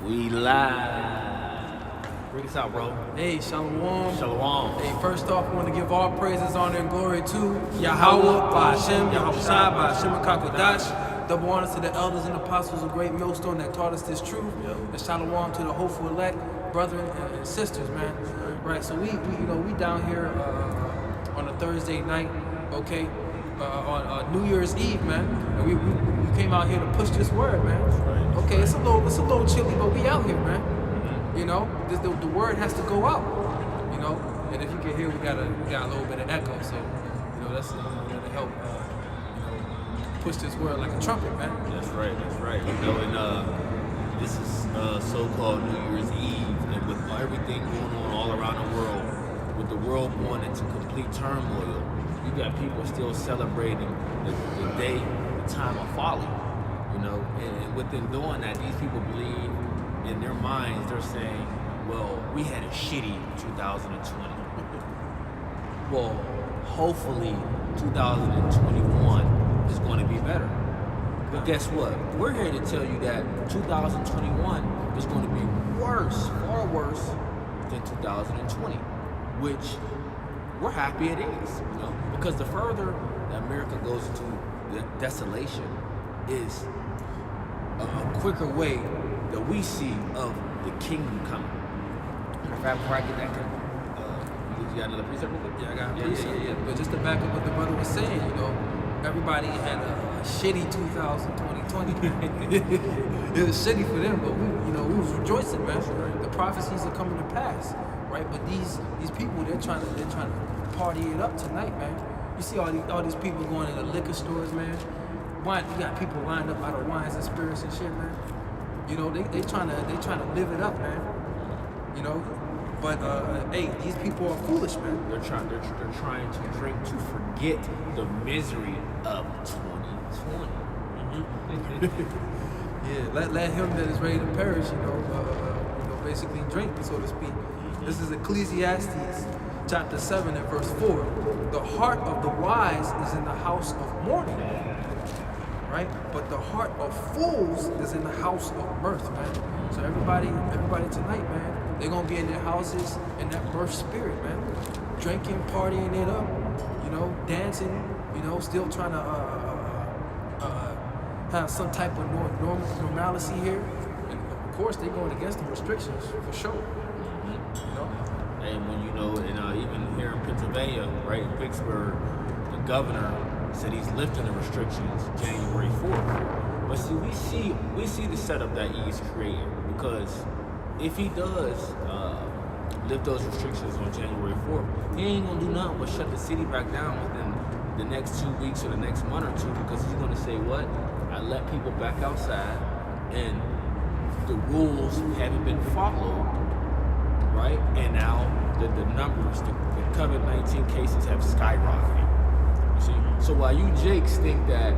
We live. Bring us out, bro. Hey, Shalom. Shalom. Hey, first off, I want to give all praises, honor, and glory to Yahweh, Ba'Hashem, Yahweh Shai, Ba'Hashem HaKadosh. Double honors to the elders and apostles of Great Millstone that taught us this truth. And Shalom to the hopeful elect, brethren and sisters, man. Right, so we down here on a Thursday night, okay, on New Year's Eve, man. And we came out here to push this word, man. Okay, it's a little chilly, but we out here, man. You know, the word has to go out. You know, and if you can hear, we got a little bit of echo, so you know that's gonna help. Push this word like a trumpet, man. That's right. You know, and this is so-called New Year's Eve, and with everything going on all around the world, with the world going into complete turmoil, you got people still celebrating the day, the time of folly. You know, and within doing that, these people believe in their minds, they're saying, well, we had a shitty 2020. Well, hopefully 2021 is going to be better. But guess what? We're here to tell you that 2021 is going to be worse, far worse than 2020, which we're happy it is, you know, because the further that America goes into the desolation is a quicker way that we see of the kingdom coming. Before I get that, you got another precept real quick? Yeah, I got a precept. Yeah. But just to back up what the brother was saying, you know, everybody had a shitty 2020. It was shitty for them, but we was rejoicing, man. The prophecies are coming to pass, right? But these people, they're trying to party it up tonight, man. You see all these people going to the liquor stores, man. Wine, you got people lined up out of wines and spirits and shit, man. You know, they trying to live it up, man. You know, but hey, these people are foolish, man. They're trying to drink to forget the misery of 2020. Yeah, let him that is ready to perish, basically drink, so to speak. This is Ecclesiastes chapter 7 and verse 4. The heart of the wise is in the house of mourning, right? But the heart of fools is in the house of mirth, man. So everybody tonight, man, they're gonna be in their houses in that mirth spirit, man. Drinking, partying it up, dancing, still trying to have some type of normalcy here. And of course, they're going against the restrictions for sure. You know? And when even here in Pennsylvania, right, in Pittsburgh, the governor said he's lifting the restrictions January 4th. But see, we see the setup that he's creating, because if he does lift those restrictions on January 4th, he ain't gonna do nothing but shut the city back down within the next 2 weeks or the next month or two, because he's gonna say, what? I let people back outside and the rules haven't been followed, right? And now the numbers, the COVID-19 cases have skyrocketed. See? So while you jakes think that,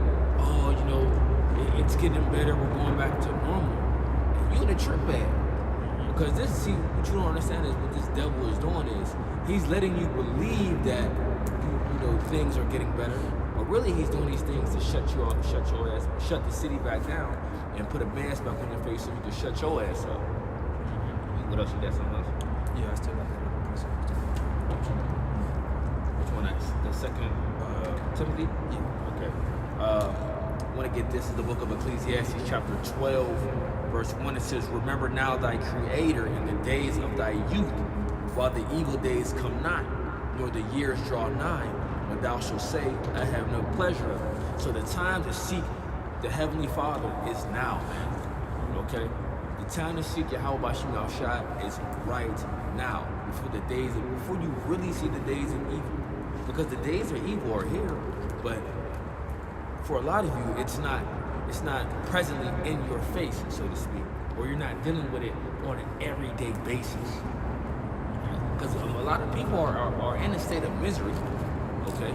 it's getting better, we're going back to normal, you in a trip bag. Because what you don't understand is what this devil is doing is he's letting you believe that things are getting better, but really he's doing these things to shut you off, shut your ass, shut the city back down, and put a mask back on your face so you can shut your ass up. What else you got? Something else? Yeah, I still got that. Which one? The second Timothy? Yeah. Okay. I want to get this is the book of Ecclesiastes, chapter 12, verse 1. It says, "Remember now thy Creator in the days of thy youth, while the evil days come not, nor the years draw nigh, when thou shalt say, I have no pleasure of it." So the time to seek the Heavenly Father is now, man. Okay? The time to seek Yahweh Ba'Hashem Yahushua is right now, before you really see the days of evil. Because the days of evil are here, but for a lot of you, it's not presently in your face, so to speak, or you're not dealing with it on an everyday basis. Because a lot of people are in a state of misery, okay,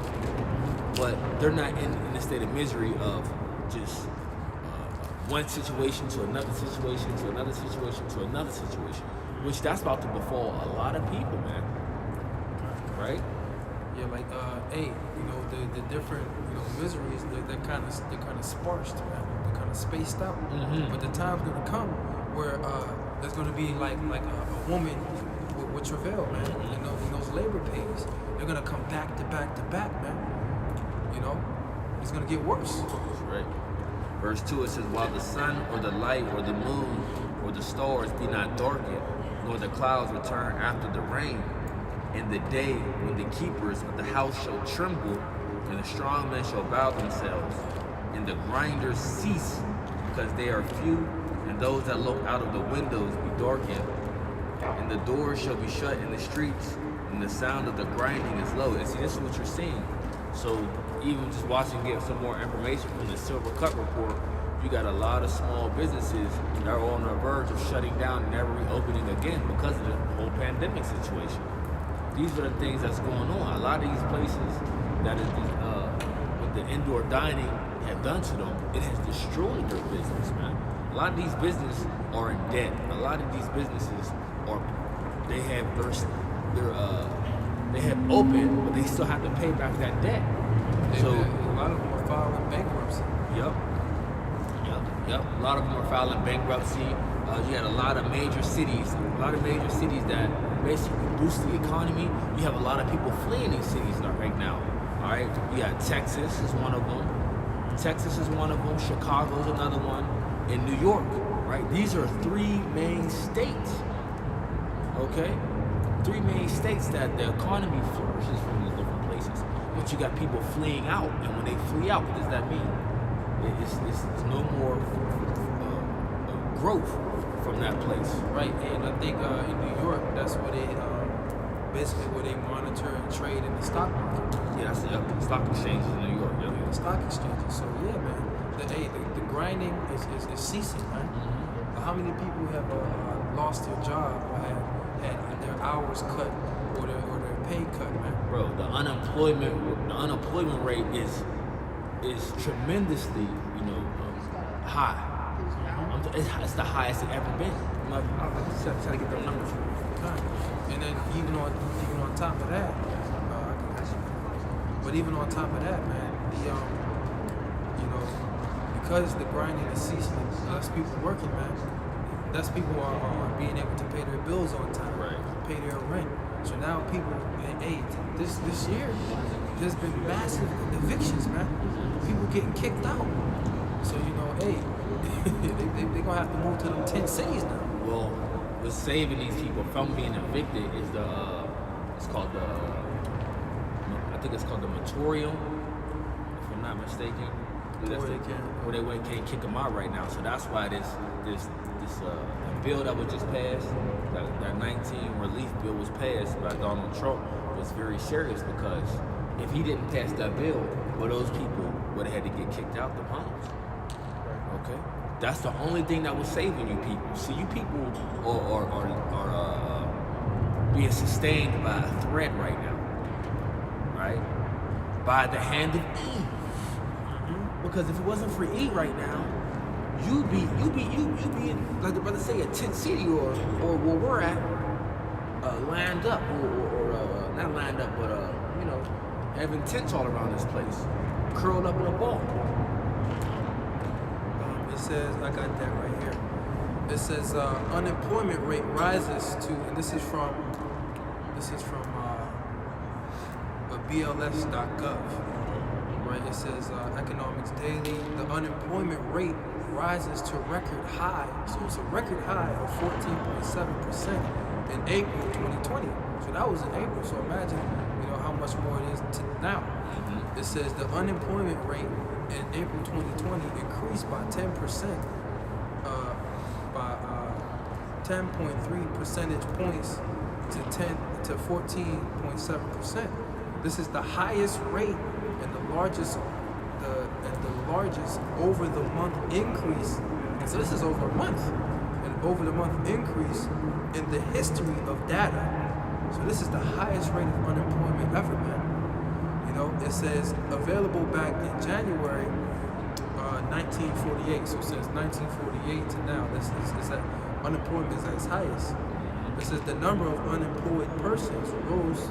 but they're not in a state of misery of just one situation to another situation to another situation to another situation, which that's about to befall a lot of people, man. Right? Yeah, like the different miseries, they're kind of sparsed, man. They're kind of spaced out. Mm-hmm. But the time's gonna come where there's gonna be like a woman with travail, man. In those labor pains, they're gonna come back to back to back, man. You know, it's gonna get worse. That's right. Verse 2, it says, while the sun or the light or the moon or the stars be not darkened, nor the clouds return after the rain, in the day when the keepers of the house shall tremble, and the strong men shall bow themselves, and the grinders cease, because they are few, and those that look out of the windows be darkened, and the doors shall be shut in the streets, and the sound of the grinding is low. And see, this is what you're seeing. So even just watching, get some more information from the Silver Cut report, you got a lot of small businesses that are on the verge of shutting down and never reopening again because of the whole pandemic situation. These are the things that's going on. A lot of these places that is what the indoor dining have done to them, it has destroyed their business, man. A lot of these businesses are in debt. A lot of these businesses they have opened, but they still have to pay back that debt. So a lot of them are filing bankruptcy. Yep. A lot of them are filing bankruptcy. You had a lot of major cities that basically boost the economy. You have a lot of people fleeing these cities right now. All right, you got Texas is one of them. Chicago's another one, and New York. Right, these are three main states. Okay, three main states that the economy flourishes from the different places. But you got people fleeing out, and when they flee out, what does that mean? It's no more growth from that place. Right, and I think in New York, that's where they basically where they monitor and trade in the stock market. Yeah, that's the stock exchanges in New York. Yeah. The stock exchanges. So yeah, man, the grinding is ceasing, man. Mm-hmm. How many people have lost their job or had their hours cut or their pay cut, man? Bro, the unemployment rate is tremendously, high. It's the highest it's ever been. I'm just trying to get those numbers. And then even on top of that, man, because the grinding is ceasing, less people working, man. Less people are being able to pay their bills on time, right? Pay their rent. So now people, this year, there's been massive evictions, man. People getting kicked out. So they're gonna have to move to them 10 cities now. Well, what's saving these people from being evicted is I think it's called the moratorium, if I'm not mistaken. Where they can't kick them out right now. So that's why this bill that was just passed, that 19 relief bill was passed by Donald Trump, was very serious, because if he didn't pass that bill, well, those people would have had to get kicked out the homes. Okay, that's the only thing that was saving you people. See, you people are being sustained by a thread right now, right? By the hand of Eve. Because if it wasn't for Eve right now, you'd be in, like the brother say, a tent city or where we're at, lined up or not lined up, but having tents all around this place, curled up in a ball. It says, I got that right here. It says unemployment rate rises to, and this is from BLS.gov. Right, it says Economics Daily, the unemployment rate rises to record high. So it's a record high of 14.7% in April 2020. So that was in April. So imagine, how much more it is to now. Mm-hmm. It says the unemployment rate in April 2020 increased by 10%, by 10.3 percentage points to 14.7%. This is the highest rate and the largest over the month increase. And so this is over a month, and over the month increase in the history of data. So this is the highest rate of unemployment ever, man. It says available back in January 1948. So since 1948 to now, this is that unemployment is at its highest. It says the number of unemployed persons rose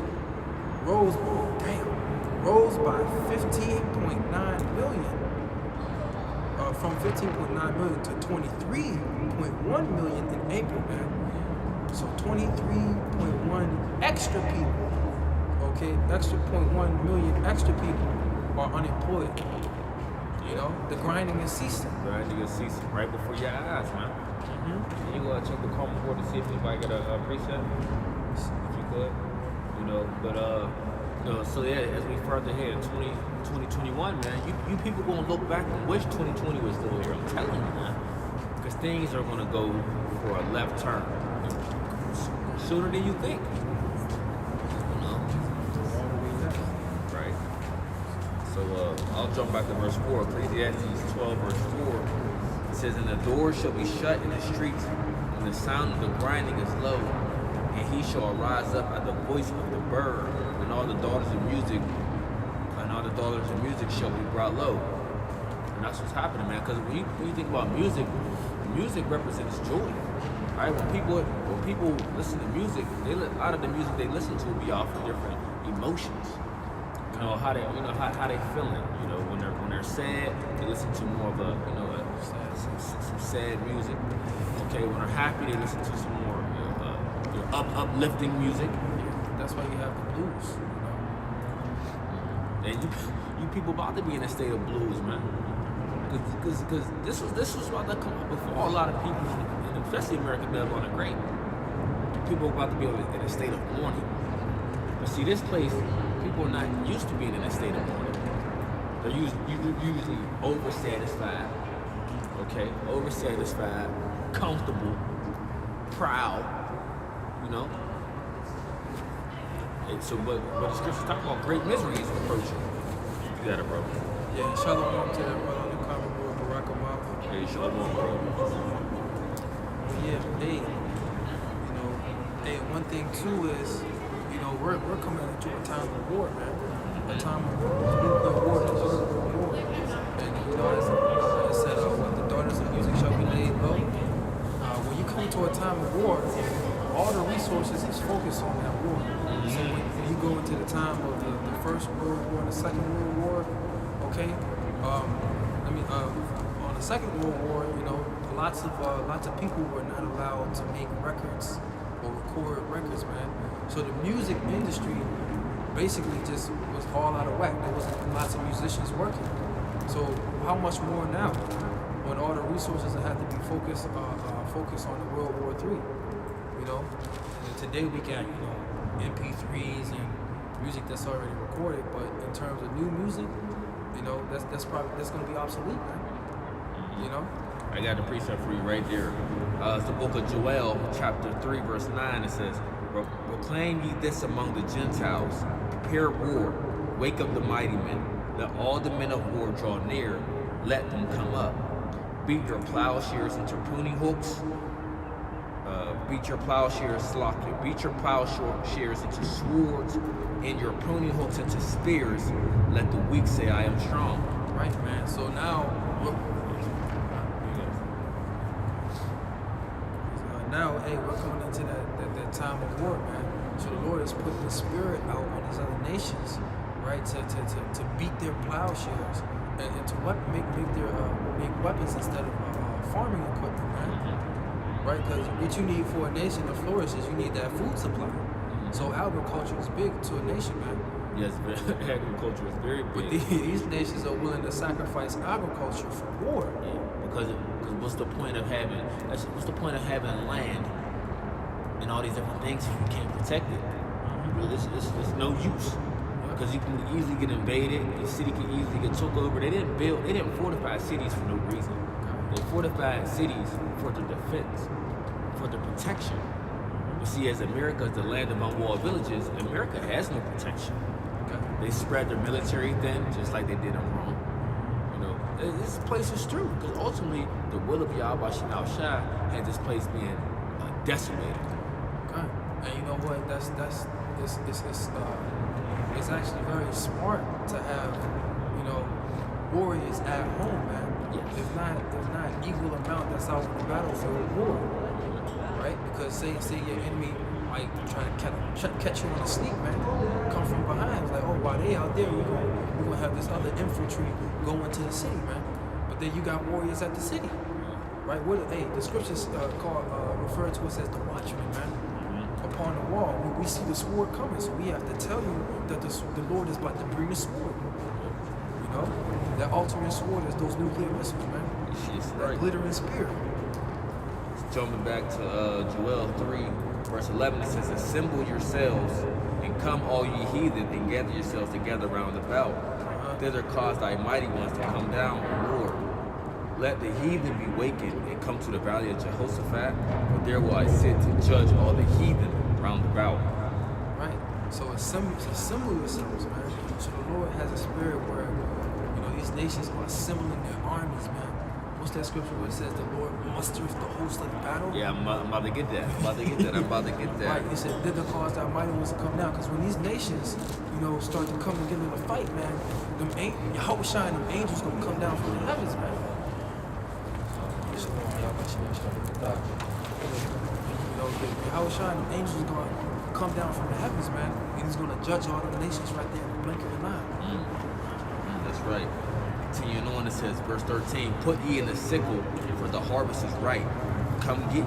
by 15.9 million, from 15.9 million to 23.1 million in April, man. So 23.1 extra people, okay, extra 0.1 million extra people are unemployed. You know, the grinding is ceasing. Grinding is ceasing right before your eyes, man. You go check the comment board to see if anybody got a preset, if you could. You know, but so yeah, as we further ahead, 2021, man, you people gonna look back and wish 2020 was still here. I'm telling you, man, because things are gonna go for a left turn sooner than you think. You know, right? So I'll jump back to verse 4, Ecclesiastes 12, verse 4. It says, "And the doors shall be shut in the streets, and the sound of the grinding is low, and he shall arise up at the voice of the bird, and all the daughters of music shall be brought low." And that's what's happening, man. Because when you think about music, music represents joy, right? When people listen to music, a lot of the music they listen to will be off of different emotions. You know how they feeling. You know, when they're sad, they listen to more of some sad music. Okay, when they're happy, they listen to some more uplifting music. That's why you have the blues. You know? And you people about to be in a state of blues, man. Because this was about to come up before a lot of people, and especially American Babylon the Great. People are about to be in a state of mourning. But see, this place, people are not used to being in a state of mourning. They're usually oversatisfied. Okay, oversatisfied, comfortable, proud. You know. And so, but the scriptures talk about great misery is approaching. You got it, bro. Yeah, shalom to that brother on the comment board, Barack Obama. Hey, shalom, bro. Yeah, hey, one thing too is, we're coming into a time of war, man. A time of nuclear war, and as I said, what the daughters of music shall be laid low. When you come to a time of war, all the resources is focused on that war. So when you go into the time of the First World War and the Second World War, okay, on the Second World War, lots of people were not allowed to make records or record records, man. So the music industry basically just was all out of whack. There wasn't lots of musicians working. So how much more now, when all the resources have to be focused on the World War III, And today we got MP3s and music that's already recorded, but in terms of new music, that's gonna be obsolete, man. I got the precept for you right there. It's the book of Joel, chapter 3, verse 9. It says, "Proclaim ye this among the Gentiles, prepare war, wake up the mighty men, let all the men of war draw near, let them come up. Beat your plowshares into pruning hooks, beat your plowshares into swords, and your pruning hooks into spears. Let the weak say, I am strong." Right, man. So now we're coming into that time of war, man. So the Lord has put the spirit out on these other nations, right, to beat their plowshares and to make weapons instead of farming equipment, man. Right, because what you need for a nation to flourish is you need that food supply. So agriculture is big to a nation, man. Yes, agriculture is very big. But these nations are willing to sacrifice agriculture for war. Yeah, because what's the point of having land and all these different things if you can't protect it? It's no use. Because you can easily get invaded, the city can easily get took over. They didn't fortify cities for no reason. They fortified cities for the defense, for the protection. You see, as America is the land of unwalled villages, America has no protection. They spread their military thin, just like they did in Rome. This place is true, because ultimately the will of Yahweh Shah had this place being decimated. Okay, and you know what? It's actually very smart to have warriors at home, man. Yes. There's not an equal amount that's out on the battlefield of war, right? Because say your enemy might try to catch you on a sneak, man. Come from behind, it's like, oh, while they out there, we're gonna have this other infantry go into the city, man. But then you got warriors at the city, right? The scriptures refer to us as the watchmen, man. upon the wall. We see the sword coming, so we have to tell you that the Lord is about to bring the sword. You know, that ultimate sword is those nuclear missiles, man. Shit's That right. glittering spear. Jumping back to Joel 3, verse 11, it says, "Assemble yourselves, and come all ye heathen, and gather yourselves together round about. Thither cause thy mighty ones to come down, O Lord. Let the heathen be wakened, and come to the valley of Jehoshaphat, for there will I sit to judge all the heathen round about." Right. So assemble yourselves, man. So the Lord has a spirit where, you know, these nations are assembling their armies, man. What's that scripture where it says the Lord musters the host of battle? Yeah, I'm about to get that. I'm about to get that. Right. He said, "Did the cause thy mighty ones to come down?" Because when these nations, you know, start to come and get in a fight, man, Yahushua and them angels gonna come down from the heavens, man. You know, Yahushua and them angels gonna come down from the heavens, man, and he's gonna judge all the nations right there in the blink of an eye. That's right. Continuing on, it says, verse 13, "Put ye in the sickle, for the harvest is ripe. Come get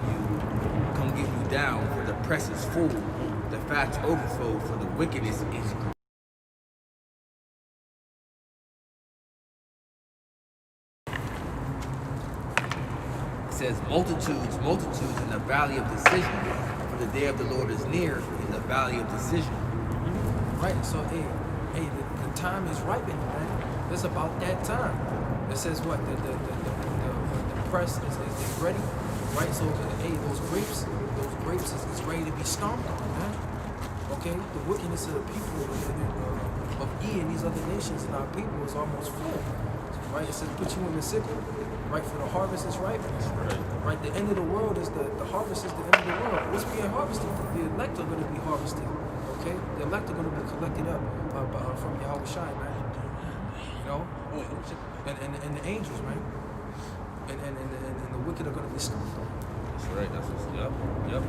you down, for the press is full. The fats overflow, for the wickedness is great." It says, multitudes in the valley of decision, for the day of the Lord is near in the valley of decision. Right. So, hey, the time is ripening, man. It's about that time. It says what? The press is ready, right? So, hey, those grapes is ready to be stomped on, man. Okay? The wickedness of the people of E and these other nations and our people is almost full, right? It says put you in the sickle, right? For the harvest is ripe. Right? The end of the world is the harvest is the end of the world. What's being harvested? The elect are going to be harvested. Okay? The elect are going to be collected up from Yahushua, man. You know? And the angels, man. And the wicked are going to be stomped on. That's right. Yep.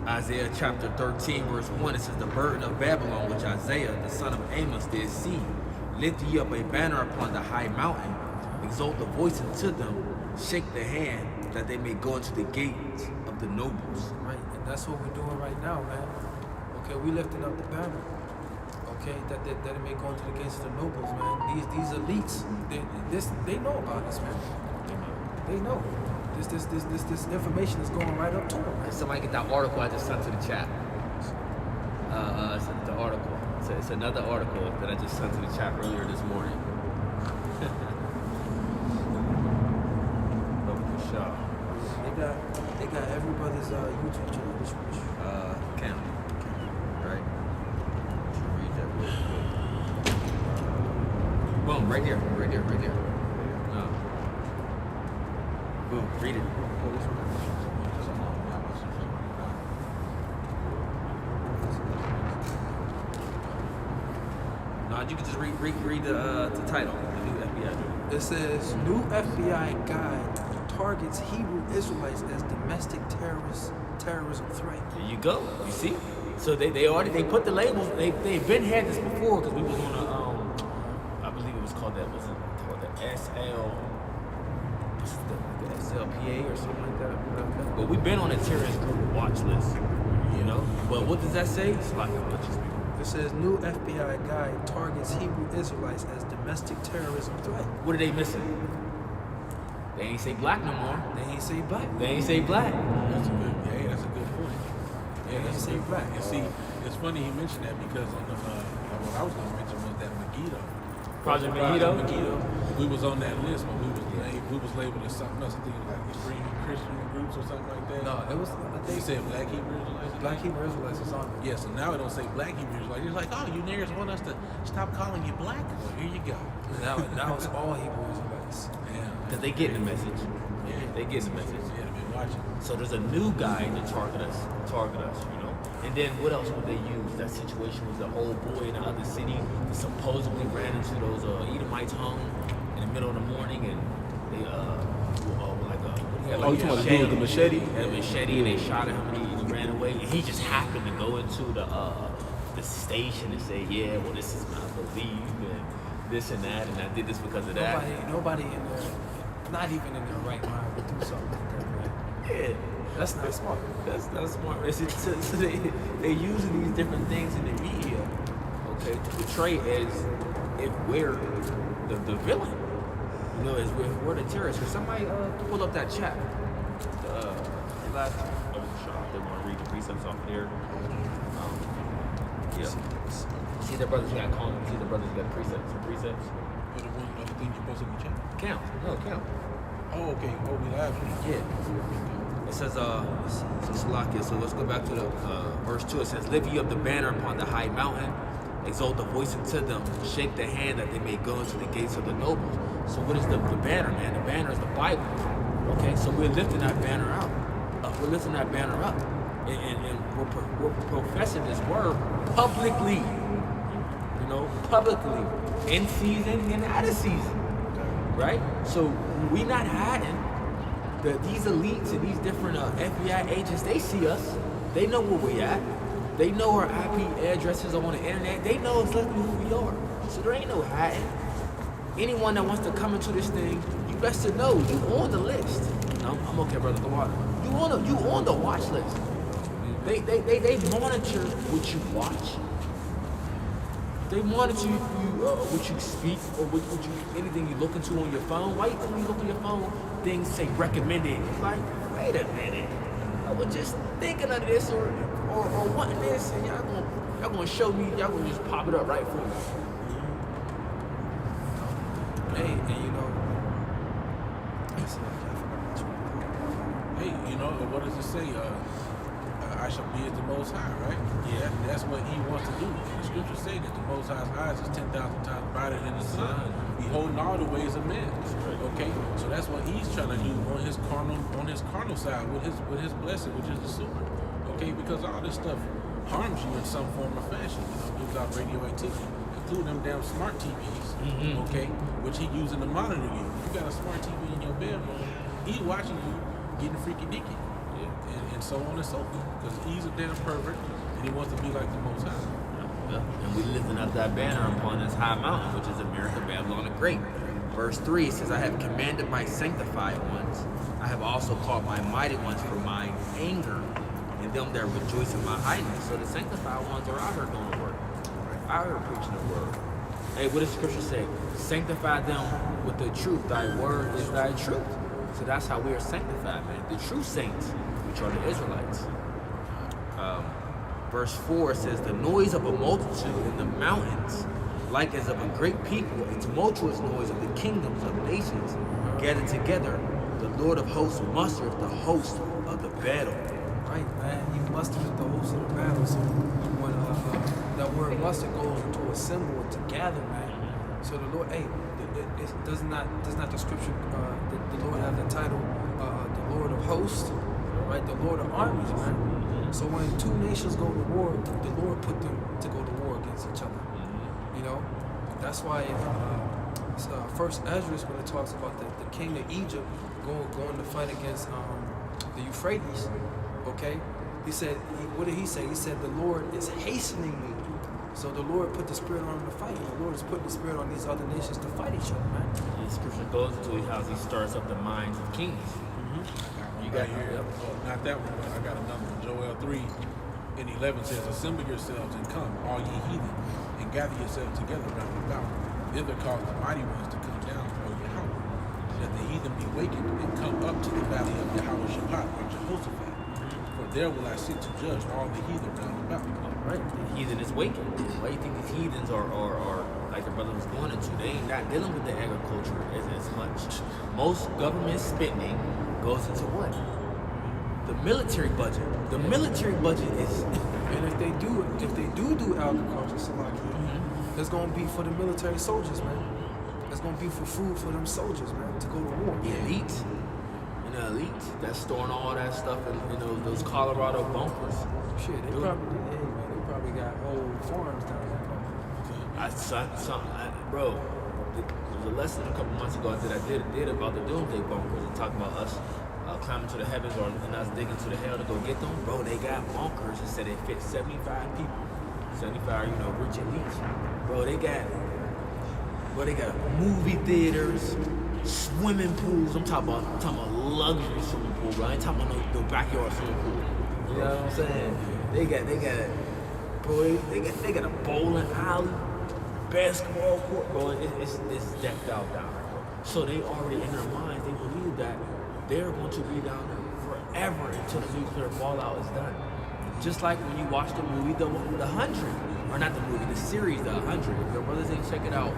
Isaiah chapter 13, verse 1, it says, "The burden of Babylon, which Isaiah, the son of Amos, did see. Lift ye up a banner upon the high mountain. Exalt the voice unto them. Shake the hand, that they may go into the gates of the nobles." Right, and that's what we're doing right now, man. Okay, we lifting up the banner. Okay, that it may go into the gates of the nobles, man. These elites, they know about this, man. They know. This information is going right up to them. Can somebody get that article I just sent to the chat? It's the article. It's another article that I just sent to the chat earlier this morning. They got everybody's YouTube channel. Which Cam. Right? Read that real quick. Boom, right there. Boom, read it. No, you can just read the title, the new FBI. It says new FBI guide targets Hebrew Israelites as domestic terrorism threat. There you go. You see? So they put the labels. They've been had this before because we was on a I believe it was called that. Was it called the SLPA or something like that? But we've been on a terrorist group watch list. You know. But what does that say? It's like it says new FBI guide targets Hebrew Israelites as domestic terrorism threat. What are they missing? They ain't say black no more. They ain't say black. They ain't say black. That's a good point. They ain't say black. And see, it's funny he mentioned that because on the, what I was going to mention was that Megiddo. Project Megiddo? We was on that list, but we was labeled as something else. I think it was like extreme Christian groups or something like that. No, it was. They said Black Hebrew Israelites. Black Hebrew Israelites is on it. Yeah, so now it don't say Black Hebrew Israelites. It's like, oh, you niggers want us to stop calling you black? Well, here you go. Now it's all Hebrew Israelites. Yeah. Because they getting the message. Yeah. They get the message. Yeah, they've been watching. So there's a new guy to target us, you know. And then what else would they use? That situation was the old boy in the other city that supposedly ran into those Edomites home in the middle of the morning, and they he had Oh, you talking about the dude with the machete? Had a machete, and they shot at him, and he ran away. And he just happened to go into the station and say, yeah, well, this is my belief, and this and that, and I did this because of that. Nobody in there, not even in their right mind, would do something like that, man. Yeah. That's not smart. That's not smart. So they using these different things in the media, okay, to portray as if we're the villain. You know, as we're the terrorists. Because somebody pull up that chat. Last shot. They want to read the precepts off there. Yeah. See the brothers got calm. See the brothers got precepts. Precepts. But the one other thing you posted in the chat. Count. No, count. Oh, okay. Oh, we live. Yeah. It says, Salakia. So let's go back to the verse 2. It says, lift ye up the banner upon the high mountain, exalt the voice unto them, shake the hand that they may go into the gates of the nobles. So what is the banner, man? The banner is the Bible. Okay, so we're lifting that banner out. We're lifting that banner up. And we're professing this word publicly. You know, publicly. In season and out of season. Right? So we not hiding. These elites and these different FBI agents, they see us. They know where we at. They know our IP addresses on the internet. They know exactly who we are. So there ain't no hiding. Anyone that wants to come into this thing, you best to know you on the list. No, I'm okay, brother. Go on. You on the watch list. They monitor what you watch. They monitor what you speak or what you anything you look into on your phone. Why when you look on your phone, things say recommended? It's like, wait a minute. I was just thinking of this or wanting this, and y'all gonna show me. Y'all gonna just pop it up right for me. Hey, and you know, Hey, you know, what does it say? I shall be as the Most High, right? Yeah, that's what he wants to do. The scriptures say that the Most High's eyes is 10,000 times brighter than the sun, beholding all the ways of men. Okay, so that's what he's trying to do on his carnal side with his blessing, which is the sword. Okay, because all this stuff harms you in some form or fashion. You know, gives out radioactivity, including them damn smart TVs. Okay, which he using to monitor you. You got a smart TV in your bedroom, he watching you getting freaky dicky. And so on and so forth. Because he's a damn pervert and he wants to be like the Most High. Yeah. And we lifting up that banner upon this high mountain, which is America, Babylon the Great. Verse 3 it says, I have commanded my sanctified ones. I have also called my mighty ones for mine anger, and them that rejoice in my highness. So the sanctified ones are out here doing the work. Out here preaching the word. Hey, what does the scripture say? Sanctify them with the truth. Thy word is thy truth. So that's how we are sanctified, man. The true saints, which are the Israelites. Verse 4 says, the noise of a multitude in the mountains, like as of a great people, a tumultuous noise of the kingdoms of nations gathered together. The Lord of hosts mustereth the host of the battle. right, man, you mustered the host of the battle. So when that word muster goes into a symbol to gather, man. So the Lord, hey, does not the scripture, the Lord have the title, the Lord of hosts, right? The Lord of armies, man. So when two nations go to war, the Lord put them to go to war against each other. You know, that's why First Ezra, when it talks about the king of Egypt going to fight against the Euphrates, okay? He said, what did he say? He said, the Lord is hastening me. So the Lord put the spirit on them to fight. The Lord is putting the spirit on these other nations to fight each other, man. The scripture goes into how he stirs up the minds of kings. You got here, not that one, but I got another one. Joel 3 and 11 says, assemble yourselves and come, all ye heathen, and gather yourselves together round about. Thither cause the mighty ones to come down before Yahweh, that the heathen be wakened and come up to the valley of Yahweh Shabbat or Jehoshaphat. For there will I sit to judge all the heathen round about. Right, the heathen is waking. Why do you think these heathens are like the brother was going into? They ain't not dealing with the agriculture as much. Most government spending goes into what? The military budget. The military budget is, And if they do agriculture, it's gonna be for the military soldiers, man. It's gonna be for food for them soldiers, man, to go to war. the elite. And the elite that's storing all that stuff in those Colorado bunkers. Shit, they probably got whole farms down there. Bro, there was a lesson a couple months ago that I did about the doomsday bunkers and talking about us climbing to the heavens and us digging to the hell to go get them. Bro, they got bunkers that said they fit 75 people. 75, rich elites. Bro, they got movie theaters, swimming pools. I'm talking about luxury swimming pool, bro. I ain't talking about no backyard swimming pool. You know what I'm saying? They got a bowling alley, basketball court, bro. It's decked out down there, bro. So they already in their minds, they believe that they're going to be down there forever until the nuclear fallout is done. Just like when you watch the movie The 100, or not the movie, the series The 100. If your brothers ain't check it out,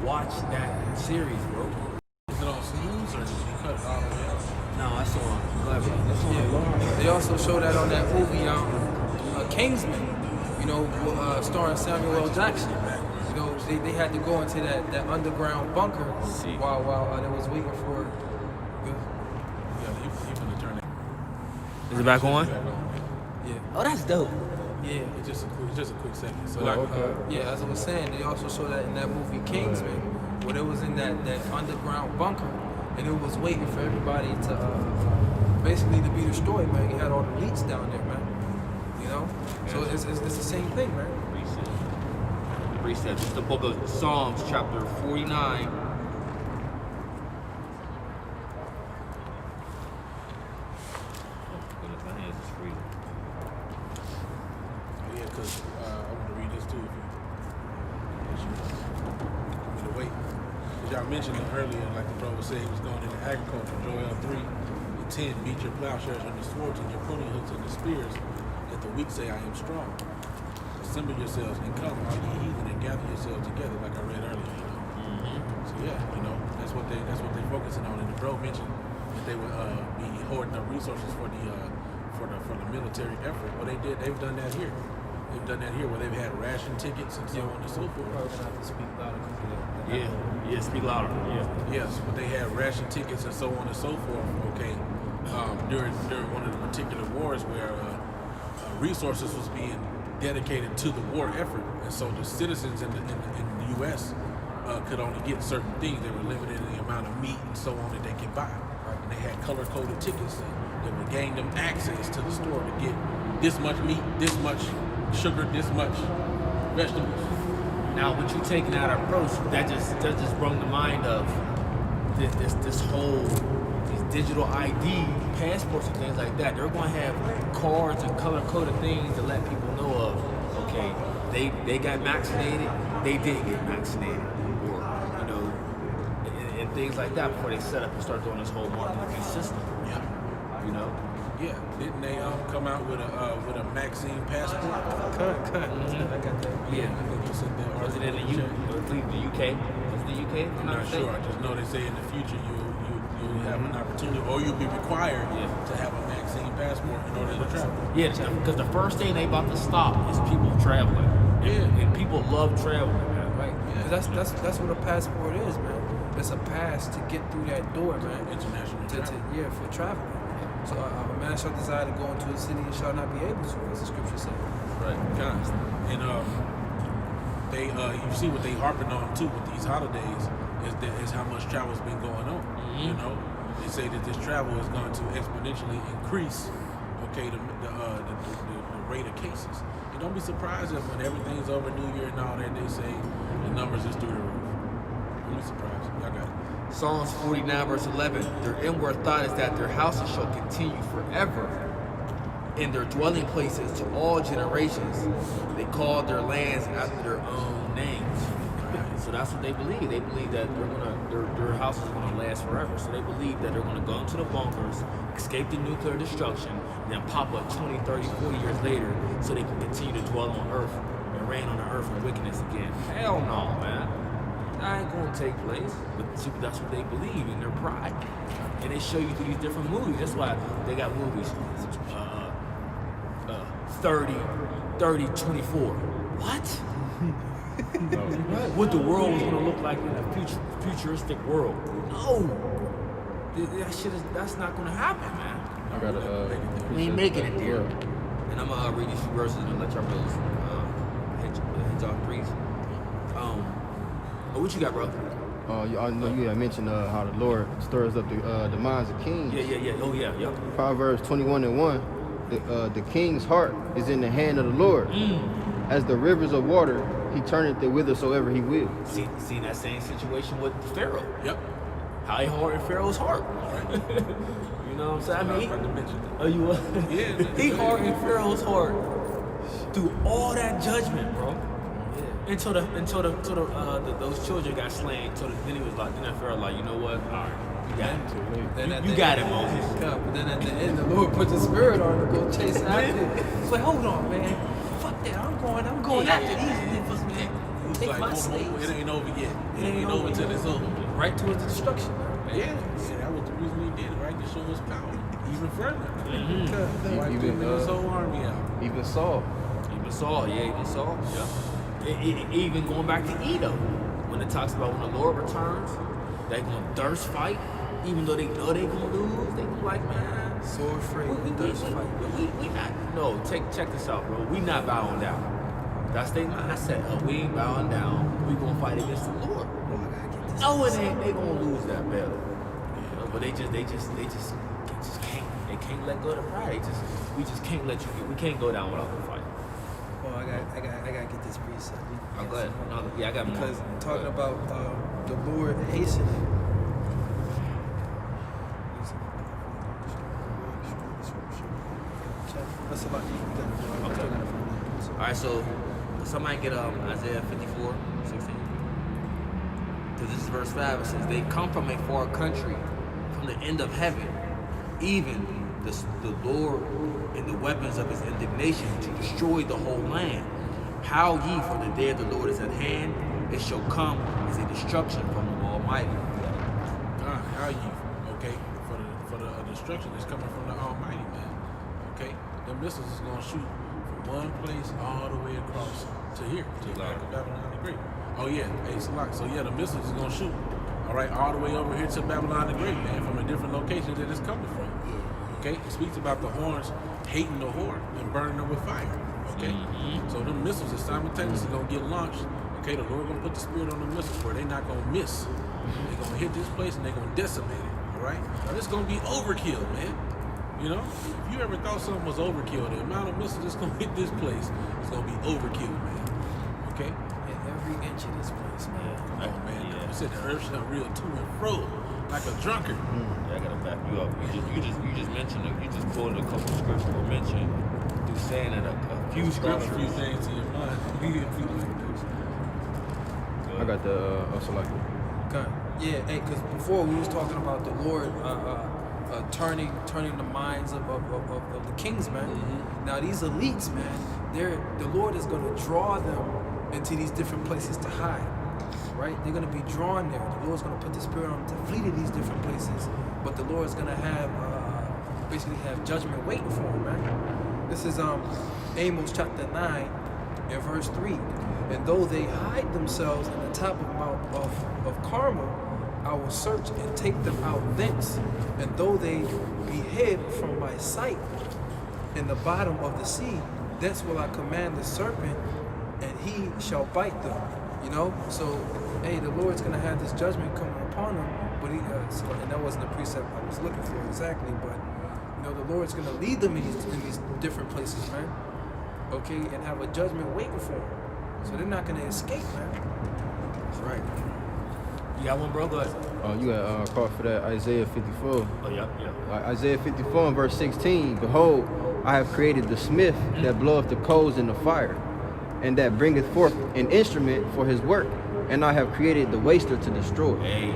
watch that series, bro. Is it on Snooze or did you cut it all the way out? No, that's on Clever. That's on Yeah. They also show that on that movie, Kingsman. You know, starring Samuel L. Jackson. You know, they had to go into that underground bunker while they was waiting for. Yeah, you finna turn it. Is it back on? Yeah. Oh, that's dope. Yeah. It's just a quick second. So Yeah, as I was saying, they also showed that in that movie Kingsman, where they was in that underground bunker, and it was waiting for everybody to basically to be destroyed, man. You had all the elites down there, man. You know, so it's the same thing, man. Reset. It's the book of Psalms, chapter 49. yeah, because I want to read this too. If you want me to wait. Because y'all mentioned it earlier, like the brother said, he was going into agriculture. Joel 3:10, beat your plowshares and the swords and your pruning hooks and the spears. Let the weak say, I am strong. Assemble yourselves and come, all ye heathen, and gather yourselves together, like I read earlier. You know? So yeah, you know, that's what they're focusing on. And the bro mentioned that they would be hoarding up resources for the military effort. Well, they've done that here. They've done that here where they've had ration tickets and so on and so forth. Yeah, speak louder. Yeah. Yes, but they had ration tickets and so on and so forth. Okay, during one of the particular wars where resources was being dedicated to the war effort, and so the citizens in the U.S. Could only get certain things. They were limited in the amount of meat and so on that they could buy, and they had color-coded tickets that would gain them access to the store to get this much meat, this much sugar, this much vegetables. Now, what you taking that approach, that just brought to mind of this whole these digital ID passports and things like that. They're going to have cards and color-coded things to let people know of. Okay, they got vaccinated, they didn't get vaccinated, or you know, and things like that before they set up and start doing this whole marketing system. Yeah. You know. Yeah, didn't they come out with a Maxine passport? I got that. Yeah. I think you said that. Was it in the UK? Was it the UK? I'm not sure. I just know they say in the future you'll have an opportunity, or you'll be required to have a Maxine passport in order to travel. Yeah, because the first thing they about to stop is people traveling. And people love traveling, man. Right. Because that's what a passport is, man. It's a pass to get through that door, man. International travel. Yeah, for traveling. So a man shall desire to go into a city and shall not be able to, as the scripture says. Right. And they you see what they harping on too with these holidays is how much travel's been going on. You know, they say that this travel is going to exponentially increase. Okay, the rate of cases. And don't be surprised if when everything's over New Year and all that, they say the numbers is through the roof. Don't be surprised. Y'all got it. Psalms 49 verse 11, their inward thought is that their houses shall continue forever, and their dwelling places to all generations. They call their lands after their own names. So that's what they believe. They believe that their house is going to last forever. So they believe that they're going to go into the bunkers, escape the nuclear destruction, and then pop up 20, 30, 40 years later so they can continue to dwell on earth and reign on the earth with wickedness again. Hell no, man. That ain't gonna take place, but see, that's what they believe in their pride, and they show you through these different movies. That's why they got movies 30, 24. What? What the world was gonna look like in a futuristic world? No, that's not gonna happen, man. I gotta We ain't making it there. And I'm gonna read these few verses and let y'all brothers hit y'all threes. What you got, bro? I know you had mentioned how the Lord stirs up the minds of kings. Yeah. Oh, yeah. Proverbs 21:1, the king's heart is in the hand of the Lord. As the rivers of water, he turneth it whithersoever he will. See that same situation with Pharaoh. Yep. how he hardened Pharaoh's heart. You know what I'm saying? I mean, forgot to mention that. oh, you what? Yeah. He hardened Pharaoh's heart through all that judgment, bro. Until those children got slain. Then he was like, then Pharaoh like, you know what? All right, you got it. Then at You the got end- it, Moses. Yeah, but then at the end, the Lord put the spirit on him to go chase after it. It's like, hold on, man. Fuck that. I'm going after these niggas, man. He was Take like, my "Whoa, whoa, slaves. it ain't over yet. It It ain't over till it's over. Right towards destruction. Yeah, that was the reason he did it, right? To show his power even further. Why Even, even his whole army out? Even Saul. Even Saul, yeah, even Saul. Yeah. Even going back to Edom, when it talks about when the Lord returns, they gonna thirst fight, even though they know they gonna lose. They gonna like, man, So afraid. we not. No, check this out, bro. We not bowing down. That's their mindset. We ain't bowing down. We gonna fight against the Lord. No, it ain't. They gonna lose that battle. You know, but they just can't. They can't let go of the pride. We just can't let you. We can't go down without the fight. Oh, I gotta get this precept. Oh, go ahead. No, yeah, I got more. Because talking about the Lord hastening. That's a lot. Okay. All right, so somebody get Isaiah 54, 16. Because this is verse 5. It says, they come from a far country, from the end of heaven, even the Lord and the weapons of his indignation to destroy the whole land. How ye, for the day of the Lord is at hand, it shall come as a destruction from the Almighty. How you? Okay, for the destruction that's coming from the Almighty, man. Okay, the missiles is gonna shoot from one place all the way across to here, to Babylon the Great. Oh yeah, hey, so yeah, the missiles is gonna shoot. All right, all the way over here to Babylon the Great, man, from a different location that it's coming from. Okay, it speaks about the horns hating the whore and burning them with fire. Okay, so them missiles is simultaneously gonna get launched. Okay, the Lord gonna put the spirit on the missiles where they not gonna miss. They're gonna hit this place and they're gonna decimate it. All right, now, it's gonna be overkill, man. You know, if you ever thought something was overkill, the amount of missiles that's gonna hit this place is gonna be overkill, man. Okay. In every inch of this place, man. Oh man, Yeah. you said the earth shall reel to and fro like a drunkard. Yeah, I gotta back you up. You just mentioned you just quoted a couple of scriptures were mentioned through saying that a few Brought scriptures. a few things to your mind. I got the Salaki. Okay. Yeah, hey, because before we was talking about the Lord turning the minds of the kings, man. Now these elites, man, the Lord is going to draw them into these different places to hide, right? They're going to be drawn there. The Lord's going to put the Spirit on them to flee to these different places, but the Lord's going to have basically have judgment waiting for them, man. This is Amos chapter 9 and verse 3. And though they hide themselves in the top of Mount of Carmel, I will search and take them out thence. And though they be hid from my sight in the bottom of the sea, thence will I command the serpent, and he shall bite them. You know, so hey, the Lord's gonna have this judgment coming upon them. But and that wasn't the precept I was looking for exactly. But you know, the Lord's gonna lead them in these different places, man. Okay, and have a judgment waiting for them. So they're not gonna escape, man. That's right. You got one, bro? Go ahead. Oh, you got call for that Isaiah 54. Oh, yeah. Isaiah 54 and verse 16. Behold, I have created the smith that bloweth the coals in the fire, and that bringeth forth an instrument for his work. And I have created the waster to destroy. Hey,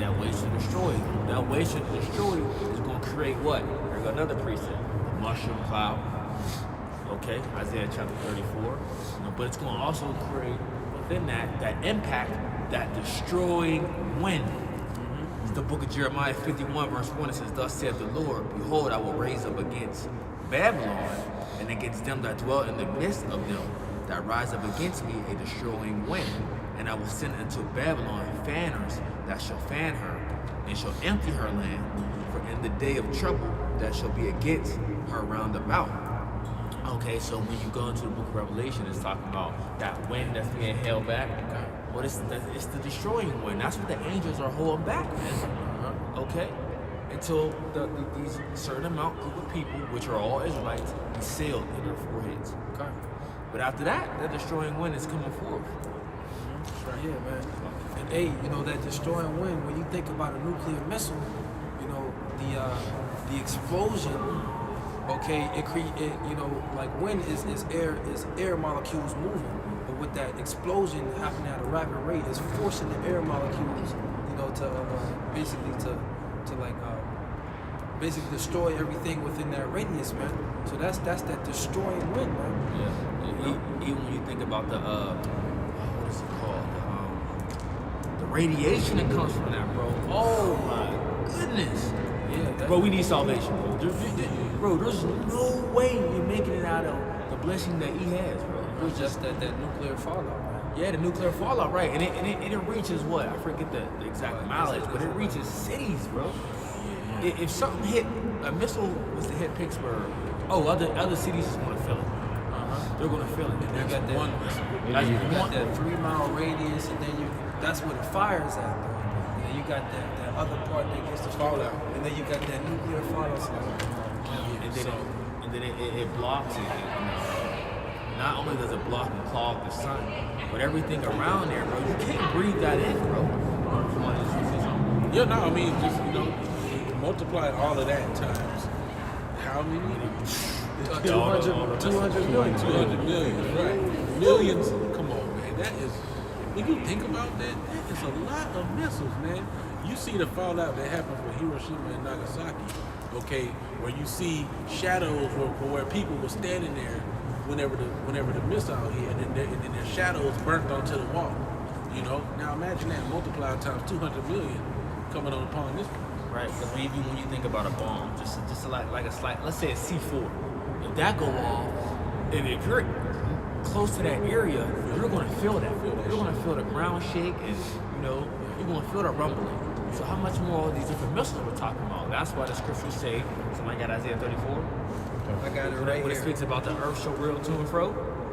that waste to destroy. That waste to destroy is going to create what? There's another precept. The mushroom cloud. Okay, Isaiah chapter 34. You know, but it's going to also create within that impact, that destroying wind. It's the book of Jeremiah 51 verse 1. It says, thus saith the Lord, behold, I will raise up against Babylon and against them that dwell in the midst of them that rise up against me a destroying wind. And I will send unto Babylon fanners that shall fan her and shall empty her land. For in the day of trouble that shall be against her round about. Okay, so when you go into the book of Revelation, it's talking about that wind that's being held back. Well, it's the destroying wind. That's what the angels are holding back, man. Okay? Until these certain amount group of people, which are all Israelites, be sealed in their foreheads. Okay? But after that, the destroying wind is coming forth. Yeah, man. And hey, you know that destroying wind. When you think about a nuclear missile, you know the explosion. Okay, you know, like wind is air molecules moving, but with that explosion happening at a rapid rate, it's forcing the air molecules, you know, to basically destroy everything within that radius, man. So that's that destroying wind, man. Yeah. Even when you think about the what is it called? The radiation that comes from that, bro. Oh my goodness. Yeah, Bro, we need salvation, bro. There's no way you're making it out of the blessing that he has, bro. It's just that nuclear fallout, man. Yeah, the nuclear fallout, right? And it reaches what? I forget the exact mileage, but it reaches cities, bro. If something hit, a missile was to hit Pittsburgh, other cities is gonna feel it. They're gonna feel it. You got that one missile. you got that 3-mile radius, and then that's where the fire's at, though. And then you got that other part that gets the fallout, and then you got that nuclear fallout. And then it blocks it. Not only does it block and clog the sun, but everything around there, bro. You can't breathe that in, bro. Yeah, no, I mean, just, you know, multiply all of that times how many? 200 million. 200 million, right? Millions. Come on, man. That is, when you think about that is a lot of missiles, man. You see the fallout that happened for Hiroshima and Nagasaki, okay, where you see shadows where people were standing there whenever the missile hit, and then their shadows burnt onto the wall. You know? Now imagine that multiplied times 200 million coming on upon this one. Right, because even when you think about a bomb, just like a slight, let's say it's C4. If that go off, and if you're close to that area, you're going to feel that. You're going to feel the ground shake, and you're going to feel the rumbling. So how much more of these different missiles we're talking about? That's why the scriptures say, somebody got Isaiah 34? I got it right When it here. speaks about the earth shall reel to and fro.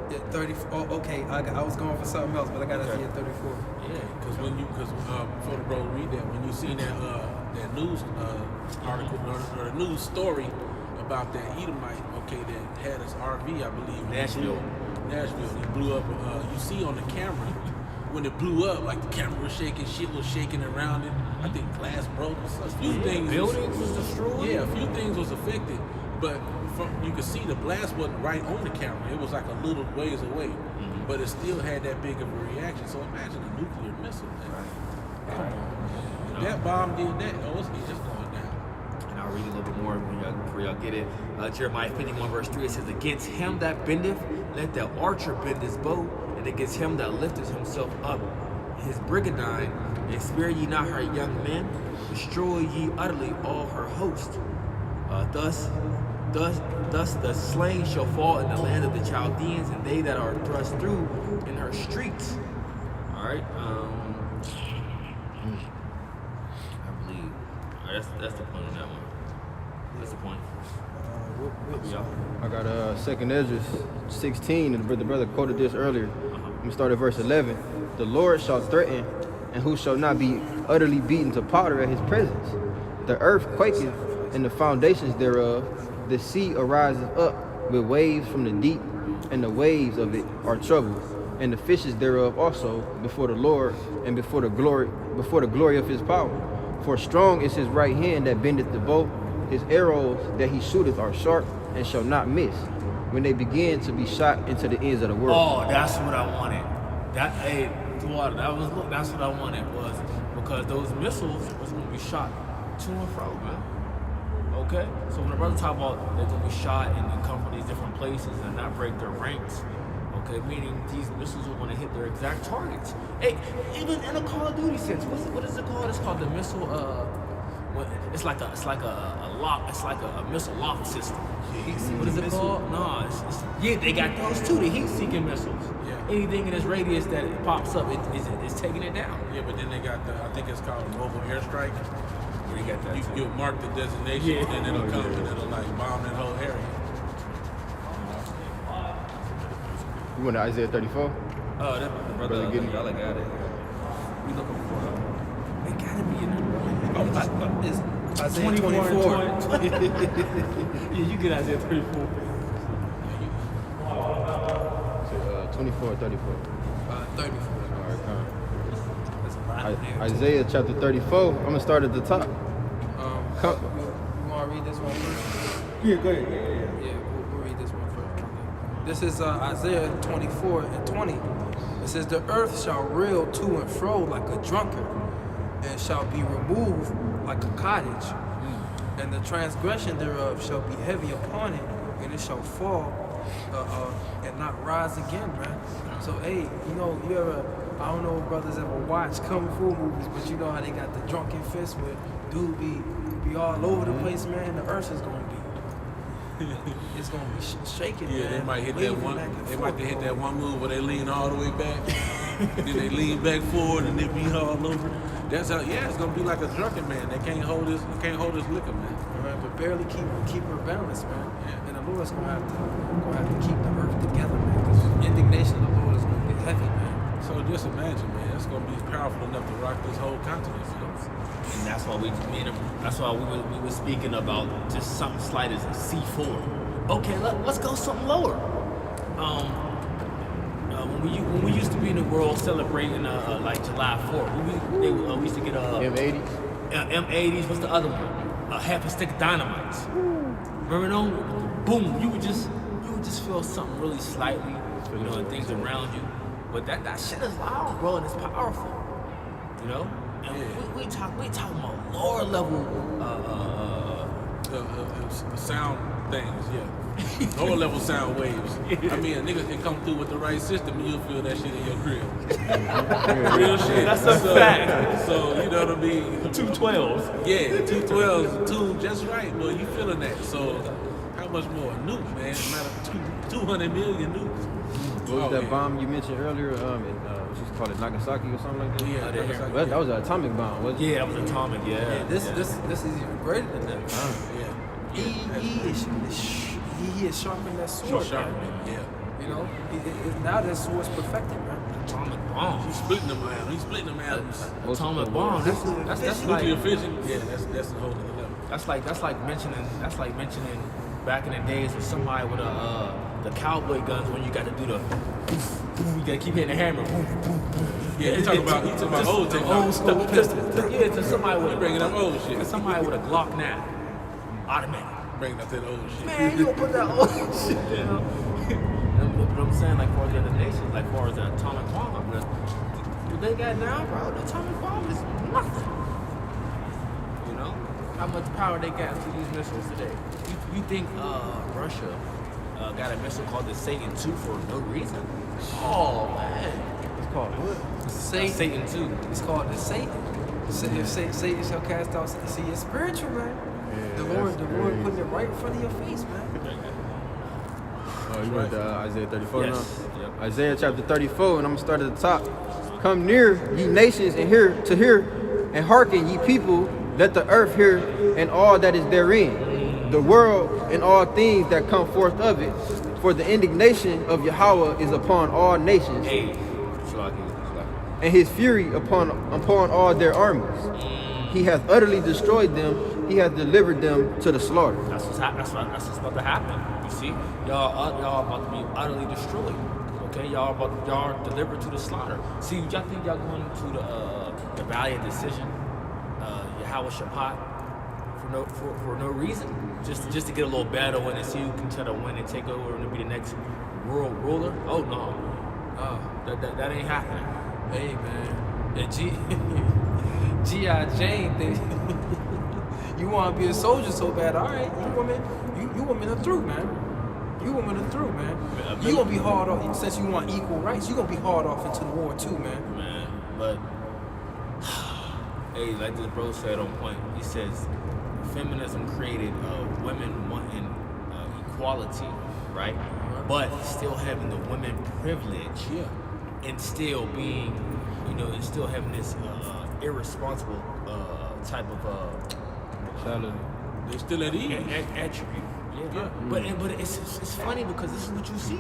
Yeah, 30. Oh, okay. I was going for something else, but I got Isaiah 34. Yeah, because before the bro read that, when you seen that news article or the news story about that Edomite, okay, that had his RV, I believe, Nashville. He blew up. You see on the camera when it blew up, like the camera was shaking, shit was shaking around it. I think glass broke. A few things. Buildings was destroyed. Yeah, a few things was affected, but you could see the blast wasn't right on the camera. It was like a little ways away, but it still had that big of a reaction. So imagine a nuclear missile. Man. Come on. If that bomb did that, it's just going down. And I'll read a little bit more before y'all get it. Jeremiah 51 verse 3, it says, against him that bendeth, let the archer bend his bow, and against him that lifteth himself up his brigandine, and spare ye not her young men, destroy ye utterly all her host. Thus the slain shall fall in the land of the Chaldeans, and they that are thrust through in her streets. All right. I believe. All right, that's the point on that one. That's the point. Yeah. I got 2nd Ezra 16, and the brother quoted this earlier. Let me start at verse 11. The Lord shall threaten, and who shall not be utterly beaten to powder at his presence. The earth quaketh, and the foundations thereof. The sea arises up with waves from the deep, and the waves of it are troubled, and the fishes thereof also before the Lord, and before the glory of his power. For strong is his right hand that bendeth the bow, his arrows that he shooteth are sharp, and shall not miss, when they begin to be shot into the ends of the world. Oh, that's what I wanted. That's what I wanted, was because those missiles was gonna be shot to and fro, man. Okay? So when the brother talk about they're gonna be shot and come from these different places and not break their ranks, okay, meaning these missiles are gonna hit their exact targets. Hey, even in a Call of Duty sense, what is it called? It's called the missile it's like a lock, it's like a missile lock system. What is it called? No, yeah, they got those too, the heat-seeking missiles. Yeah. Anything in its radius that it pops up, it's taking it down. Yeah, but then they got I think it's called a mobile airstrike. You got that. You'll mark the designation, Yeah. and then it'll come and it'll like bomb that whole area. You went to Isaiah 34? Oh, that's the brother Gideon. y'all got it. We looking for it gotta be in there. It's Isaiah 24. Yeah, you get Isaiah 34. 24 or 34? 34. All right, come. Isaiah chapter 34. I'm gonna start at the top. Come. You want to read this one first? Yeah, go ahead. Yeah, we'll read this one first. Okay. This is Isaiah 24:20. It says, "The earth shall reel to and fro like a drunkard, and shall be removed like a cottage. And the transgression thereof shall be heavy upon it, and it shall fall and not rise again," man. So, hey, you ever, I don't know if brothers ever watch Kung Fu movies, but you know how they got the drunken fist where dude be all over the place, man. The earth is gonna be, it's gonna be shaking, Yeah, man. they might hit that Waving one. back and They forth, might hit bro. that one move where they lean all the way back, then they lean back forward, and they be all over. That's how. Yeah, it's gonna be like a drunken man. They can't hold his liquor, man. Right, but barely keep her balanced, man. Yeah. And the Lord's gonna have to keep the earth together, man. Because indignation of the Lord is gonna get heavy, man. So just imagine, man. That's gonna be powerful enough to rock this whole continent. You know? And that's why we were speaking about just something slight as a C4. Okay, let's go something lower. When we used to be in the world celebrating like July 4th, we used to get M80. M80s. What's the other one? A half a stick of dynamites. Remember those? Boom! You would just feel something really slightly, and things around you. But that shit is loud, bro, and it's powerful. And we talking about lower level Sound things, yeah. Lower level sound waves. I mean, a nigga can come through with the right system and you'll feel that shit in your crib. Real shit. That's a fact. So, you know what I mean? 212s. Yeah, 212s, two just right, boy. You feeling that. So, how much more? A nuke, man. Matter of 200 million nukes. What was that bomb you mentioned earlier? What you call it, Nagasaki or something like that? Yeah, Oh, they hear me. Well, that was an atomic bomb, wasn't it? Yeah, that was atomic. Yeah. This is even greater than that. Yeah. He is sharpening that sword. Sharpening, man. yeah. Now that sword's perfected, man. Atomic bomb. He's splitting them atoms. He's splitting them atoms. Atomic bomb. That's like Nuclear fission, yeah, that's a whole other level. that's like mentioning back in the days with somebody with the cowboy guns when you got to do the you gotta keep hitting the hammer. Yeah, he talking about old technology. Old school pistol. Yeah, to somebody with Bringing up old shit. To somebody with a Glock now, automatic. Bringing up that old shit. Man, you gonna put that old shit down. But I'm saying, like, for the other nations, like, far as the atomic bomb, what they got now, bro, the atomic bomb is nothing. How much power they got to these missiles today? You think Russia got a missile called the Satan II for no reason? Oh, man. It's called what? Satan II. It's called the Satan. If Satan shall cast out, see, it's spiritual, man. Yeah, the Lord that's putting crazy. it right in front of your face, man. Oh, you went to Isaiah 34 Yes. now? Yep. Isaiah chapter 34, and I'm gonna start at the top. Come near, ye nations, and hear, and hearken, ye people, let the earth hear, and all that is therein, the world and all things that come forth of it. For the indignation of Yahweh is upon all nations, Hey, and his fury upon all their armies. He hath utterly destroyed them, he hath delivered them to the slaughter. that's what's about to happen. You see, y'all about to be utterly destroyed. Okay, y'all delivered to the slaughter. See, y'all think y'all going to the valley of decision, Yahweh Shabbat, for no reason, just to get a little battle and see who can try to win and take over and be the next world ruler? Oh no, that ain't happening. Hey, man. And G.I. Jane thing. You want to be a soldier so bad, all right? You women are through, man. You women are through, man. You gonna be hard off since you want equal rights. You gonna be hard off into the war too, man. Man, but hey, like this bro said on point, he says feminism created women wanting equality, right? But still having the women privilege, Yeah. and still being, and still having this irresponsible type of They still at ease. attribute. Yeah. But it's funny because this is what you see,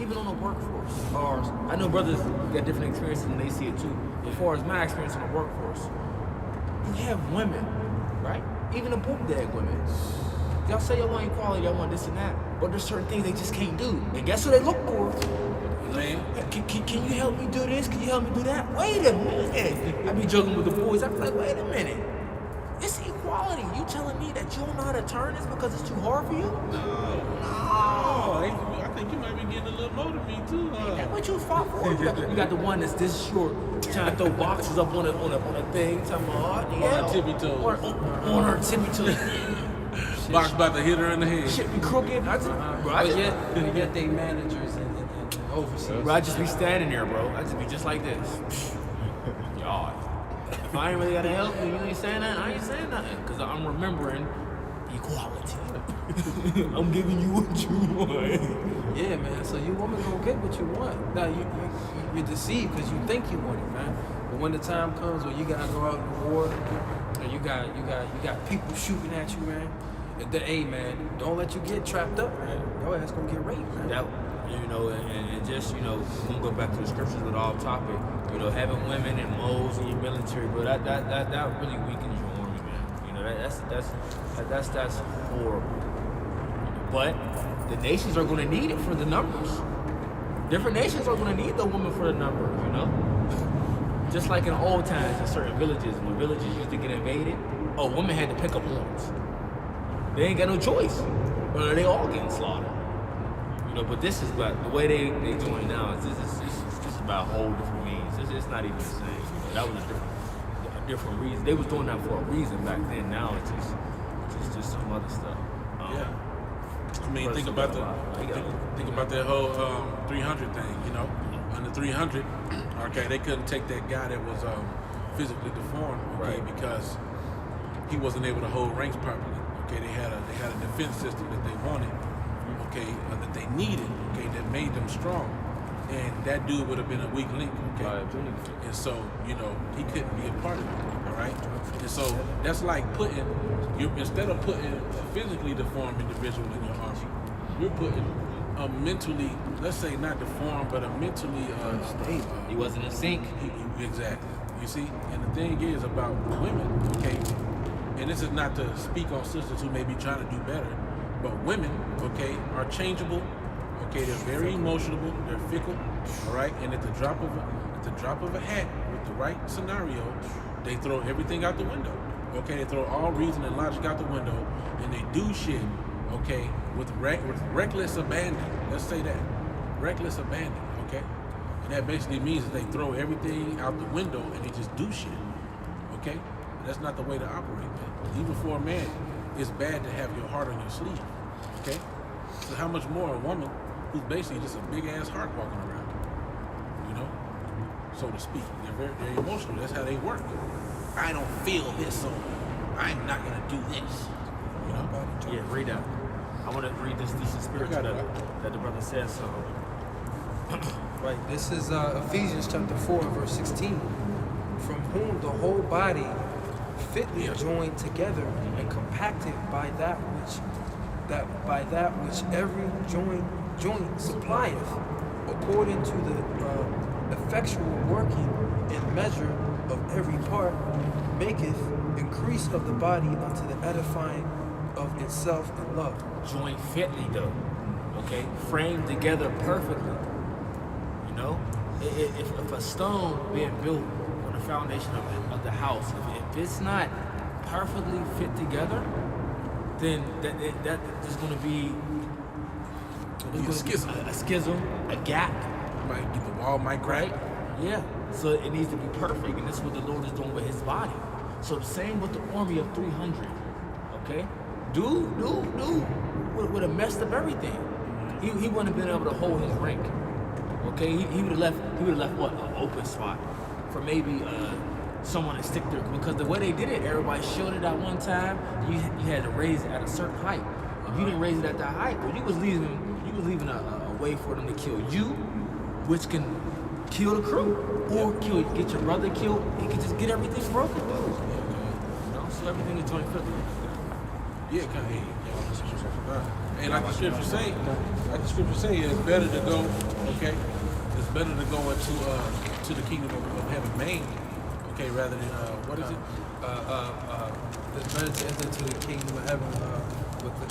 even on the workforce. Or I know brothers got different experiences and they see it too. As far as my experience in the workforce, you have women, right? Even the boom dag women. Y'all say y'all want equality, y'all want this and that, but there's certain things they just can't do. And guess who they look for? Man. Can you help me do this? Can you help me do that? Wait a minute. I be joking with the boys. I be like, wait a minute. It's equality. You telling me that you don't know how to turn this because it's too hard for you? Oh, I think you might be getting a little more than me too. That's what you fought for. You got the one that's this short, trying to throw boxes up on a thing, talking about, oh, yeah. On her tippy toes. On her tippy toes. Box about to hit her in the head. Shit be crooked. But yet they managers and overseers. Bro, I just be standing there, bro. I just be just like this. Y'all. If I ain't really gotta help you, you ain't saying nothing, I ain't saying nothing. Because I'm remembering equality. I'm giving you what you want. Yeah, man. So you woman gonna get what you want. Now you're deceived because you think you want it, man. But when the time comes when you gotta go out in war, and you got people shooting at you, man. Hey, man, don't let you get trapped up, man. Your ass gonna get raped, man. That, you know, and just, you know, we're gonna go back to the scriptures with all topic. You know, having women and moles in your military, bro, that really weakens your army, man. You know, that's horrible. But the nations are gonna need it for the numbers. Different nations are gonna need the woman for the numbers, you know? Just like in old times in certain villages, when villages used to get invaded, women had to pick up arms. They ain't got no choice, or they all getting slaughtered. You know, but this is about the way they doing now. This is about a whole different means. It's not even the same. You know, that was a different reason. They was doing that for a reason back then. Now it's just some other stuff. Yeah. I mean, think about that whole 300 thing. You know, on the 300, okay, they couldn't take that guy that was physically deformed, okay, Right. because he wasn't able to hold ranks properly. Okay, they had a defense system that they wanted, okay, that they needed, okay, that made them strong, and that dude would have been a weak link, okay, and so you know he couldn't be a part of it, all right, and so that's like instead of putting a physically deformed individual in your army, you're putting a mentally, let's say not deformed, but a mentally unstable. He wasn't in sync. Exactly. You see, and the thing is about women, okay. And this is not to speak on sisters who may be trying to do better, but women, okay, are changeable. Okay, they're very emotional. They're fickle. All right, and at the drop of a hat, with the right scenario, they throw everything out the window. Okay, they throw all reason and logic out the window, and they do shit. Okay, with reckless abandon. Let's say that, reckless abandon. Okay, and that basically means that they throw everything out the window and they just do shit. Okay. That's not the way to operate, man. Even for a man, it's bad to have your heart on your sleeve, okay? So how much more a woman who's basically just a big-ass heart walking around, you know, so to speak. They're emotional. That's how they work. I don't feel this, so I'm not going to do this, you know? Yeah, read that. I want to read this spiritual that the brother says. So. Right. This is Ephesians chapter 4, verse 16. From whom the whole body fitly joined together and compacted by that which every joint supplieth, according to the effectual working and measure of every part, maketh increase of the body unto the edifying of itself in love. Joint fitly though, okay, framed together perfectly. You know, if a stone being built on the foundation of the house, if it's not perfectly fit together, then that is going to be A schism. a gap. Might get the wall might crack. Right? Yeah. So it needs to be perfect, and this is what the Lord is doing with His body. So the same with the army of 300. Okay, dude, would have messed up everything. He wouldn't have been able to hold his rank. Okay, he would have left. He would have left what, an open spot for maybe someone to stick there, because the way they did it, everybody shielded at one time. You had to raise it at a certain height. If you didn't raise it at that height, well, you was leaving a way for them to kill you, which can kill the crew, or get your brother killed. He can just get everything broken, dude. You know, so everything is joint fitly. Yeah, kind of. And like the scripture say, it's better to go. Okay, it's better to go into to the kingdom of heaven maimed. Okay, rather than what is it? It's better to enter into the kingdom of heaven with the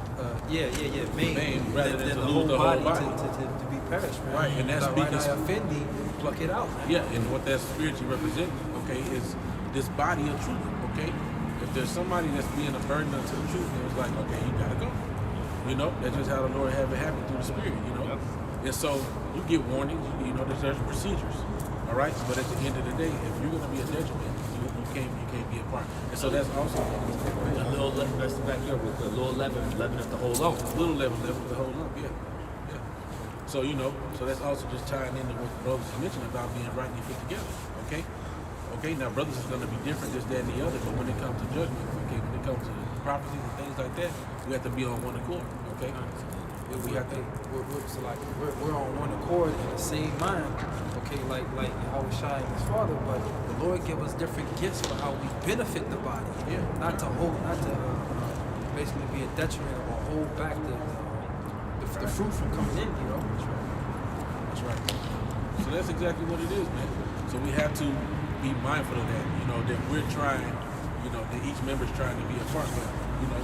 maimed rather than to the lose whole the whole body body. to be perish, man. Right, and that's That right because- eye offend thee, pluck it out, man. Yeah, and what that spiritually represents, okay, is this body of truth, okay? If there's somebody that's being a burden unto the truth, it was like, okay, you gotta go. You know, that's just how the Lord have it happen through the Spirit, you know? And so you get warnings, you know, there's procedures, all right? But at the end of the day, if you're gonna be a detriment, you can't be a part. And so that's also A little let's back here with a little leaven is the whole lump. little level the whole lump, yeah. Yeah. So you know, so that's also just tying into what the brothers mentioned about being rightly put together. Okay? Okay, now brothers is gonna be different, this, that, and the other, but when it comes to judgment, okay, when it comes to prophecies and things like that, we have to be on one accord. Okay? We have to, we're on one accord in the same mind, okay, like Yahushua and his father, but the Lord give us different gifts for how we benefit the body. Yeah. Not to basically be a detriment or hold back the fruit from coming in, you know? That's right. So that's exactly what it is, man. So we have to be mindful of that, you know, that we're trying, you know, that each member's trying to be a part, but, you know,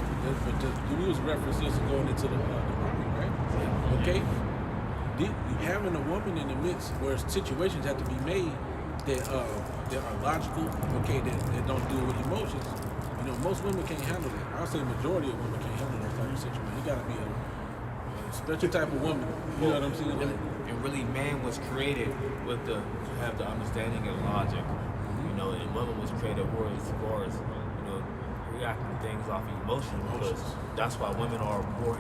we was references going into the army, right? Okay? Having a woman in the midst where situations have to be made that are logical, okay, that don't deal with emotions, you know, most women can't handle that. I'll say majority of women can't handle that type of situation. You gotta be a special type of woman, you know what I'm saying? And really, man was created with to have the understanding and logic, you know, and woman was created as far as, you know, reacting things off of emotion, because that's why women are more,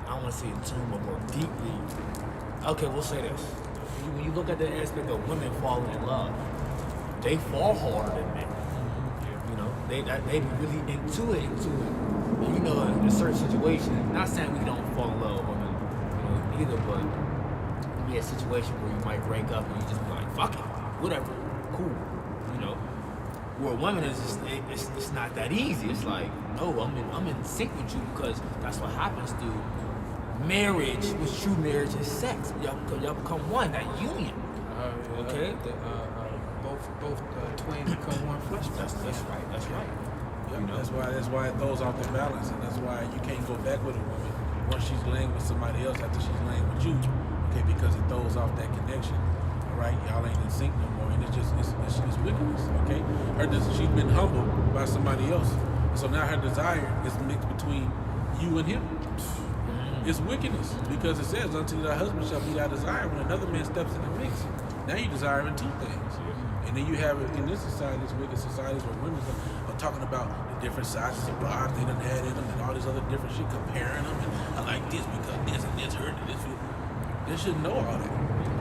I don't want to say in tune, but more deeply. Okay, we'll say this. When you look at the aspect of women falling in love, they fall harder than men. You know, they be really into it. And, you know, in a certain situation, not saying we don't fall in love with women, you know, either, but it be a situation where you might break up and you just be like, fuck it, whatever, cool, you know. Where a woman is just, it's not that easy. It's like, no, I'm in sync with you, because that's what happens through marriage. Which true marriage is sex. Y'all become one, that union. Okay? Both twain become one flesh. That's right. Yeah, You know? that's why it throws off the balance, and that's why you can't go back with a woman once she's laying with somebody else after she's laying with you, okay? Because it throws off that connection. All right, y'all ain't in sync no more, and it's wickedness. Okay, she's been humbled by somebody else, so now her desire is mixed between you and him. It's wickedness, because it says, "Unto thy husband shall be thy desire." When another man steps in the mix, now you desiring two things. And then you have it in this society, this wicked societies, where women are talking about the different sizes of bras they done had in them and all this other different shit, comparing them, and I like this because this and this hurt and this. They should know all that.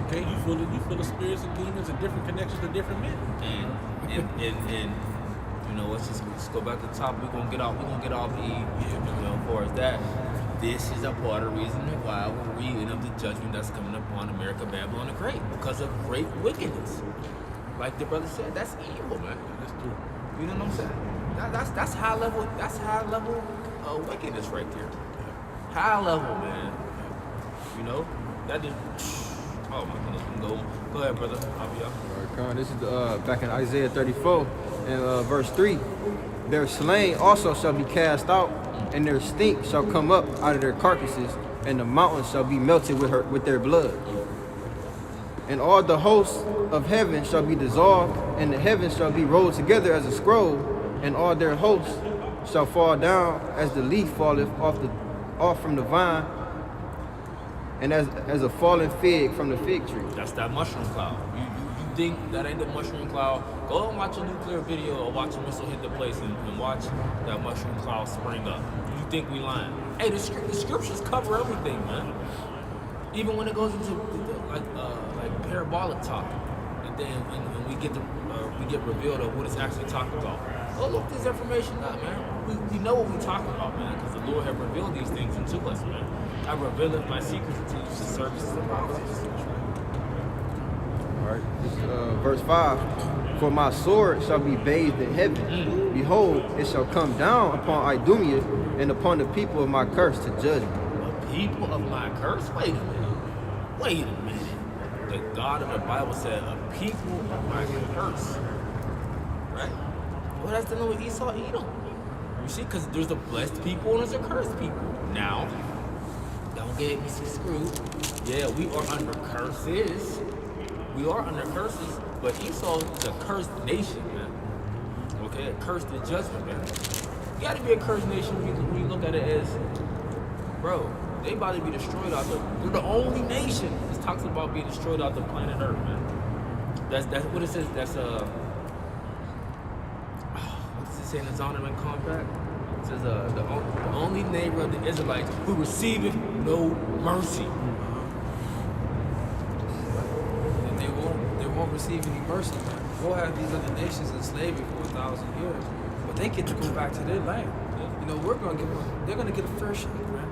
Okay, you full of spirits and demons and different connections to different men. And you know, let's go back to the top. We're gonna get off E. You know, as far as that, this is a part of the reason why we're reading of the judgment that's coming upon America, Babylon the Great, because of great wickedness. Like the brother said, that's evil, man. That's true. You know what I'm saying? That's high level. That's high level wickedness right there. High level, man. You know, that is. Oh my goodness. Go ahead, brother. I'll be up. All right, this is back in Isaiah 34 and verse 3. Their slain also shall be cast out, and their stink shall come up out of their carcasses, and the mountains shall be melted with their blood. And all the hosts of heaven shall be dissolved, and the heavens shall be rolled together as a scroll, and all their hosts shall fall down as the leaf falleth off from the vine, and as a fallen fig from the fig tree. That's that mushroom cloud. You think that ain't the mushroom cloud? Go and watch a nuclear video or watch a missile hit the place and watch that mushroom cloud spring up. You think we lying? Hey, the scriptures cover everything, man. Even when it goes into like parabolic talk, and then when we get revealed of what it's actually talking about. Go look this information up, man. We know what we're talking about, man, because the Lord have revealed these things unto us, man. I revealed my secrets to you, the services and prophecies. All right, this is, verse 5. For my sword shall be bathed in heaven. Behold, it shall come down upon Idumea and upon the people of my curse to judgment. The people of my curse? Wait a minute. The God of the Bible said, a people of my curse. Right? What has to do with Esau, Edom? You see, because there's the blessed people and there's the cursed people. Now, don't get me screwed. Yeah, we are under curses. We are under curses, but Esau is a cursed nation, man. Okay, a cursed in judgment, man. You gotta be a cursed nation when you look at it as, bro, they about to be destroyed out there. We're the only nation that talks about being destroyed out the planet Earth, man. That's what it says. That's what does it say in the Zondervan Compact? It says the only neighbor of the Israelites who receiveth no mercy. And they won't receive any mercy, man. We'll have these other nations in slavery for 1,000 years, but they get to go back to their land. You know, they're gonna get a fair shake, man.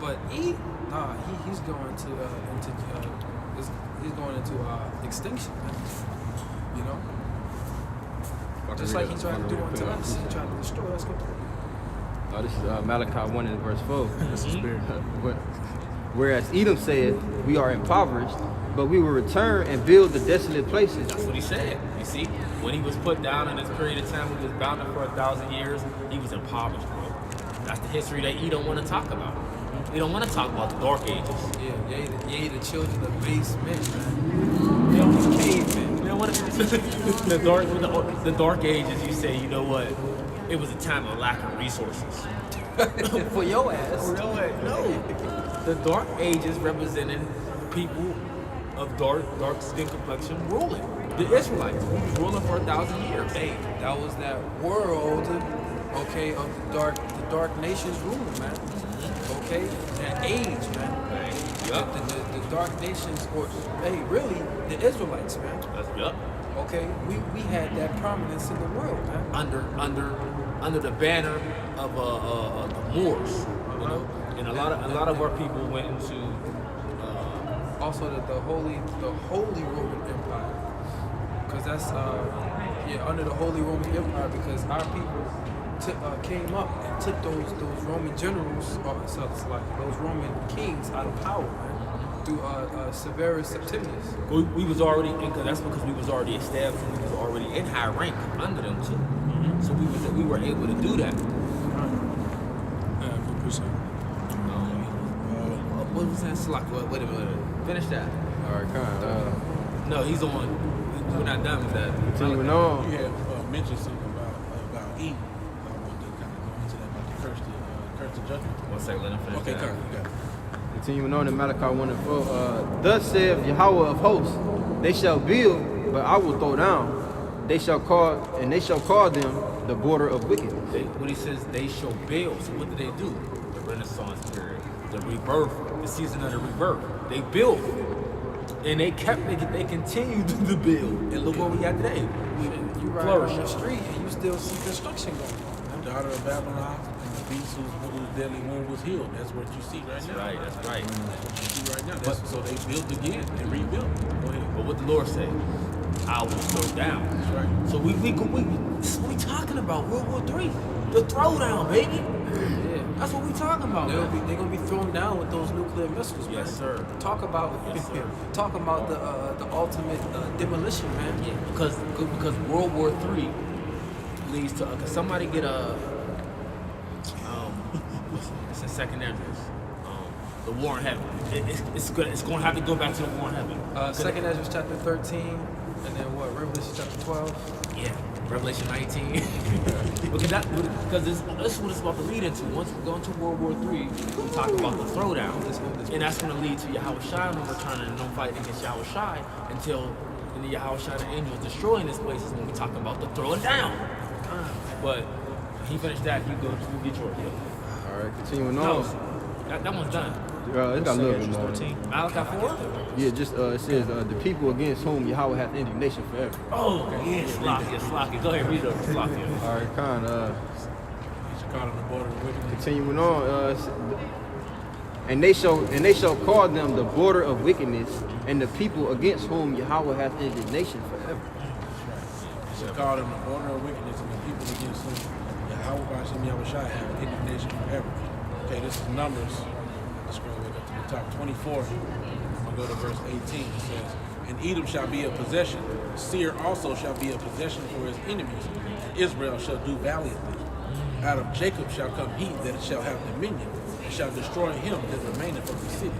But he's going to he's going into extinction, man. You know, just like he tried to do unto us. He tried to destroy us completely. This is Malachi 1 and verse 4. That's the spirit. Whereas Edom said, we are impoverished, but we will return and build the desolate places. That's what he said. You see, when he was put down in this period of time, when he was bound up for 1,000 years, he was impoverished, bro. That's the history that you don't want to talk about. You don't want to talk about the Dark Ages. Yeah, the children of base men, man. They don't cavemen. You don't want to the Dark Ages. You say, you know what? It was a time of lack of resources. For your ass. No. The Dark Ages represented people of dark skin complexion ruling. The Israelites ruling for 1,000 years. Hey, that was that world, okay, of the dark nations ruling, man. Okay, that age, man. Yup. The dark nations, or hey, really, the Israelites, man. Yup. Okay, we had that prominence in the world, man. Under the banner of the Moors, you know, and a lot of our people went into Also the Holy Roman Empire, because that's under the Holy Roman Empire, because our people came up and took those Roman generals, those Roman kings out of power, man, through Severus Septimius. we was already that's because we was already established. We was already in high rank under them too. So we were able to do that. What was that? Wait a minute. Finish that. All right, kind of. No, he's on. We're not done with that. Continuing on. You have mentioned something about Eden. I wanted to kind of go into that about the curse of judgment. 1 second, let him finish Okay, that. Kurt, you got it. Continuing on in Malachi 1 and 4. Thus saith Yahweh of hosts, they shall build, but I will throw down. They shall call them the border of wickedness. When he says they shall build, so what did they do? The Renaissance period, the rebirth, the season of the rebirth. They built, and they continued to build. And look what we got today. You ride Flourish. on the street and you still see construction going on. The daughter of Babylon and the beast whose deadly wound was healed. That's what you see right now. Right, that's right. That's what you see right now. So they built again. They rebuilt. Go ahead. But what the Lord said, I will throw down. That's right. So we this is what we talking about. World War III, the throwdown, baby. Yeah. That's what we talking about. They're Man. gonna be thrown down with those nuclear missiles, man. Yes, sir. Talk about the ultimate demolition, man. Yeah, because World War III leads to can somebody get it's in Second Ezra's, the War in Heaven. It's going to have to go back to the War in Heaven. Second Ezra chapter 13, and then what? Revelation chapter 12. Yeah, Revelation 19. because this is what it's about to lead into. Once we go into World War III, we talk about the throwdown, and that's going to lead to Yahweh Shai when we're trying to fight against Yahweh Shai until the Yahweh Shai the angels destroying this place is when we talk about the throwing down. But he finished that, you get yours. Yeah. All right, continuing No, on. that one's done. It's got a little bit more. Malachi 4? Yeah, just it says the people against whom Yahweh hath indignation forever. Oh, yeah, Slocky. Go ahead, read it up, Slocky. All right, kind You should call them the border of wickedness. continuing on. And they shall call them the border of wickedness, and the people against whom Yahweh hath indignation forever. You should call them the border of wickedness and the people against whom Yahweh Hashem Yahweh Shai have indignation forever. Okay, this is Numbers. Let's scroll way up to the top. 24. I'm going to go to verse 18. It says, and Edom shall be a possession. Seir also shall be a possession for his enemies. And Israel shall do valiantly. Out of Jacob shall come he that shall have dominion, and shall destroy him that remaineth of the city.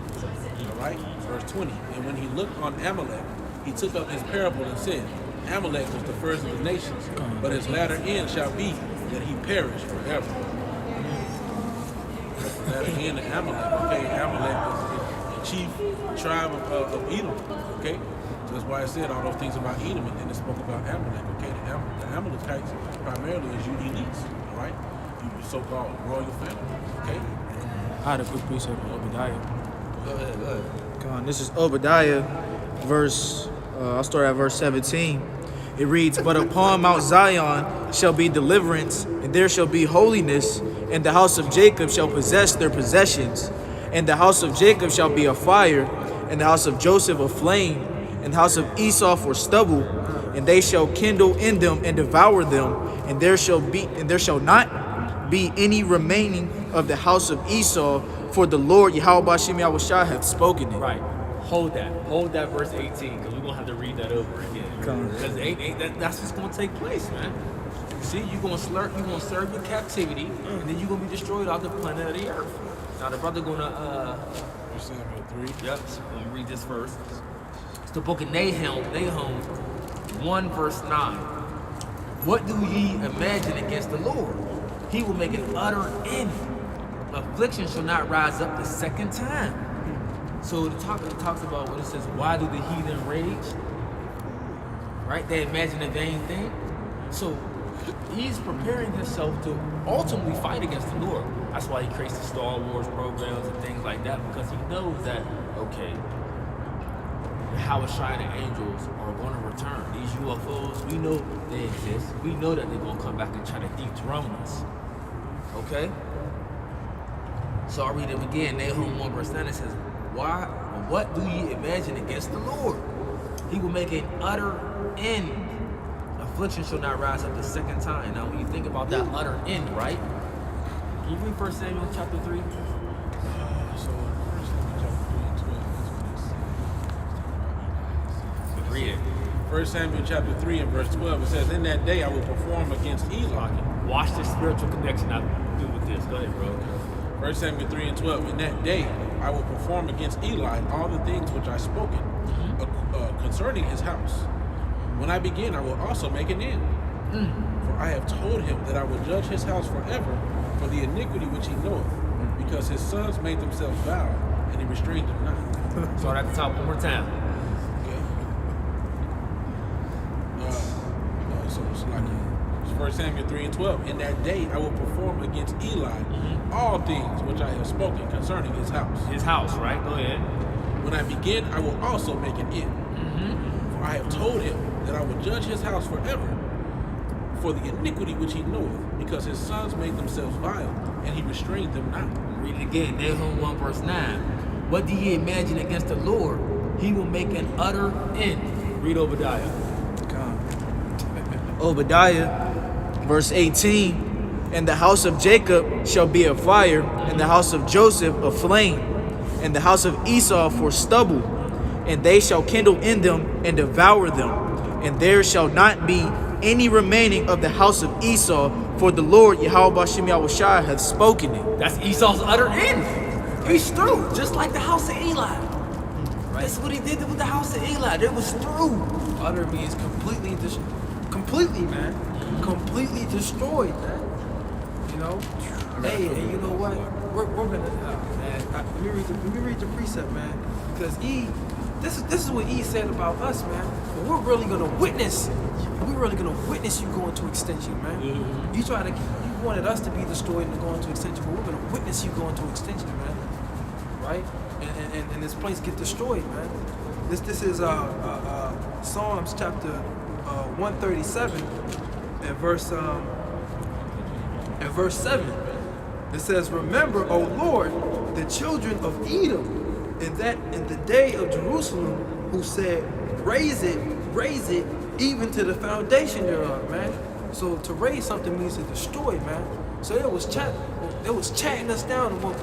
All right, verse 20. And when he looked on Amalek, he took up his parable and said, Amalek was the first of the nations, but his latter end shall be that he perish forever. The latter end of Amalek, okay? Amalek is the chief tribe of Edom, okay? So that's why I said all those things about Edom, and then it spoke about Amalek, okay? The Amalekites primarily is you elites, all right? You so-called royal family, okay? I had a quick precept on Obadiah. Go ahead. Come on, this is Obadiah, I'll start at verse 17. It reads, But upon Mount Zion shall be deliverance, and there shall be holiness, and the house of Jacob shall possess their possessions. And the house of Jacob shall be a fire, and the house of Joseph a flame, and the house of Esau for stubble, and they shall kindle in them and devour them, and there shall not be any remaining of the house of Esau, for the Lord Yahweh Bashim Yahushua hath spoken it. Right. Hold that verse 18, because we're gonna have to read that over again. Because that's what's gonna take place, man. See, you're gonna serve your captivity, and then you're gonna be destroyed off the planet of the earth. Now the brother gonna Samuel 3. Yep, so let me read this verse. It's the book of Nahum 1 verse 9. What do ye imagine against the Lord? He will make an utter end. Affliction shall not rise up the second time. So it talks about what it says, why do the heathen rage? Right? They imagine a vain thing. So he's preparing himself to ultimately fight against the Lord. That's why he creates the Star Wars programs and things like that, because he knows that, okay, the Hawashai and angels are going to return. These UFOs, we know they exist. We know that they're going to come back and try to dethrone us. Okay? So I'll read it again. Nahum 1 verse 9, it says, what do ye imagine against the Lord? He will make an utter end. Affliction shall not rise up the second time. Now, when you think about that utter end, right? Can you read 1 Samuel chapter 3? So, 1 Samuel chapter 3 and 12. Read it. 1 Samuel chapter 3 and verse 12, it says, In that day I will perform against Eli. Watch this spiritual connection I do with this. Go ahead, bro. 1 Samuel 3 and 12, In that day I will perform against Eli all the things which I spoken concerning his house. When I begin, I will also make an end. For I have told him that I will judge his house forever for the iniquity which he knoweth, because his sons made themselves vile, and he restrained them not. Start at the top one more time. So it's like 1 Samuel 3 and 12. In that day I will perform against Eli all things which I have spoken concerning his house. His house, right? Go ahead. When I begin, I will also make an end. For I have told him that I will judge his house forever for the iniquity which he knoweth, because his sons made themselves vile, and he restrained them not. Read it again. Nahum 1 verse 9. What do ye imagine against the Lord? He will make an utter end. Read Obadiah. Obadiah, verse 18, And the house of Jacob shall be a fire, and the house of Joseph a flame, and the house of Esau for stubble, and they shall kindle in them and devour them, and there shall not be any remaining of the house of Esau, for the Lord Yahweh Bashim Yahushua hath spoken it. That's Esau's utter end. He's through, just like the house of Eli. Right. That's what he did with the house of Eli. They was through. Utter means completely, man. Completely destroyed, man. You know? Hey, and you know what? We're gonna, man. Let me read the precept, man. Because this is what E said about us, man. But we're really gonna witness. We're really gonna witness you going to extension, man. You wanted us to be destroyed and go into extension, but we're gonna witness you going to extension, man. Right? And this place get destroyed, man. This is Psalms chapter 137 and verse 7. It says, Remember, O Lord, the children of Edom, in the day of Jerusalem, who said, Raise it, even to the foundation thereof, man. So to raise something means to destroy, man. So it was chatting us down when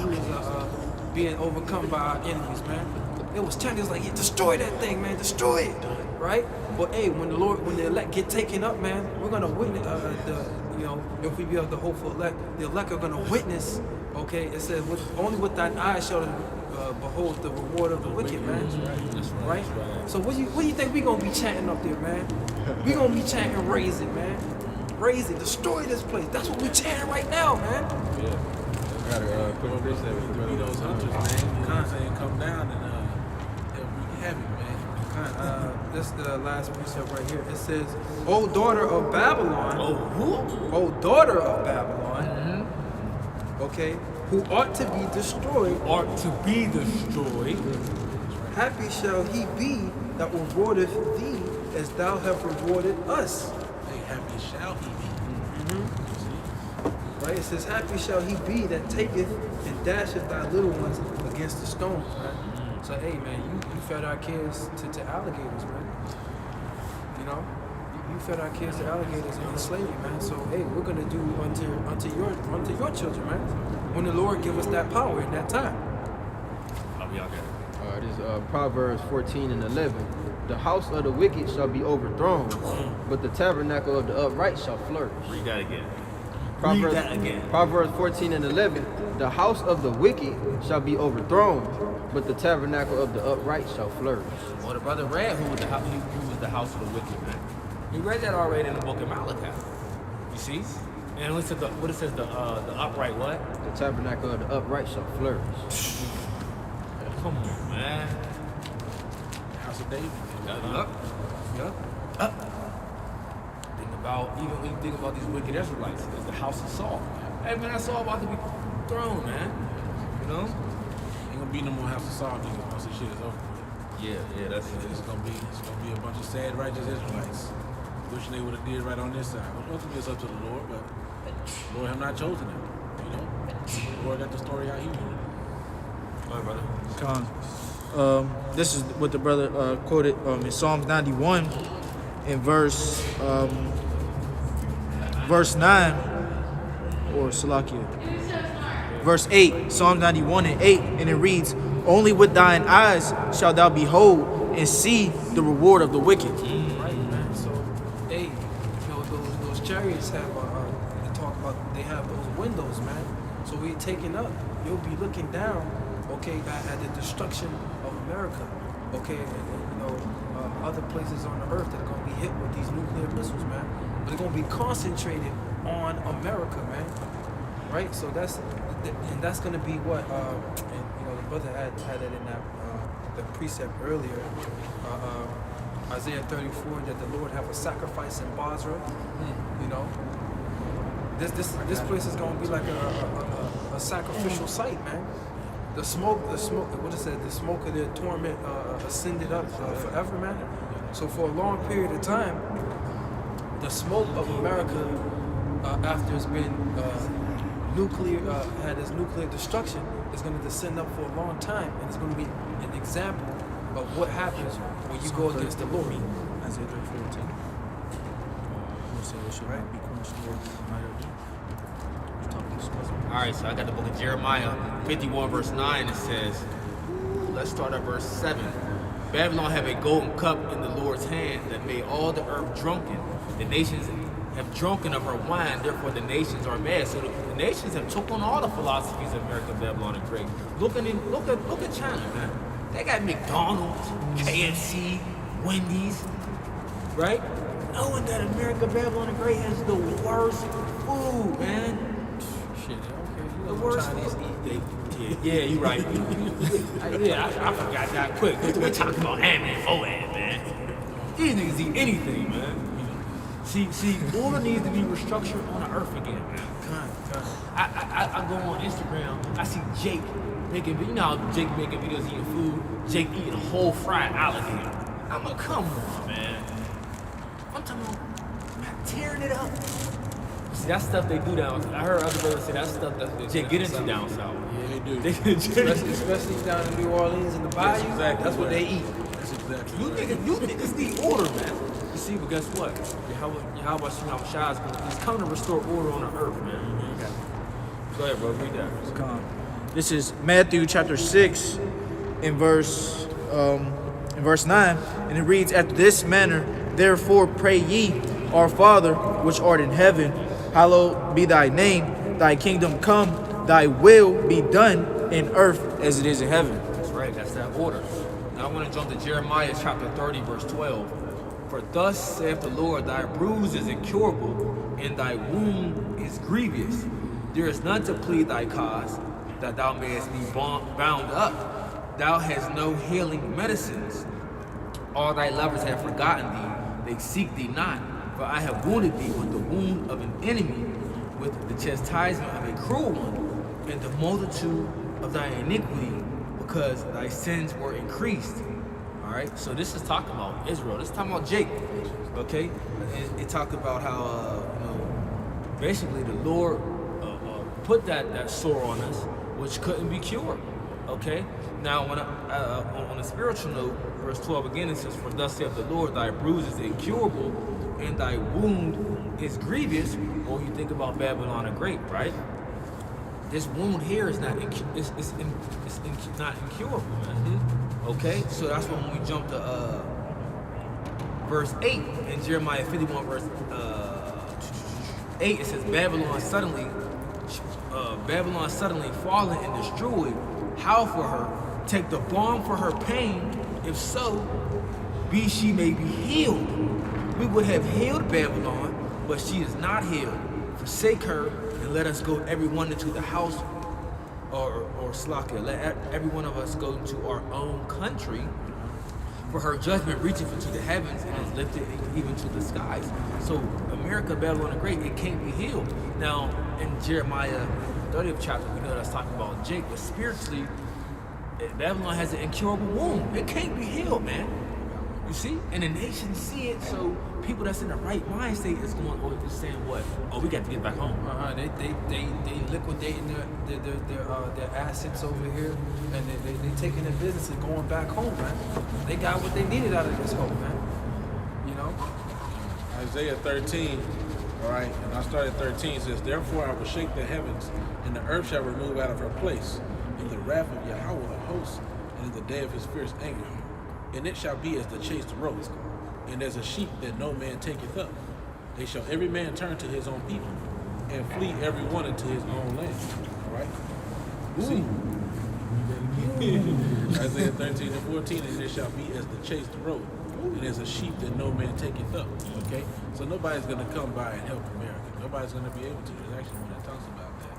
we was being overcome by our enemies, man. It was chatting us like, destroy that thing, man, destroy it, right? But hey, when the elect get taken up, man, we're gonna witness. you know, if we be of the hopeful elect, the elect are gonna witness. Okay, it says, only with thine eyes shall behold the reward of the wicked, man. That's Right? So what do you think we gonna be chanting up there, man? We gonna be chanting, raise it, man. Raise it, destroy this place. That's what we chanting right now, man. Got a quick precept with the Be brother. those hunters, man. You know what I'm saying? Come down and help wreak havoc, man. This the last precept right here. It says, "O daughter of Babylon, Oh, who? O daughter of Babylon, okay, who ought to be destroyed, Art to be destroyed. happy shall he be that rewardeth thee as thou have rewarded us." Hey, happy shall he be. Right? It says, "Happy shall he be that taketh and dasheth thy little ones against the stones." Right? So, hey, man, you fed our kids to alligators, man. You know, you fed our kids to alligators in slavery, man. So, hey, we're gonna do unto your children, man. When the Lord give us that power in that time. Oh, we all got it. This is Proverbs 14 and 11. The house of the wicked shall be overthrown, but the tabernacle of the upright shall flourish. Read that again. Proverbs, Read that again. Proverbs 14 and 11. The house of the wicked shall be overthrown, but the tabernacle of the upright shall flourish. Well, the brother read who was the house of the wicked, man. He read that already in the book of Malachi. You see? And what it says, the upright what? The tabernacle of the upright shall flourish. Come on, man. House of David. Yup. Even when you think about these wicked Israelites, it's the house of Saul. Hey man, that's all about to be thrown, man. You know? Ain't gonna be no more House of Saul niggas once this shit is over. Yeah, that's it. It's gonna be a bunch of sad, righteous Israelites wishing they would have did right on this side. Well, ultimately it's up to the Lord, but the Lord have not chosen them. You know, the Lord got the story how He wanted it. All right, brother. This is what the brother quoted in Psalms 91 in verse 9, or Salakia, verse 8, Psalms 91 and 8, and it reads, "Only with thine eyes shalt thou behold and see the reward of the wicked." Right, man. So, hey, you know, those chariots have, they have those windows, man. So we taking up, you'll be looking down, okay, at the destruction of America, okay, and you know, other places on the earth that are going to be hit with these nuclear missiles, man. But they're going to be concentrated on America, man. Right? So that's going to be what, and you know, the brother had it in that the precept earlier, Isaiah 34, that the Lord have a sacrifice in Basra. You know, this place is going to be like a sacrificial site, man. The smoke, what is that? The smoke of their torment ascended up forever, man. So for a long period of time, the smoke of America, after it's been had its nuclear destruction, is going to descend up for a long time, and it's going to be an example of what happens when you go against the Lord. Isaiah 34:10. Right. All right, so I got the book of Jeremiah 51 verse 9. It says, let's start at verse 7. Babylon have a golden cup in the Lord's hand that made all the earth drunken. The nations have drunken of her wine, therefore the nations are mad. So the nations have took on all the philosophies of America, Babylon, and Great. Look at China, man. They got McDonald's, KFC, Wendy's, right? Knowing that America, Babylon, and Great has the worst food, man. Shit, okay. The worst Chinese food. Yeah, you right. I forgot that quick. We're talking about ham and foam, man. These niggas eat anything, man. See, order needs to be restructured on the earth again, man. I go on Instagram, I see Jake making, you know how Jake making videos eating food, Jake eating a whole fried alligator. I'm like, come on, man. I'm talking about tearing it up. See, that stuff they do down south. I heard other brothers say that stuff that Jake get into down south. Yeah, they do. especially down in New Orleans and the Bayou. That's exactly That's what right. they eat. That's exactly You right. niggas need order, man. You see, but guess what? Yahweh Shai is coming to restore order on the earth, man. Go ahead, bro. Read that. This is Matthew chapter 6 in verse 9, and it reads, "After this manner, therefore pray ye, Our Father, which art in heaven, hallowed be thy name, thy kingdom come, thy will be done in earth as it is in heaven. That's right, that's that order. Now I want to jump to Jeremiah chapter 30, verse 12. For thus saith the Lord, thy bruise is incurable, and thy wound is grievous. There is none to plead thy cause, that thou mayest be bound up. Thou hast no healing medicines. All thy lovers have forgotten thee, they seek thee not. For I have wounded thee with the wound of an enemy, with the chastisement of a cruel one, and the multitude of thy iniquity, because thy sins were increased. All right, so this is talking about Israel. This is talking about Jacob. Okay, it talked about how basically the Lord put that sore on us, which couldn't be cured. Okay, now when on a spiritual note, verse 12 again it says, "For thus saith the Lord, thy bruise is incurable, and thy wound is grievous." Or you think about Babylon the Great, right? This wound here is not not incurable, man. Okay, so that's when we jump to verse 8 in Jeremiah 51, verse 8. It says, Babylon suddenly fallen and destroyed. Howl for her, take the balm for her pain. If so, be she may be healed. We would have healed Babylon, but she is not healed. Forsake her and let us go every one into the house, or Slakia, let every one of us go to our own country. For her judgment reacheth into the heavens and is lifted even to the skies. So America, Babylon the Great, it can't be healed. Now in Jeremiah 30th chapter, we know that's talking about Jacob, but spiritually, Babylon has an incurable wound. It can't be healed, man. You see? And the nations see it, so people that's in the right mind state is going, is saying what? Oh, we got to get back home. They liquidating their assets over here, and they taking their business and going back home, man. They got what they needed out of this home, man. You know? Isaiah 13, all right, and I started 13, says, Therefore I will shake the heavens, and the earth shall remove out of her place, in the wrath of Yahweh of hosts, and in the day of his fierce anger. And it shall be as the chased roe, and as a sheep that no man taketh up. They shall every man turn to his own people, and flee every one into his own land. All right? See? Isaiah 13 and 14, and it shall be as the chased roe, and as a sheep that no man taketh up. Okay? So nobody's going to come by and help America. Nobody's going to be able to. There's actually when it talks about that,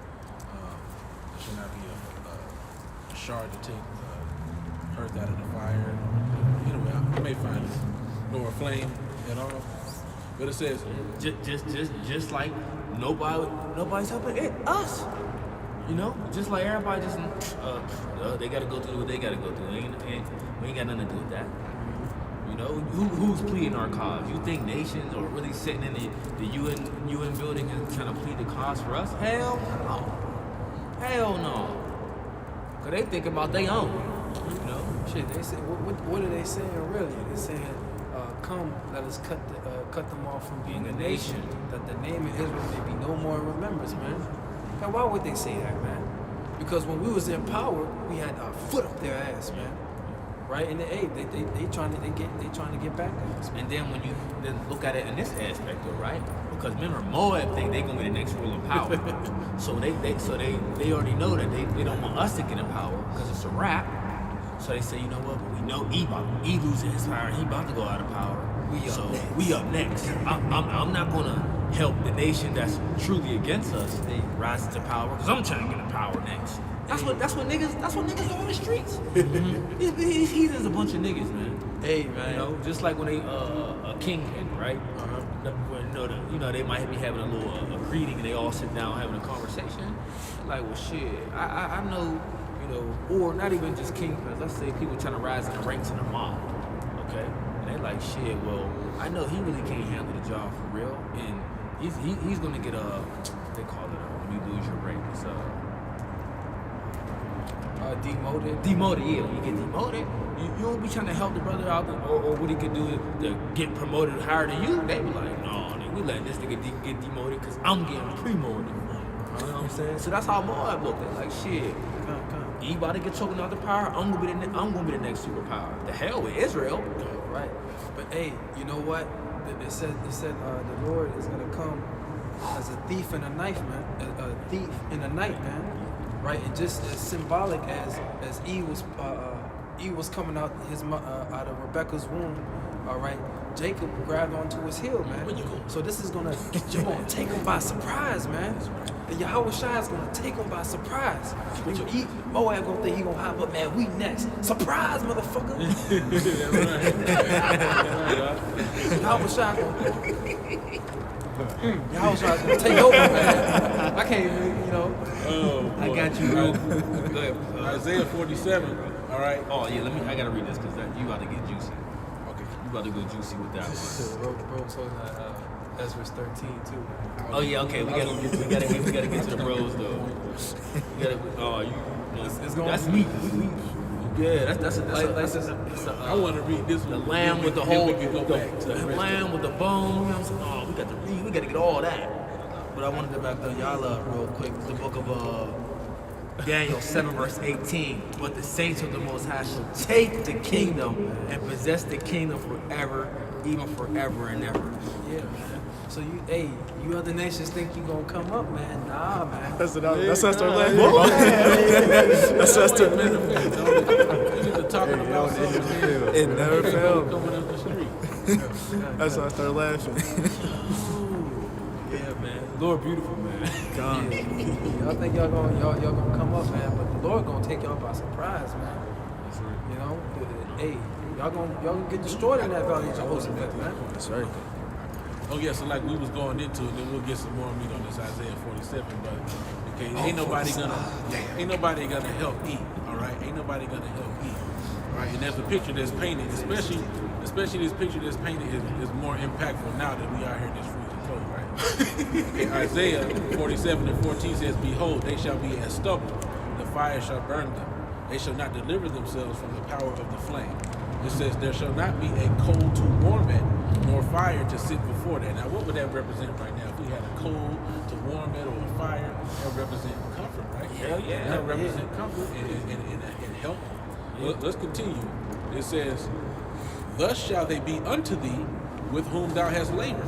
there should not be a shard to take earth out of the fire. Anyway, you may find it nor a flame at all. But it says Just like nobody's helping us. You know, just like everybody just they gotta go through what they gotta go through. We ain't got nothing to do with that. You know, who's pleading our cause? You think nations are really sitting in the UN building and trying to plead the cause for us? Hell no. Hell no. Cause they think about their own. You know. Shit, they say, what are they saying really? They're saying, come, let us cut them off from being a nation, that the name of Israel may be no more in remembrance, man. And why would they say that, man? Because when we was in power, we had our foot up their ass, man. Right? And they trying to get back at us. And then when you then look at it in this aspect, though, right? Because remember, Moab think they gonna be the next ruling power. So they already know that they don't want us to get in power because it's a wrap. So they say, you know what? But we know E losing his power. He about to go out of power. We up next. I'm not gonna help the nation that's truly against us. They rise to power because I'm trying to get in power next. That's what niggas do on the streets. These heathens a bunch of niggas, man. Hey, man. You know, just like when they a kingpin, right? When, they might be having a little greeting and they all sit down having a conversation. Like, well, shit, I know. Or not even just kingpins. Let's say people trying to rise in the ranks in the mob, okay? And they like, shit. Well, I know he really can't handle the job for real, and he's gonna get they call it when you lose your rank. It's demoted. Demoted, yeah. When you get demoted, you don't be trying to help the brother out, or what he could do to get promoted higher than you. They be like, no, we letting this nigga get demoted because I'm getting promoted. You know what I'm saying? So that's how Moab looked at. Like, shit. You about to get choking out the power? I'm gonna be the next superpower. The hell with Israel, right? But hey, you know what? It said the Lord is gonna come as a thief in a knife, man. A thief in the night, man. Right, and just as symbolic as Eve was coming out out of Rebecca's womb. All right, Jacob grabbed onto his heel, man. So this is gonna take him by surprise, man. The Yahweh Shai is gonna take him by surprise. When you eat, Moab gonna think he gonna hop up, man. We next, surprise, motherfucker. Yahweh Shai gonna take over, man. I can't even, Oh, I boy. got you, bro. Go ahead. Isaiah 47. All right. Oh yeah, I gotta read this because you about to get juicy. Okay. You about to go juicy with that one. Bro was holding Ezra's 13 too. Oh yeah, okay. We gotta get to the bros though. We gotta. Oh, It's going. that's me. Yeah, that's I want to read this the one. lamb with the Then whole we can go back to the lamb with the bone. You know what I'm saying? Oh, we got to read. We got to get all that. But I wanted to back up y'all up real quick. The book of Daniel 7 verse 18. But the saints of the Most High shall take the kingdom and possess the kingdom forever, even forever and ever. Yeah, man. So you other nations think you gonna come up, man? Nah, man. That's what I started laughing. That's what I started laughing. Talking about something. It never failed. Coming up the street. That's why I started laughing. Yeah, man. Lord, beautiful, man. God. Y'all think y'all gonna come up, man? But the Lord gonna take y'all by surprise, man. You know, hey, y'all gonna get destroyed in that valley of Jehoshaphat, man. That's right. Oh yeah, so like we was going into it, then we'll get some more meat on this Isaiah 47. But okay, ain't nobody gonna help eat. All right, ain't nobody gonna help eat. All right, and there's a picture that's painted, especially this picture that's painted is more impactful now that we are here in this freezing cold, right? Okay, Isaiah 47 and 14 says, "Behold, they shall be as stubble; the fire shall burn them. They shall not deliver themselves from the power of the flame." It says, "There shall not be a coal to warm it, nor fire to sit before that." Now, what would that represent right now? If we had a coal to warm it or a fire, that would represent comfort, right? Hell yeah. That would represent comfort and help. Well, let's continue. It says, "Thus shall they be unto thee, with whom thou hast labored.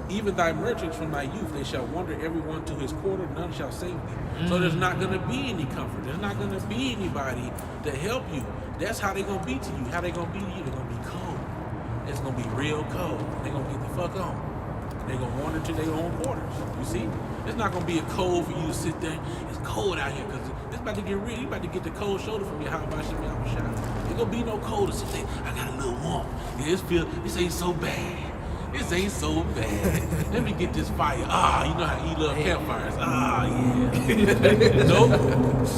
Even thy merchants from thy youth, they shall wander every one to his quarter, none shall save thee." So there's not going to be any comfort. There's not going to be anybody to help you. That's how they're going to be to you. How they going to be to you? They're going to be cold. It's going to be real cold. They're going to get the fuck on. They're going to wander to their own quarters. You see? It's not going to be a cold for you to sit there. It's cold out here because it's about to get real. You about to get the cold shoulder from your how about you shot. There's going to be no cold to sit there. I got a little warmth. Yeah, this ain't so bad. This ain't so bad. Let me get this fire. Ah, you know how E love campfires. Ah, yeah. Nope.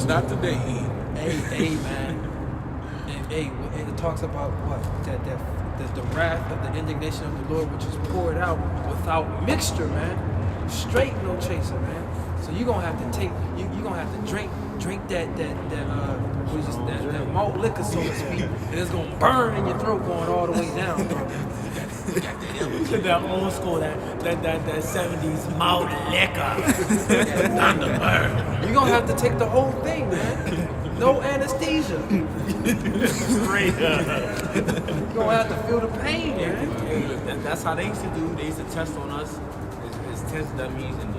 Not today, E. Hey, man. And it talks about what? That the wrath of the indignation of the Lord, which is poured out without mixture, man. Straight, no chaser, man. So you're gonna have to you're gonna have to drink that malt liquor, so to speak, and it's gonna burn in your throat going all the way down, bro. That old school, that 70s malt liquor. Thunderbird. You're gonna have to take the whole thing, man. No anesthesia. Straight up. You're gonna have to feel the pain, man. That's how they used to do. They used to test on us as test dummies and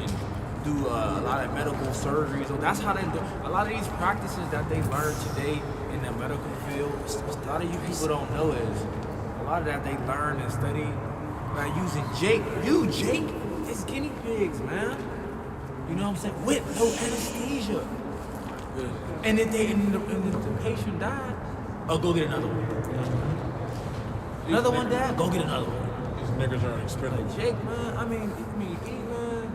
do a lot of medical surgeries. So that's how they do. A lot of these practices that they learn today in the medical field, a lot of you people don't know is a lot of that they learn and study by using Jake. It's guinea pigs, man. You know what I'm saying? With no anesthesia. And if the patient died, oh, go get another one. Another one died, go get another one. These niggas are expendable. Jake, man, I mean, man,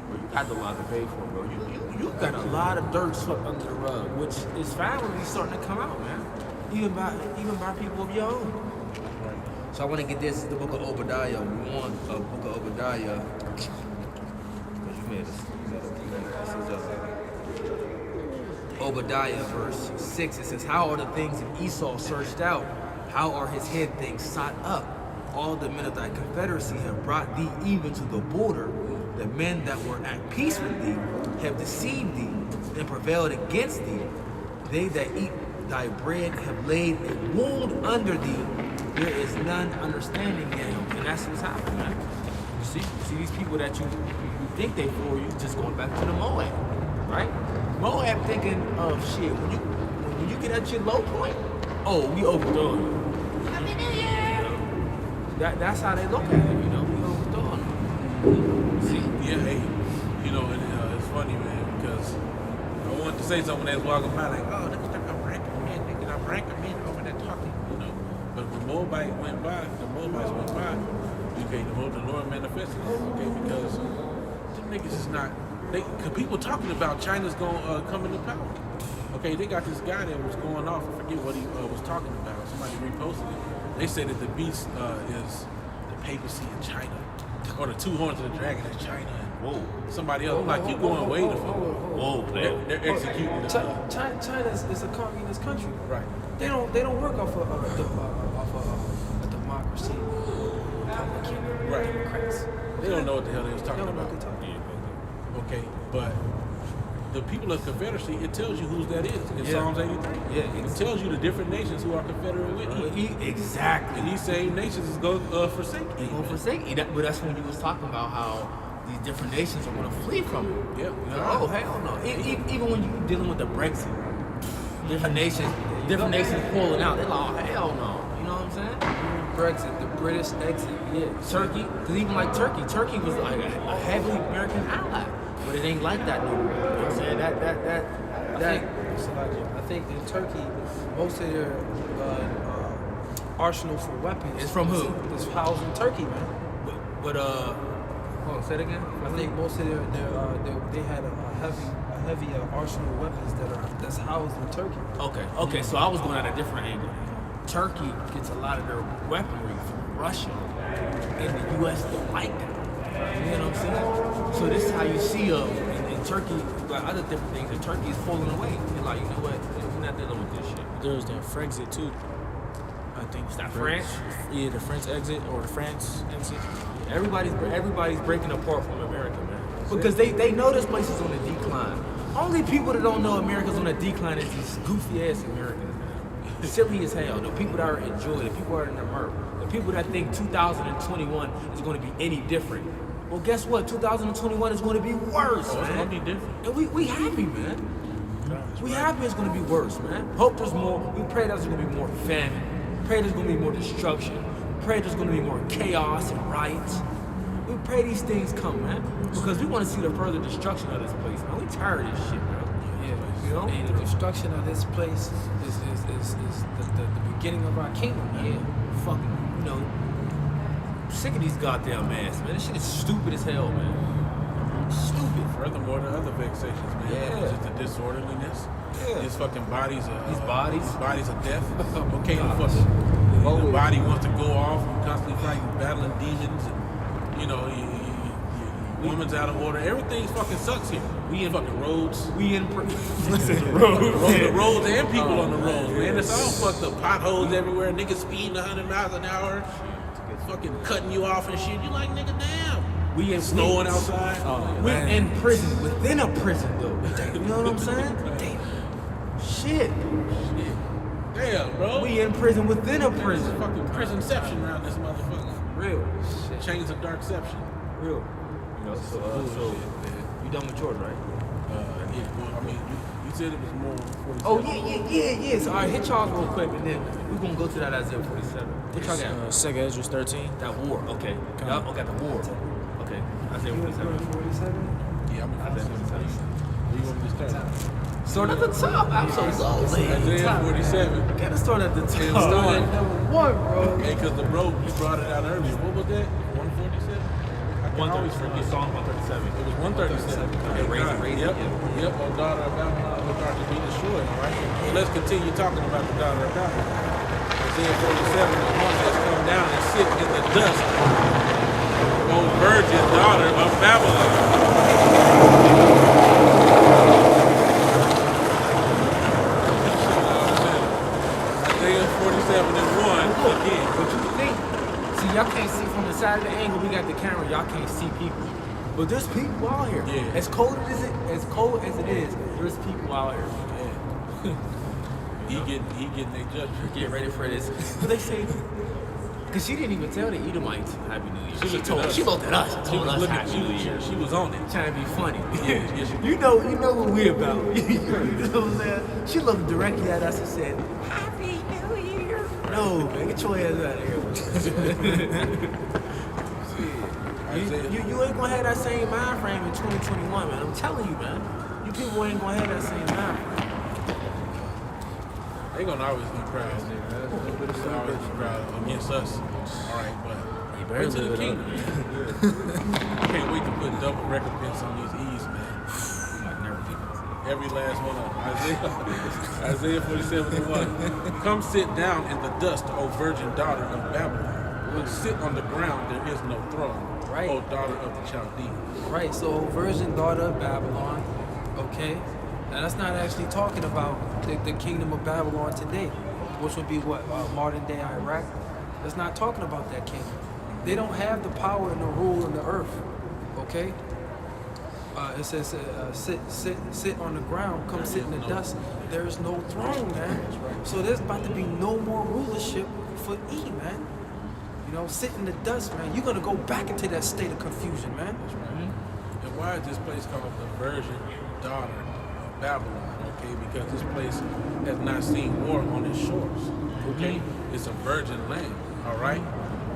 bro, you got a lot to pay for, bro. You got a lot of dirt swept under the rug, which is finally starting to come out, man. Even by people of your own. So I want to get this, the book of Obadiah 1, book of Obadiah. Because you made this. Obadiah verse 6, it says, "How are the things of Esau searched out? How are his head things sought up? All the men of thy confederacy have brought thee even to the border. The men that were at peace with thee have deceived thee and prevailed against thee. They that eat thy bread have laid a wound under thee. There is none understanding them." And that's what's happening, man. you see these people that you think they for, you just going back to the Moab, right? Moab thinking of shit. When you get at your low point, oh, we overthrowing you. Happy New Year. That's how they look at it, you know. We overthrowing them. See? Yeah, hey, you know, and, it's funny, man, because I wanted to say something that's walking by, like, oh, niggas talking about recommend, niggas, I'm recommend over there talking, you know. But when Moabites went by, okay, the Lord manifested, okay, because them niggas is not, because people talking about China's gonna come into power. Okay, they got this guy that was going off, I forget what he was talking about, somebody reposted it. They said that the beast is the papacy in China, or the two horns of the dragon is China. Whoa. Somebody else, like you going way the fuck. Whoa, They're executing the China is a communist country. right. They don't work off a democracy. Republican, Right. Democrats. They don't know what the hell they was They talking don't know about. what they're talking about. Okay, but the people of Confederacy, it tells you whose that is in Yeah. Psalms 83. Yeah, It tells you the different nations who are confederate with you. Exactly. And these same nations is going to forsake They you. gonna forsake you. But that's when you was talking about how these different nations are gonna flee from you. Yeah. You know, oh hell no. Even when you're dealing with the Brexit, different nations pulling out. They're like, oh hell no. You know what I'm saying? Brexit, the British exit. Yeah. Turkey, because even like Turkey was like a heavily American ally, but it ain't like that no more. You know what I'm saying? I think in Turkey, most of their arsenal for weapons It's from who? is housed in Turkey, man. But hold on, say it again. I think most of they had a heavy arsenal of weapons that's housed in Turkey. Okay. So I was going at a different angle. Turkey gets a lot of their weaponry from Russia, and the U.S. don't like that. You know what I'm saying? So this is how you see in Turkey, like other different things, that Turkey is pulling away. They're like, you know what? We're not dealing with this shit. There's the Frexit too. I think Is that France? Yeah, the French exit or France exit. Everybody's breaking apart from America, man. Because they know this place is on a decline. Only people that don't know America's on a decline is these goofy ass Americans, man. Silly as hell. The people that are enjoying, the people that are in the murk, the people that think 2021 is going to be any different. Well, guess what? 2021 is going to be worse, Oh, it's man. going to be different. And we happy, man. We happy it's going to be worse, man. Hope there's more. We pray there's going to be more famine. Pray there's going to be more destruction. Pray there's going to be more chaos and riots. We pray these things come, man, because we want to see the further destruction of this place, man. We tired of this shit, bro. Yeah, You know? and the destruction of this place is the beginning of our kingdom. Man. Yeah, fucking, you know, sick of these goddamn masks, man. This shit is stupid as hell, man. Stupid. Furthermore, the other vexations, man. Yeah. It's just the disorderliness. Yeah. These fucking bodies are These bodies. These bodies are death. Okay, the body wants to go off. You're constantly fighting, battling demons, and you know, woman's out of order. Everything fucking sucks here. We in fucking roads. We in The roads and people on the roads, man. It's all fucked up. Potholes everywhere. Niggas speeding 100 miles an hour. Fucking cutting you off and shit. You like, nigga, damn. We in Snowing outside. We in prison, within a prison, though. You know what I'm saying? Damn. Shit. Damn, bro. We in prison within a prison. Fucking prisonception around this motherfucker. Real. Chains of darkception. Real. You know, so you done with yours, right? Yeah, well, I mean, you said it was more 47. Oh, yeah. So, all right, hit y'all real quick, and then we're going to go to that Isaiah 47. What y'all got? Second Ezra 13. That war, okay. Y'all got the war. Okay. Isaiah 47. 47. Yeah, I'm Isaiah 47. Where you want me to start? Start at the top. Absolutely. Isaiah 47. Gotta start at the top. Start. One, bro. Hey, because the bro, you brought it out earlier. What was that? 147? I can always forget. Song 137. It was 137. Okay, raise it, God. raise it, Yep, O daughter of Babylon, O daughter to be destroyed. All right. So let's continue talking about the daughter of Babylon. Isaiah 47, the one that's come down and sit in the dust. O virgin daughter of Babylon. Isaiah 47 and 1 again. What you think? See, y'all can't see from the side of the angle. We got the camera. Y'all can't see people, but there's people out here. Yeah. As cold as it is, there's people out here. He getting their judgment. Get ready for this. But they say Cause she didn't even tell the Edomites Happy New Year. She looked at us. looked at us and She told was us looking. Happy New Year. She was on it. Trying to be funny. Yeah, she you know what we about. You know what I'm saying? She looked directly at us and said, Happy New Year. No, man, get your ass out of here. Isaiah. You ain't gonna have that same mind frame in 2021, man. I'm telling you, man. You people ain't gonna have that same mind frame. They gonna always be proud. They gonna always be proud against us. All right, but wait to the kingdom. Can't wait to put double recompense on these E's, man. Like never people. Every last one of them. Isaiah 47:1. Come sit down in the dust, O virgin daughter of Babylon. Look, sit on the ground, there is no throne. Right. O daughter of the Chaldeans. Right, so virgin daughter of Babylon, okay? Now that's not actually talking about the kingdom of Babylon today, which would be what, modern day Iraq? That's not talking about that kingdom. They don't have the power and the rule in the earth, okay? It says, sit on the ground, come sit in the dust. There is no throne, man. So there's about to be no more rulership for E, man. You know, sit in the dust, man. You're gonna go back into that state of confusion, man. That's right. And why is this place called the virgin daughter of Babylon? Okay, because this place has not seen war on its shores. Okay, it's a virgin land. All right,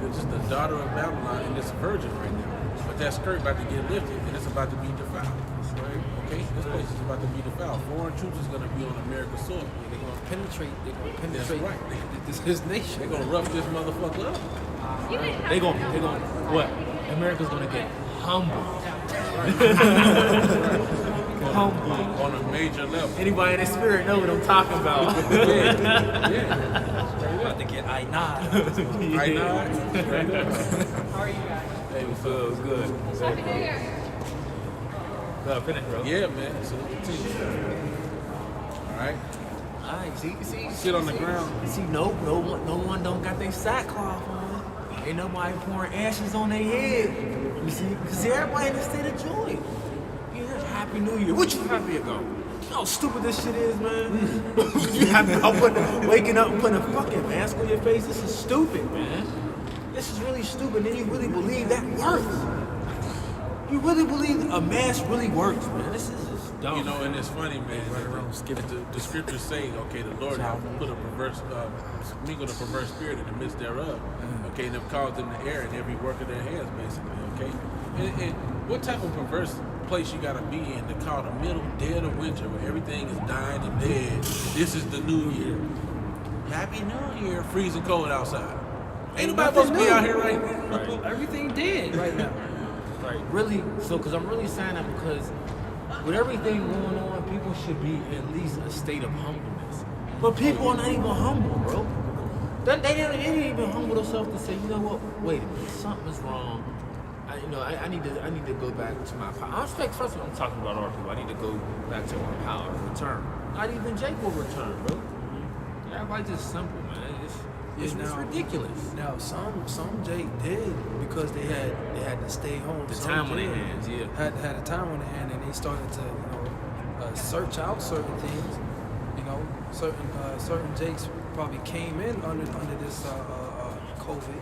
it's just the daughter of Babylon, and it's virgin right now. But that skirt about to get lifted, and it's about to be defiled. Okay, this place is about to be defiled. Foreign troops is going to be on America's soil. They're gonna penetrate. That's right. His nation. They're gonna rough this motherfucker up. They gon' what? America's gonna get humbled. Humbled. On a major level. Anybody in the spirit know what I'm talking about. Yeah. We're about to get I-9. I know. Straight up. How are you guys? Hey, what's So up? it's good. Happy New Year. Finish, bro. Yeah, man. So continue. All right. Alright, see, Sit on the ground. See, no one don't got their sackcloth on. Ain't nobody pouring ashes on their head. You see, everybody in the state of joy. Yeah, Happy New Year. What you happy about? You know how stupid this shit is, man. You happy about waking up and putting a fucking mask on your face? This is stupid, man. This is really stupid. Then you really believe that works? You really believe a mask really works, man? This is just dumb. You know, and it's funny, man. The scriptures say, okay, the Lord has put a perverse, mingled a perverse spirit in the midst thereof. Okay, and have caused them to err in every work of their hands, basically. Okay, and what type of perverse place you gotta be in to call the middle dead of winter where everything is dying and dead? This is the new year. Happy New Year. Freezing cold outside. Ain't nobody supposed to be out here right now. Everything dead right now. Right, really. So, because I'm really saying that because with everything going on, people should be at least in a state of humbleness. But people are not even humble, bro. They didn't even humble themselves to say, you know what? Wait a minute, something's wrong. I need to go back to my power. First of all, I'm talking about our people. I need to go back to my power, return. Not even Jake will return, bro. Everybody's just simple, man. It's ridiculous. Now some Jake did because they had to stay home. The Some time on their did. hands, yeah. Had a time on their hand, and they started to search out certain things. You know, certain Jakes probably came in under this COVID,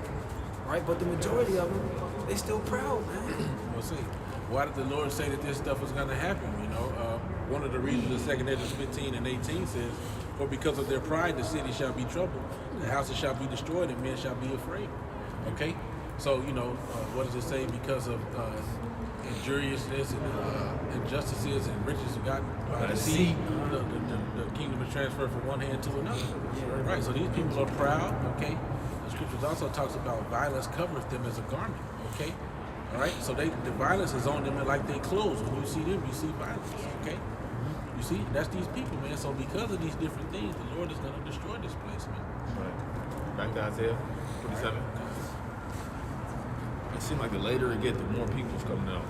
right? But the majority of them, they still proud, man. We'll see. Why did the Lord say that this stuff was going to happen? You know, one of the reasons in 2 Ezra 15 and 18 says, "For because of their pride, the city shall be troubled, the houses shall be destroyed, and men shall be afraid." Okay, so you know, what does it say? Because of injuriousness and injustices and riches gotten by the sea, the kingdom is transferred from one hand to another. Right. So these people are proud. Okay. The scriptures also talks about violence covereth them as a garment. Okay. All right, so the violence is on them like they clothes. When you see them, you see violence. Okay, you see that's these people, man. So because of these different things, the Lord is going to destroy this place, man. Right. Back to Isaiah 47. It seems like the later it gets, the more people's coming out.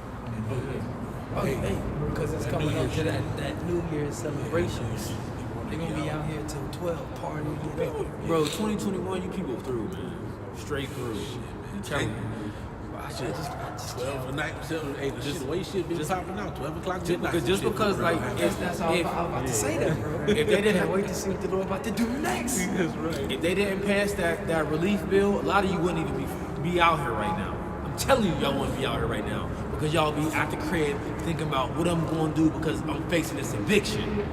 Hey, because it's coming up to that New Year's celebration. They're gonna be out here till 12 partying. Bro, 2021, you people through, man. Straight through. I'm telling you. shit. 12 a night, hey, the way shit been popping out, 12 o'clock midnight. Just some shit because been like happening. if That's all I was about to say that, bro. if they didn't Can't wait to see what the Lord about to do next. That's right. if they didn't pass that relief bill, a lot of you wouldn't even be out here right now. I'm telling you, y'all wouldn't be out here right now because y'all be at the crib thinking about what I'm going to do because I'm facing this eviction.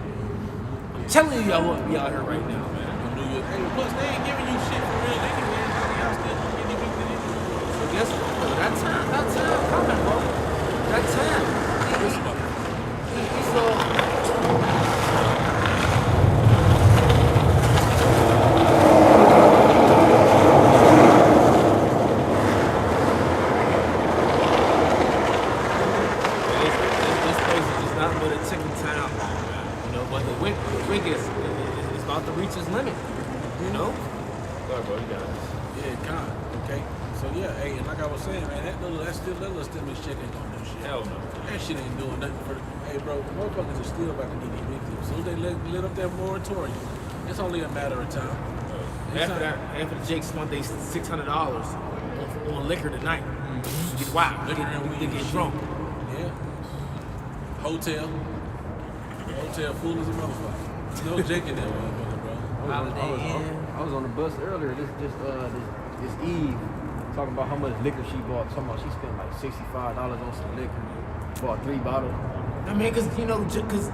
I'm telling you, y'all wouldn't be out here right now, man. On New Year's. Hey, plus they ain't giving you shit for real anyway. Y'all still gonna get evicted anyway. So guess what? That time coming, bro. That time. This motherfucker. This place is just nothing but a ticking time bomb, man. You know, but the wick is about to reach its limit. You know? Go ahead, bro. You got it. Yeah, con. Okay. So yeah, hey, and like I was saying, man, that little stimulus check ain't gonna do shit. Hell no. That shit ain't doing nothing for the. Hey, bro, motherfuckers are still about to get evicted. As soon as they lit up that moratorium, it's only a matter of time. After the Jake spent they $600 on liquor tonight. Get wild. Liquor and weed They and get shit. drunk. Yeah. Hotel full as a motherfucker. No Jake in that motherfucker, bro. I was on the bus earlier. This Eve talking about how much liquor she bought. Talking about she spent like $65 on some liquor. Bought 3 bottles. I mean, cause you know, cause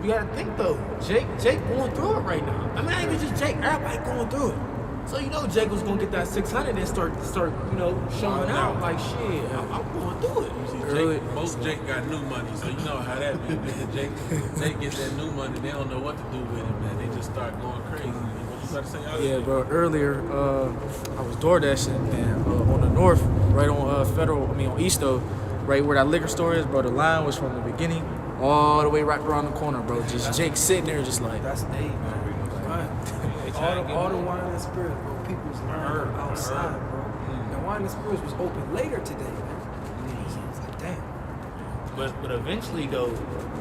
you gotta think though, Jake going through it right now. I mean, I ain't even just Jake, everybody going through it. So you know, Jake was gonna get that 600 and start, you know, showing out like shit. I'm going through it. Jake, most Jake got new money, so you know how that be. Man. Jake gets that new money, they don't know what to do with it, man. They just start going crazy. What you about to say? Yeah, bro. Earlier, I was door dashing and on the north, right on on East though, right where that liquor store is, bro. The line was from the beginning all the way right around the corner, bro. Just Jake sitting there, just like. That's Dave, man. All the wine and spirits, bro. People's outside, bro. The wine and spirits was open later today, man. So I was like, damn. But eventually though,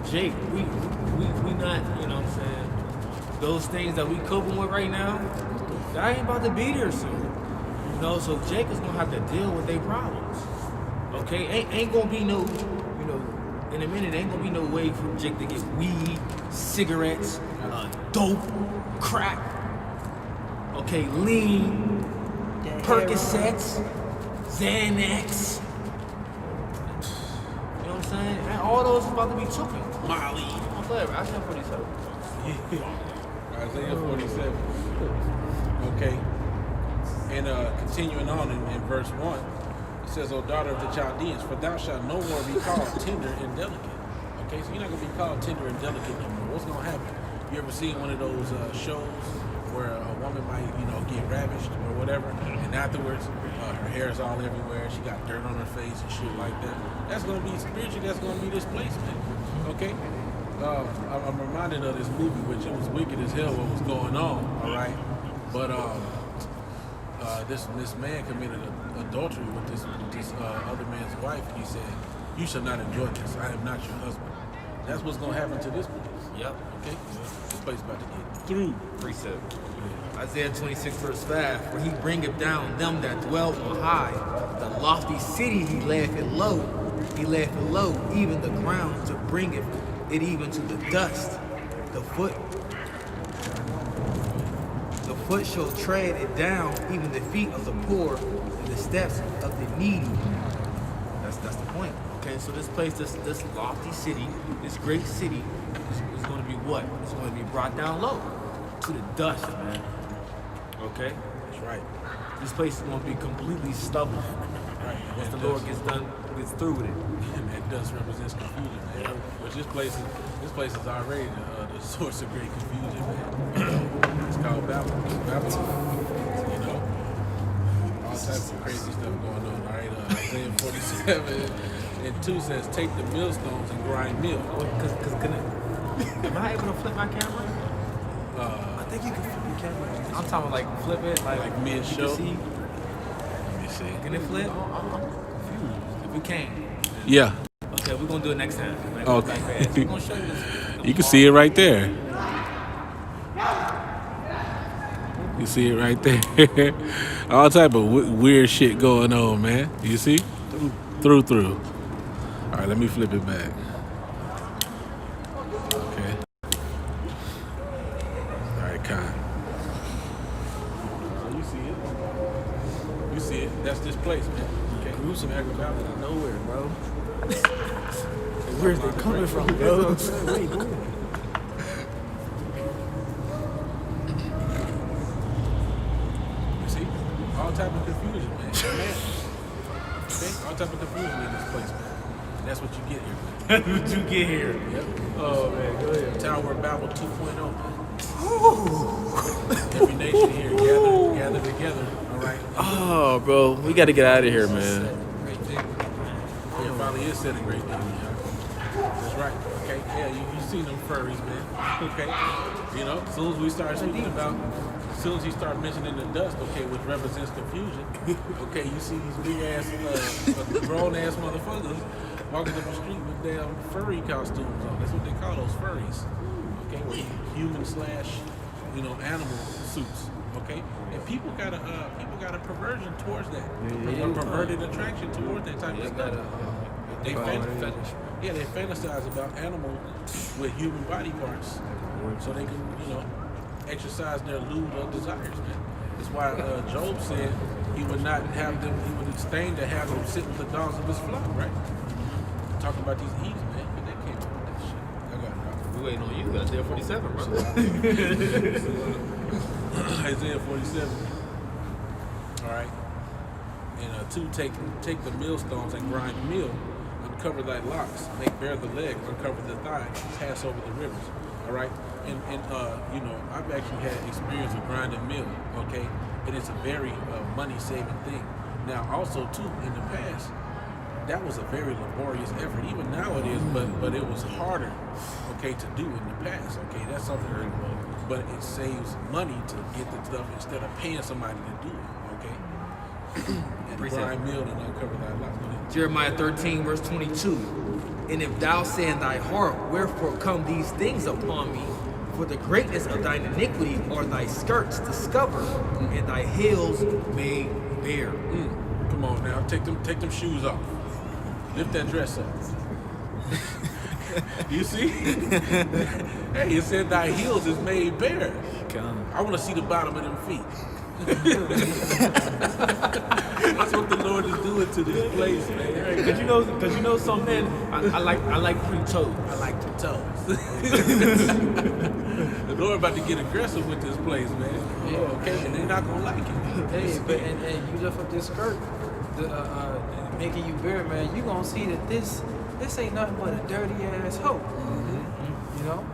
Jake, we not, you know what I'm saying, those things that we coping with right now, that ain't about to be there soon. You know, so Jake is gonna have to deal with their problems. Okay? Ain't gonna be no, you know, in a minute ain't gonna be no way for Jake to get weed, cigarettes, dope, crack, okay, lean, Percocets, Xanax. You know what I'm saying? And all those is about to be taken. Molly. I'm glad. I said 47. Isaiah 47. Okay. And continuing on in verse 1, it says, O daughter of the Chaldeans, for thou shalt no more be called tender and delicate. Okay, so you're not going to be called tender and delicate no more. What's going to happen? You ever seen one of those shows where a woman might, you know, get ravished or whatever, and afterwards her hair is all everywhere, she got dirt on her face and shit like that? That's going to be spiritual, that's going to be displacement. Okay? I'm reminded of this movie, which it was wicked as hell what was going on, all right? But this man committed adultery with this other man's wife, and he said, you shall not enjoy this. I am not your husband. That's what's going to happen to this place. Yep. Okay? This place about to get through. Precept. Isaiah 26 verse 5, for he bringeth down them that dwell on high. The lofty city he laugheth low. He laugheth low, even the ground, to bringeth it even to the dust. The foot shall tread it down, even the feet of the poor, and the steps of the needy. That's the point. Okay, so this place, this lofty city, this great city, is going to be what? It's going to be brought down low to the dust, man. Okay, That's right. this place is going to be completely stubble Right. once And the that Lord dust- gets through with it. and that dust represents confusion, man. Which this place is already the source of great confusion, man. It's called Babylon. You know, all types of crazy stuff going on. All right, Isaiah 47 and 2 says, "Take the millstones and grind meal." Because am I able to flip my camera? I think you can flip your camera. I'm talking like flip it, Like mid-show? You can see. Let me see. Can it flip? I'm confused. If we can't, Yeah, okay, we're gonna do it next time. Like, Okay. back fast. We're gonna show you this. you can see it right there. You see it right there. All type of weird shit going on, man. You see? Through. All right, let me flip it back. Okay. All right, Con. So you see it. You see it. That's this place, man. Okay. Gruesome aggravated out of nowhere, bro. Where's they coming from, bro? You see? All type of confusion, man. Man. Okay? All type of confusion in this place, man. That's what you get here, man. That's what you get here. Yep. Oh man, go ahead. Tower of Babel 2.0, man. Every nation here gather together, all right? Oh, bro, we got to get out of here, man. It probably is setting great things, yeah. That's right. Okay, yeah, you seen them furries, man. Okay, you know, as soon as we start speaking about, as soon as you start mentioning the dust, okay, which represents confusion, okay, you see these big ass, grown ass motherfuckers walking up the street with damn furry costumes on. That's what they call those furries. Okay, human slash, animal suits. Okay, and people got a perversion towards that, a perverted attraction towards that type of stuff. They fantasize about animals with human body parts, so they can, exercise their lewd desires, man. That's why Job said he would not have them. He would disdain to have them sit with the dogs of his flock, right? Talking about these Eves, man. But they came up with that shit. I got it. We waiting on you. Isaiah 47, bro. Isaiah 47. All right. And 2, take the millstones and grind the mill, uncover thy locks, make bare the legs, uncover the thigh, pass over the rivers. All right. And I've actually had experience with grinding mill. Okay, and it's a very money-saving thing. Now, also too, in the past, that was a very laborious effort. Even now it is, but it was harder, okay, to do in the past. Okay, that's something. But it saves money to get the stuff instead of paying somebody to do it. Okay, and grind mill and uncover thy locks. Jeremiah 13, verse 22. And if thou say in thy heart, wherefore come these things upon me? For the greatness of thine iniquity are thy skirts discovered, and thy heels made bare. Come on now, take them shoes off. Lift that dress up. You see? Hey, it said thy heels is made bare. I want to see the bottom of them feet. That's what the Lord is doing to this place, man. Cause you know something. I like pre-toes. I like the toes. The Lord about to get aggressive with this place, man. Yeah, okay, and they're not gonna like it. Hey, but and you lift up this skirt, making you bare, man. You gonna see that this ain't nothing but a dirty ass hoe. You know,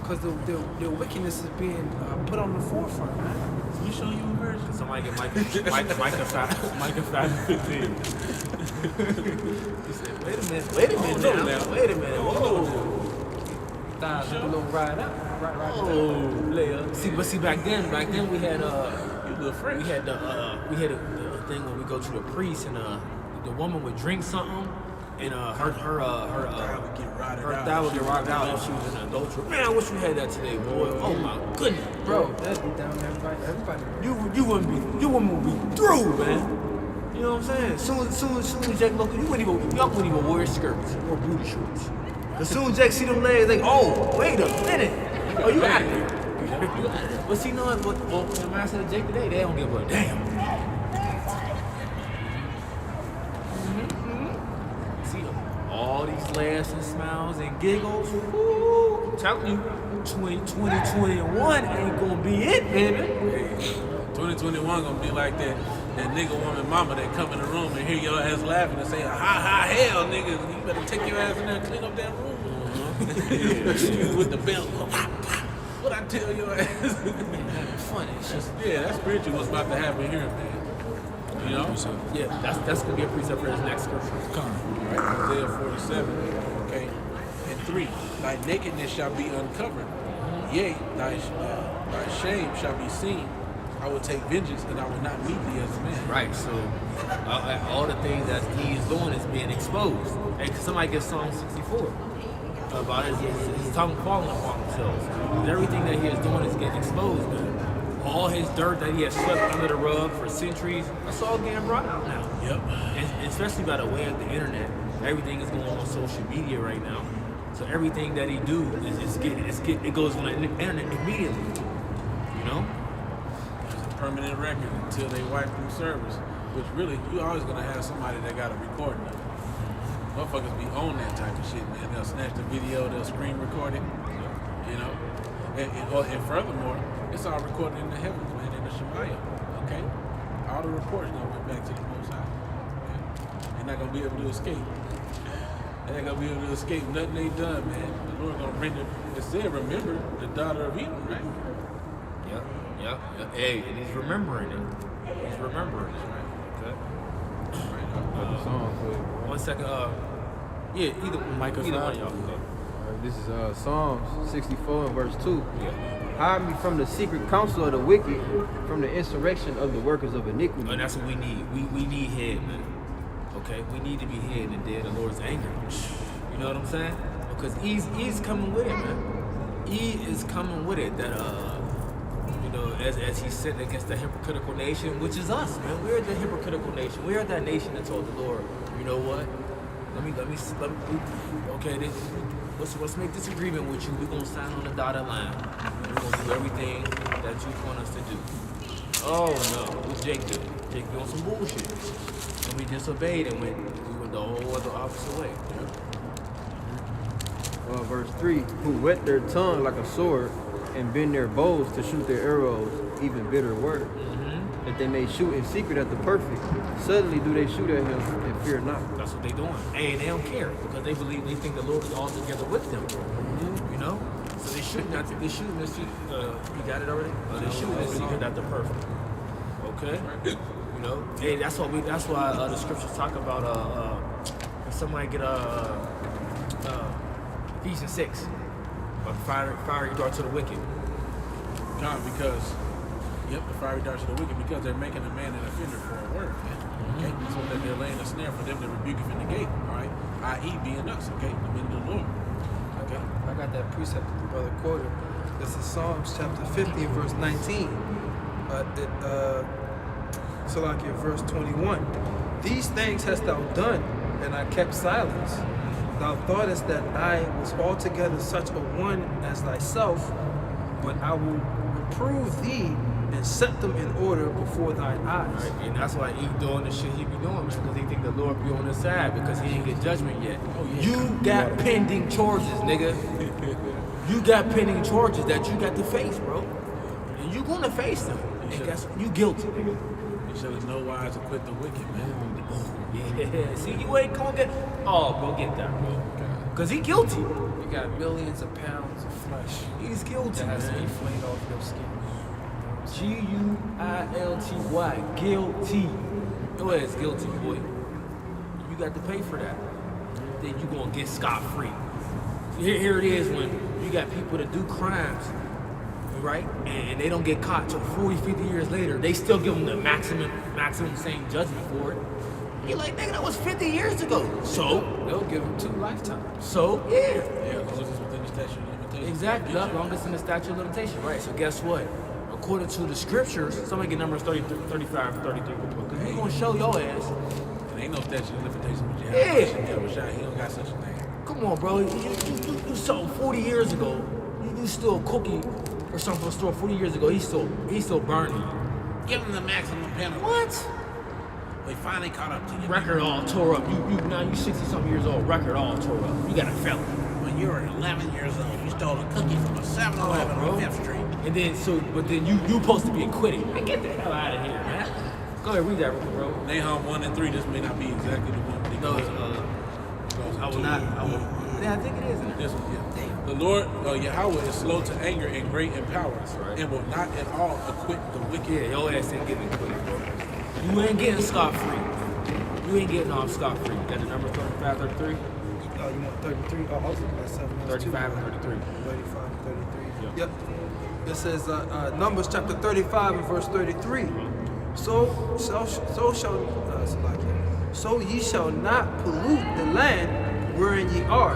because the wickedness is being put on the forefront, man. Let me show you a version. Somebody get Micah 5:15. Wait a minute now. Wait a minute. Whoa. Thighs a little ride up. Right. Oh, player. See, back then we had You little freak. we had the thing when we go to the priest and the woman would drink something and her thigh would get rotted out if she was in an adultery. Man, I wish we had that today, boy. Oh my goodness, Bro, that'd be down there, everybody. you wouldn't be through, man. You know what I'm saying? Soon as Jack look, y'all wouldn't even wear skirts or booty shorts. As soon as Jack see them legs, like, oh, wait a minute. Oh, you out there. But see, you know what? Well, the master of Jake today, they don't give a damn. See, all these laughs and smiles and giggles. Woo, I'm telling you, 2021 ain't gonna be it, baby. 2021 gonna be like that nigga woman mama that come in the room and hear your ass laughing and say, ha hell, nigga, you better take your ass in there and clean up that room. With the belt. What I tell your ass? Funny. It's just That's spiritual what's about to happen here, man. You know? Yeah, that's gonna be a precept for his next scripture. Right, Isaiah 47, okay? And 3, thy nakedness shall be uncovered. Yea, thy shame shall be seen. I will take vengeance and I will not meet thee as a man. Right, so all the things that he is doing is being exposed. And somebody gets Psalm 64 about his tongue falling upon themselves. And everything that he is doing is getting exposed, man. all his dirt that he has swept under the rug for centuries, that's all getting brought out now. Yep. And especially by the way of the internet. Everything is going on social media right now. So everything that he do it goes on the internet immediately. You know? It's a permanent record until they wipe them servers. Which really, you always gonna have somebody that got a recording of it. Motherfuckers be on that type of shit, man. They'll snatch the video, they'll screen record it, you know. And furthermore, it's all recorded in the heavens, man, in the Shemayah. Okay, all the reports now went back to the Most High. Okay, they're not gonna be able to escape. They're not gonna be able to escape nothing they done, man. The Lord gonna render. It said, remember the daughter of Eden, right? Yep. Hey, and he's remembering it. He's remembering it. Okay. Another song for you. 1 second. Yeah, either one of y'all can go. This is Psalms 64 and verse 2. Yeah. Hide me from the secret counsel of the wicked, from the insurrection of the workers of iniquity. And that's what we need. We need head, man. Okay? We need to be head in the day of the Lord's anger. You know what I'm saying? Because E's coming with it, man. E is coming with it. That you know, as he said against the hypocritical nation, which is us, man. We're the hypocritical nation. We are that nation that told the Lord, you know what? Let me okay, let's make this agreement with you. We're gonna sign on the dotted line. We're gonna do everything that you want us to do. Oh no, what Jake did. Jake doing some bullshit. And we disobeyed and we went the whole other opposite way. Verse 3, who wet their tongue like a sword and bend their bows to shoot their arrows, even bitter words, that they may shoot in secret at the perfect. Suddenly do they shoot at him and fear not. That's what they doing. And they don't care because they think the Lord is all together with them. You know? So they shooting at you got it already? They shooting in secret at the perfect. Okay? You know? Hey, that's why the scriptures talk about when somebody get Ephesians 6. Fiery dart to the wicked. God, because the fiery darts of the wicked, because they're making a man an offender for a word, man. Okay, so that they're laying a snare for them to rebuke him in the gate, all right? I.e. being us, okay? The men of the Lord. Okay? I got that precept that the brother quoted. This is Psalms chapter 50, verse 19. Verse 21. These things hast thou done, and I kept silence. Thou thoughtest that I was altogether such a one as thyself, but I will reprove thee and set them in order before thine eyes. Right? And that's why he doing the shit he be doing, man, because he think the Lord be on his side because he ain't get judgment yet. You got pending charges, nigga. You got pending charges that you got to face, bro. And you gonna face them. And guess what? You guilty, nigga. You should have no wise acquit the wicked, man. Yeah, see, you ain't gonna get. Oh, bro, get that, bro. Because he guilty. You got millions of pounds of flesh He's guilty, that has to be man. flayed off your skin. Guilty. Guilty. Go ahead, it's guilty, boy. You got to pay for that. Then you gonna get scot-free. Here it is when you got people that do crimes, right? And they don't get caught till 40, 50 years later. They still give them the maximum same judgment for it. You're like, nigga, that was 50 years ago. So? They'll give them 2 lifetimes. So? Yeah. Yeah, as long as it's within the statute of limitations. Exactly. As long as it's in the statute of limitation. Right. So guess what? According to the scriptures, somebody get numbers 30, 35, 33. Because we're going to show your ass. And ain't no statute of limitations with you. Yeah. He don't got such a thing. Come on, bro. You sold 40 years ago. You still a cookie or something from the store 40 years ago. He's still burning you. Give him the maximum penalty. What? They finally caught up to you. Record all tore up. Now you 60-something years old. Record all tore up. You got a felony. When you were 11 years old, you stole a cookie from a 7-Eleven bro. on 5th Street. And then but then you supposed to be acquitted. Man, get the hell out of here, man. Go ahead, read that, bro. Nahum 1 and 3. This may not be exactly the one. But No, goes, I will not. Yeah, I think it is. Isn't it? This one, yeah. The Lord, Yahweh, is slow to anger and great in power, right. and will not at all acquit the wicked. Yeah, your ass ain't getting acquitted, bro. You ain't getting scot-free. You ain't getting off scot-free. You got the number 35, 33? You want 33? Oh, I was looking at something else. 35 and 33. 35 and 33. Yep. Yep. It says Numbers chapter 35 and verse 33. So ye shall not pollute the land wherein ye are,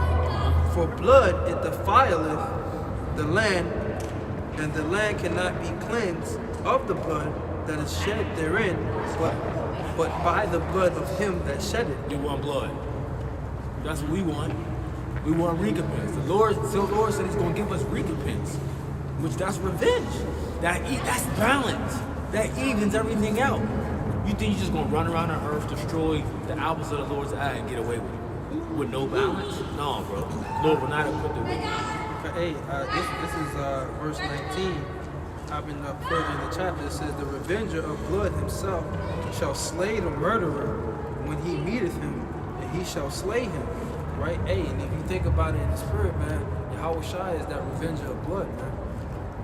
for blood it defileth the land, and the land cannot be cleansed of the blood that is shed therein, but by the blood of him that shed it. We want blood. That's what we want. We want recompense. The Lord said He's going to give us recompense, which that's revenge. That's balance. That evens everything out. You think you're just going to run around on earth, destroy the apples of the Lord's eye, and get away with it? With no balance? No, bro. Lord will not equip the wicked. But hey, this is verse 19. I've been further in the chapter. It says, the revenger of blood himself shall slay the murderer when he meeteth him, and he shall slay him. Right? Hey, and if you think about it in the spirit, man, Yahweh Shai is that revenger of blood, man.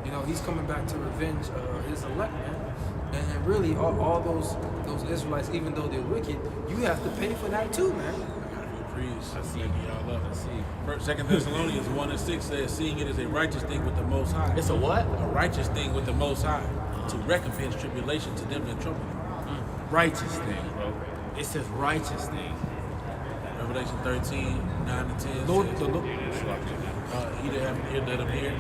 You know, he's coming back to revenge his elect, man. And really, all those Israelites, even though they're wicked, you have to pay for that too, man. I see y'all up. I see. 2 Thessalonians 1:6 says, seeing it is a righteous thing with the Most High. It's a what? A righteous thing with the Most High to recompense tribulation to them that trouble you. Righteous thing, bro. It says righteous thing. Revelation 13, 9 and 10 Lord, says, the Lord. he that have an ear, let him hear.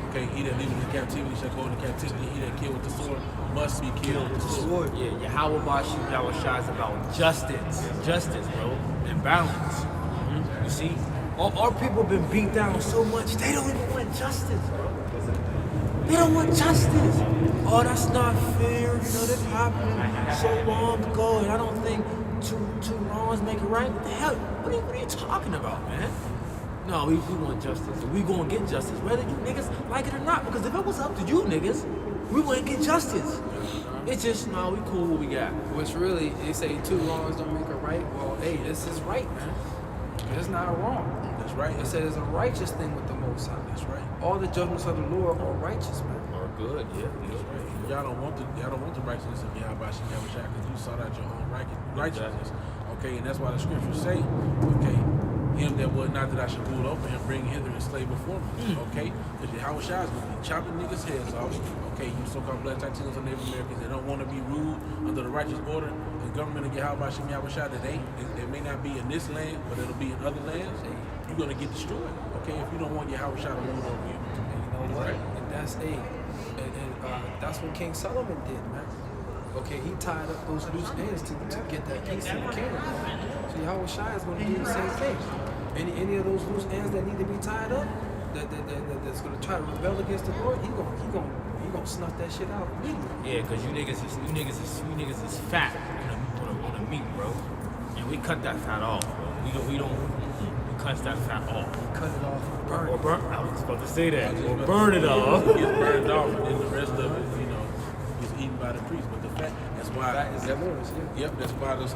Okay, he that leaveth in captivity shall go into captivity. He that killed with the sword must be killed with the sword. Yeah, Yahweh Bashu, Yahweh Shai is about justice, bro, and balance. You see, our people been beat down so much, they don't even want justice, bro. They don't want justice. Oh, that's not fair. You know, this happened so long ago, and I don't think two wrongs make it right. What the hell? What are you talking about, man? No, we want justice. We gonna get justice, whether you niggas like it or not. Because if it was up to you niggas, we wouldn't get justice. It's just, no, we cool what we got. Which really, they say two wrongs don't make a right. Well, hey, this is right, man. It's not wrong. That's right. It said it's a righteous thing with the Most High. That's right. All the judgments of the Lord are righteous, man. Or good, yeah. That's right. Y'all don't want the righteousness of Yahweh because you sought out your own righteousness. Okay, and that's why the scriptures say, okay, him that would not that I should rule over him, bring hither and slay before me. Okay? Because Yahweh Shai is going to be chopping niggas' heads off. Okay, you so-called black Latinos and Native Americans that don't want to be ruled under the righteous order and government of Yahweh Shai that they may not be in this land, but it'll be in other lands. You're going to get destroyed. Okay? If you don't want Yahweh Shai to rule over you. And you know what? And that's that's what King Solomon did, man. Okay, he tied up those loose ends to get that piece in the kingdom. So Yahweh Shai is going to do the same thing. Any of those loose ends that need to be tied up, that's going to try to rebel against the Lord, he gonna snuff that shit out immediately. Yeah, because you niggas is fat on the meat, bro. And we cut that fat off, bro. We cut that fat off. Cut it off and burn it. I was about to say that. Or burn it off. It gets burned off, and then the rest of it, is eaten by the priest. But the fat, that's why. That is yours, yeah. Yep, that's why those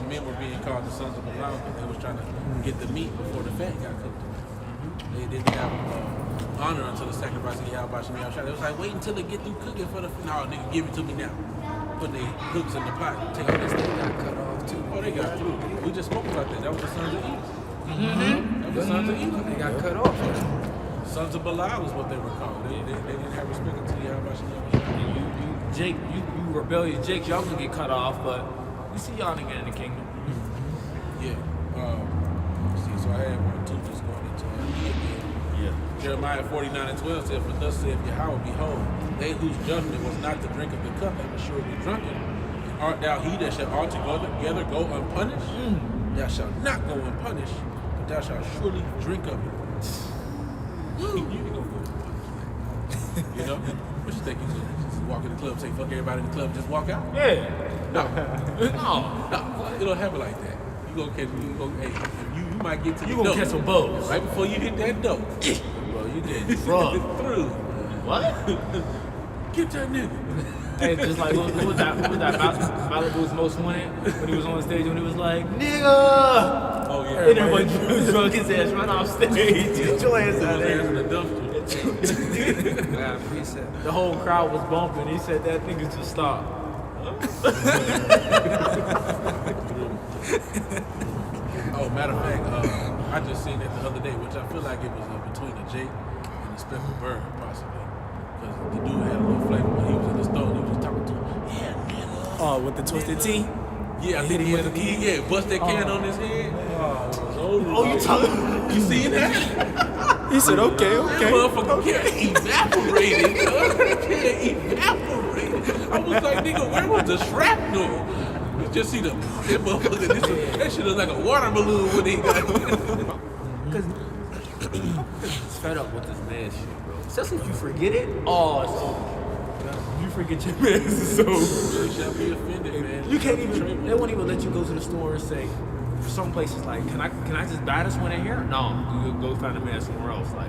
men were being called the sons of Balaam, because they was trying to get the meat before the fat got cooked. They didn't have honor until the sacrifice of Yahweh Shai. They was like, wait until they get through cooking for the. No, nigga, give it to me now. Putting their hooks in the pot. Take all this They thing. got cut off too. Oh, they got through. We just spoke about that. That was the sons of Eve. That was the sons of Eve. They got cut off. Sons of Belial is what they were called. They didn't have respect until Yahweh Shai. Jake, you rebellious Jake, y'all gonna get cut off, but we see y'all again in the kingdom. Yeah. See, so I had one too, just going into it again. Yeah. Jeremiah 49:12 said, for thus saith Yahweh, behold, they whose judgment was not to drink of the cup, they will surely be drunken. And art thou he that shall altogether go unpunished? Thou shalt not go unpunished, but thou shalt surely drink of it. You can go unpunished. You know? What you think you should just walk in the club, say fuck everybody in the club, and just walk out? Yeah. No. No. No. It don't happen like that. You might get to You the gonna dope. catch some bows. Right before you hit that dope. Bro, you getting drugged. Through. What? Get that nigga. Hey, just like what was that Malibu's Most Wanted when he was on stage when he was like, nigga! Oh yeah. And everybody drug his ass right off stage. Get your ass out of Hands in there. the dumpster. Yeah, precept. The whole crowd was bumping. He said that nigga just stopped. Oh, matter of fact, I just seen that the other day, which I feel like it was between a Jake and a Speckled Bird, possibly. Because the dude had a little flavor when he was in the store and he was just talking to him. Yeah, nigga. Oh, with the twisted T? Yeah, I think he had a key. Yeah, bust that can on his head. Oh, you talking? You seen that? He said, okay, That okay. motherfucker can't evaporate it. Can't evaporate it. I was like, nigga, where was the shrapnel? You just see that motherfucker. That shit look like a water balloon when he got Because it's fed up with this man shit, bro. Especially if you forget it. Oh, it's over. You forget your man, it's over. You shall be offended, man. You can't even. They won't even let you go to the store and say. For some places, like, can I just buy this one in here? No, you go find a man somewhere else. Like,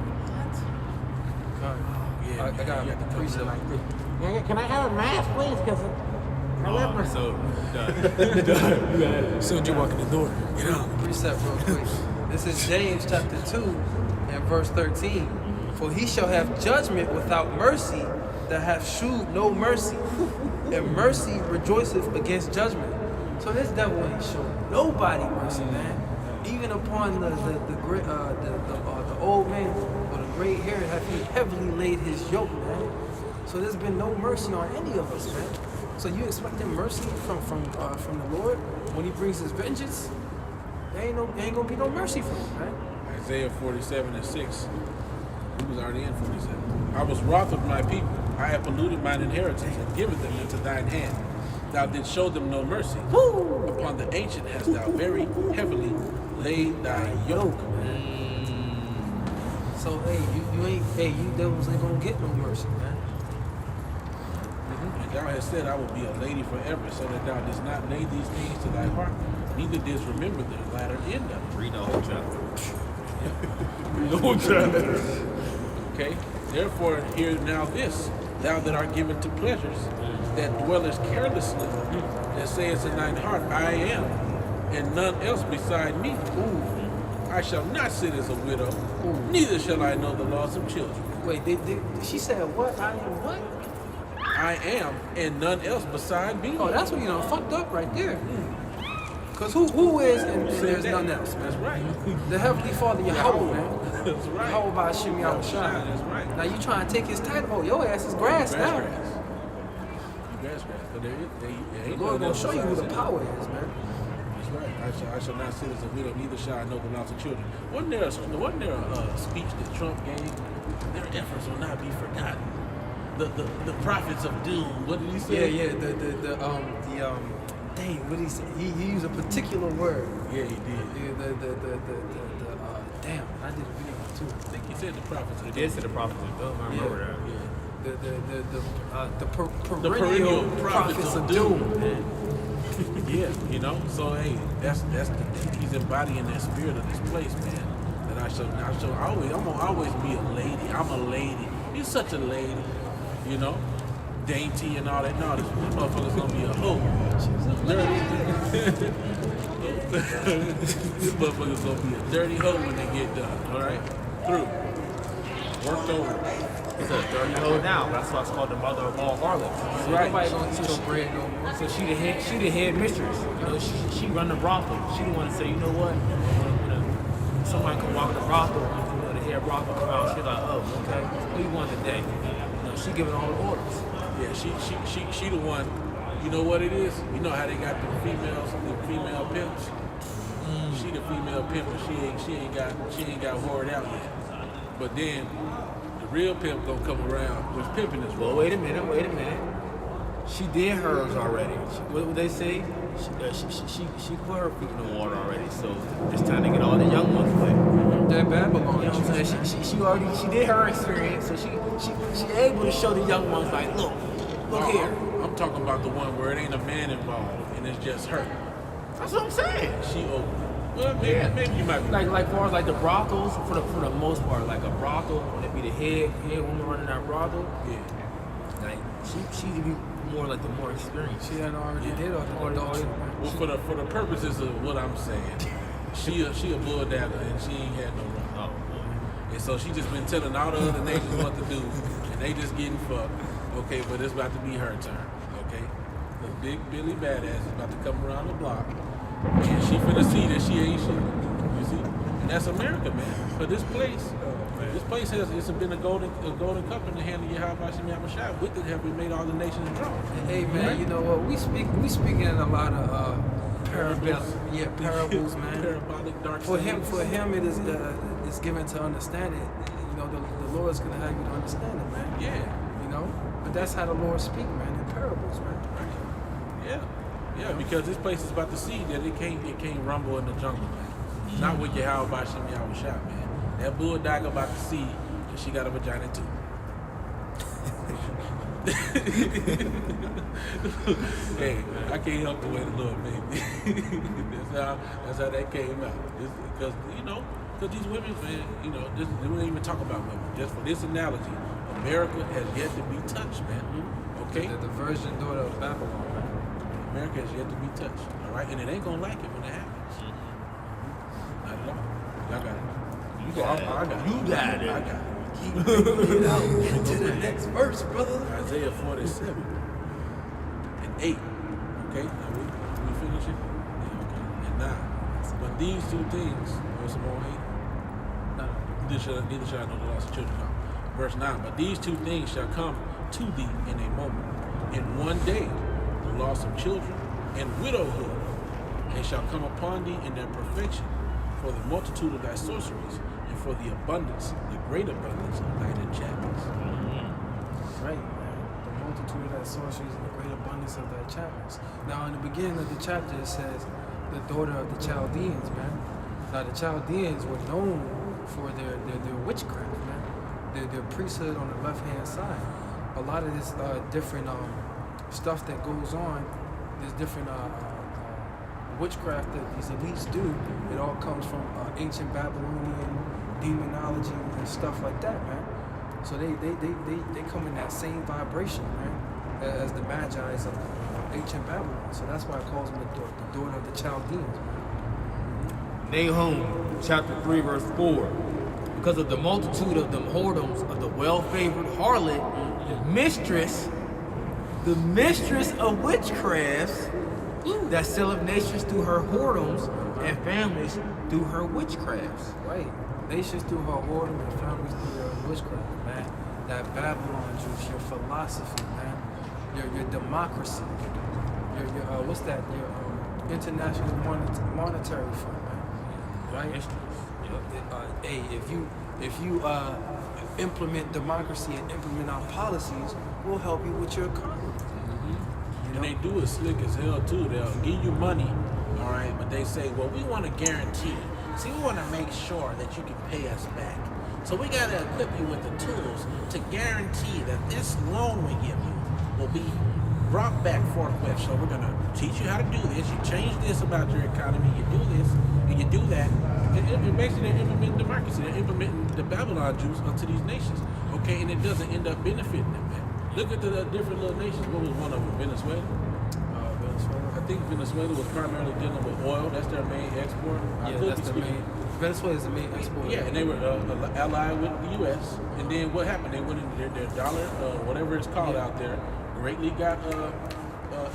Yeah, I got you a precept. Can I have a mask, please? Because oh, so done. As soon as you walk in the door, get out. Precept real quick. This is James chapter 2 and verse 13. For he shall have judgment without mercy that hath shewed no mercy, and mercy rejoiceth against judgment. So this devil ain't showing nobody mercy, man. Even upon the old man or the gray hair, have he heavily laid his yoke, man. So there's been no mercy on any of us, man. So you expecting mercy from the Lord when he brings his vengeance? There ain't gonna be no mercy from him, man. Isaiah 47:6. He was already in 47. I was wroth with my people. I have polluted mine inheritance and given them into thine hand. Thou didst show them no mercy. Upon the ancient hast thou very heavily laid thy yoke. So you devils ain't gonna get no mercy, man. And thou hast said, I will be a lady forever, so that thou didst not lay these things to thy heart, neither didst remember the latter end of it. Read the whole chapter. Read the whole chapter. Okay? Therefore, hear now this, thou that art given to pleasures, that dwellest carelessly, that sayest in thine heart, I am, and none else beside me. I shall not sit as a widow, neither shall I know the loss of children. Wait, she said what? I am what? I am, and none else beside me. Oh, that's what you know fucked up right there. Cause who is and there's none else, man. That's right. The Heavenly Father, Yahweh, man. That's right. Yahweh by Hashem Yahushua. That's right. Now you trying to take his title? Oh, your ass is grass now. Grass. But there ain't The Lord none gonna else show you who the besides power is, man. That's right. I shall not sit as a widow, neither shall I know the loss of children. Wasn't there a speech that Trump gave? Their efforts will not be forgotten. The prophets of doom. What did he say? Yeah. Dang, what did he say? He used a particular word. Yeah, he did. Yeah, damn, I did a video too. I think he said the prophets of He doom. did say the prophets of doom. I remember that. Yeah. The perennial prophets of doom, man. Yeah, you know. So hey, that's he's embodying that spirit of this place, man. That I'm gonna always be a lady. I'm a lady. You're such a lady, you know. Dainty and all that. No, this motherfucker's gonna be a hoe. This motherfucker's gonna be a dirty hoe when they get done. All right, through, worked over. It's a dirty hoe now. That's why it's called the mother of all harlots. So Right. nobody gonna eat your bread no more. So she the head mistress. You know, she run the brothel. She the one to say, you know what? When somebody come walk the brothel, you know, the head brothel come out, she like, oh, okay, what you want today? You know, she giving all the orders. Yeah, she the one. You know what it is? You know how they got the female pimps. She the female pimp, but she ain't got whored out yet. But then the real pimp gonna come around with pimping as Well, well. wait a minute. She did hers already. What would they say? She put her feet in the water already. So it's time to get all the young ones wet. That Babylon. You know what I'm saying? She did her experience, so she able to show the young ones like, look here. I'm talking about the one where it ain't a man involved and it's just her. That's what I'm saying. She open. Well, maybe you might be Like far as like the brothels, for the most part, like a brothel, when it be the head woman running that brothel, Yeah. like she to be more like the more experienced. She done already did all the adultery. Well, for the purposes of what I'm saying, she a bull dagger and she ain't had no run. Oh, And so she just been telling all the other nations what to do, and they just getting fucked. Okay, but it's about to be her turn. Okay, the big Billy Badass is about to come around the block, and she finna see that she ain't shit. You see, and that's America, man. But this place has been a golden cup in the hand of Yahweh Hashem Yahushua. With it have we made all the nations drunk. Hey man, you know what? We speaking in a lot of parables. Yeah, parables, man. Parabolic dark. For sayings. him, it is it's given to understand it. You know, the Lord's gonna have you to understand it, man. Yeah. You know, but that's how the Lord speak, man, in parables. Yeah, because this place is about to see that it can't rumble in the jungle, man. Not with your how about Shimmy I was shot, man. That bulldog about to see that she got a vagina too. Hey, I can't help the way the Lord made me. that's how that came out. Because these women, man, we don't even talk about women. Just for this analogy, America has yet to be touched, man. Okay, The virgin daughter of Babylon. America has yet to be touched. All right, and it ain't gonna like it when it happens. Not at all. Y'all got it. You got it. I got it. You got it. I got it. Keep bringing it out into the next verse, brother. Isaiah 47 and 8. Okay, now we finish it? Yeah, okay. And 9. But these two things, verse 8. Neither shall I know the loss of children come. Verse 9. But these two things shall come to thee in a moment. In one day, the loss of children and widowhood, and shall come upon thee in their perfection, for the multitude of thy sorceries, and for the abundance, the great abundance of thine enchantments. Right, man. The multitude of thy sorceries and the great abundance of thy enchantments. Now, in the beginning of the chapter, it says the daughter of the Chaldeans, man. Now, the Chaldeans were known for their witchcraft, man. Their priesthood on the left-hand side. A lot of this different stuff that goes on, there's different witchcraft that these elites do. It all comes from ancient Babylonian demonology and stuff like that, man. So they come in that same vibration, man, as the Magi's of ancient Babylon. So that's why it calls them the daughter of the Chaldeans, man. Nahum chapter 3 verse 4. Because of the multitude of them whoredoms of the well-favored harlot, the mistress of witchcrafts, that selleth nations through her whoredoms and families through her witchcrafts. Right. Nations through her whoredom and families through their witchcraft, man. That Babylon juice, your philosophy, man. Your democracy. Your what's that? Your international monetary fund, man. Right? Hey, if you implement democracy and implement our policies, we'll help you with your economy. And they do it slick as hell too. They'll give you money, all right, but they say, well, we want to guarantee. See, we want to make sure that you can pay us back. So we got to equip you with the tools to guarantee that this loan we give you will be brought back forthwith. So we're going to teach you how to do this. You change this about your economy. You do this, and you do that. And basically, they're implementing democracy. They're implementing the Babylon juice onto these nations. Okay, and it doesn't end up benefiting them, man. Look at the different little nations. What was one of them? Venezuela? Venezuela. I think Venezuela was primarily dealing with oil. That's their main export. Yeah, that's the main. Venezuela is the main exporter. Yeah, and they were allied with the U.S. And then what happened? They went into their dollar, whatever it's called out there, greatly got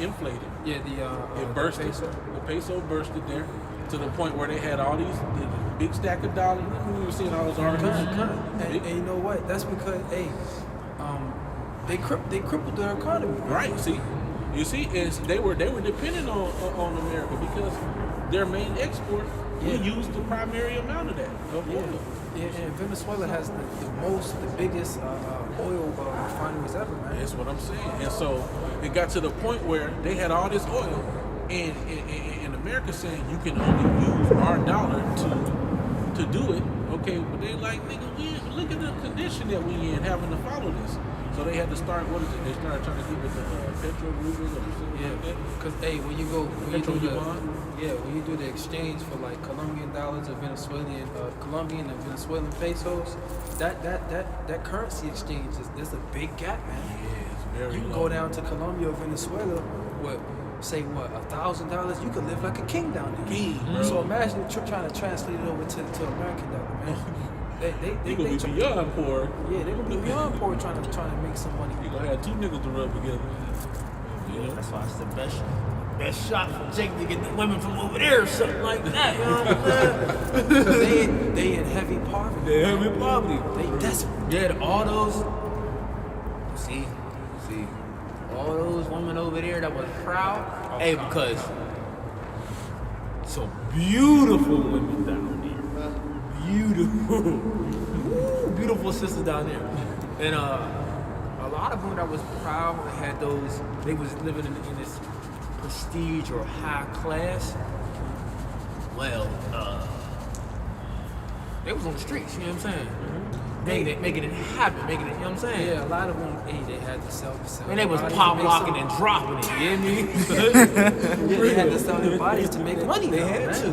inflated. Yeah, It bursted. The peso bursted there to the point where they had all these big stack of dollars. We were seeing all those articles. And you know what? That's because they crippled their economy. Right. See, you see, they were dependent on America because their main export we used the primary amount of that of oil. Yeah, and Venezuela has the biggest oil refineries ever, man. That's what I'm saying. And so it got to the point where they had all this oil, and America saying you can only use our dollar to do it. Okay, but they like, nigga, look at the condition that we in having to follow this. So they had to start, what is it? They started trying to keep it the petro rubles or something like that. Because when you do the exchange for like Colombian dollars or Colombian and Venezuelan pesos, that currency exchange there's a big gap, man. Yeah, it's very You can low. go down to Colombia or Venezuela with say $1,000, you could live like a king down there. King, bro. So imagine trying to translate it over to American dollar, man. They gonna be beyond poor. Yeah, they're gonna be beyond poor trying to make some money. You gonna have two niggas to rub together. You know? That's why it's the best shot for Jake to get the women from over there or something like that. You know what I'm saying? they in heavy poverty. They heavy poverty. They desperate. Yeah, all those. See, all those women over there that was proud. Hey, because some beautiful women down there. Beautiful sisters down there, and a lot of them that was proud had those. They was living in this prestige or high class, well, they was on the streets, you know what I'm saying? Making it happen, making it, you know what I'm saying? Yeah, a lot of them, hey, they had to sell. And they was bodies to pop make locking some- and dropping it, you hear me? Yeah, they had to sell their bodies to make money. They though, had man. to.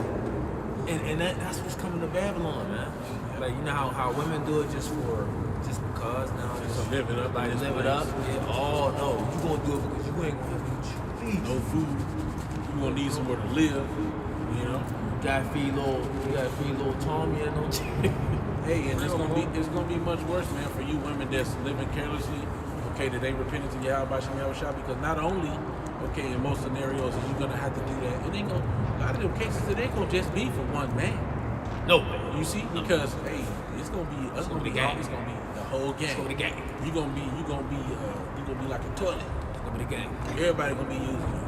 And that's what's coming to Babylon, man. Like, you know how women do it just because now. Just live it up. Like, in this live it place. up. Yeah, oh, no. You gonna do it because you ain't gonna have No food. You gonna need somewhere to live. You know. You gotta feed little Tommy and no Hey, and it's gonna be much worse, man, for you women that's living carelessly. Okay, that they repented to Yahweh Shem Yahushua, because not only, okay, in most scenarios, is you gonna have to do that. It ain't gonna. A lot of them cases, it ain't gonna just be for one man. No way. You see, because hey, it's gonna be It's gonna be the gang. It's gonna be the whole gang. It's gonna be the gang. You gonna be like a toilet. It's gonna be the gang. Everybody gonna be using you.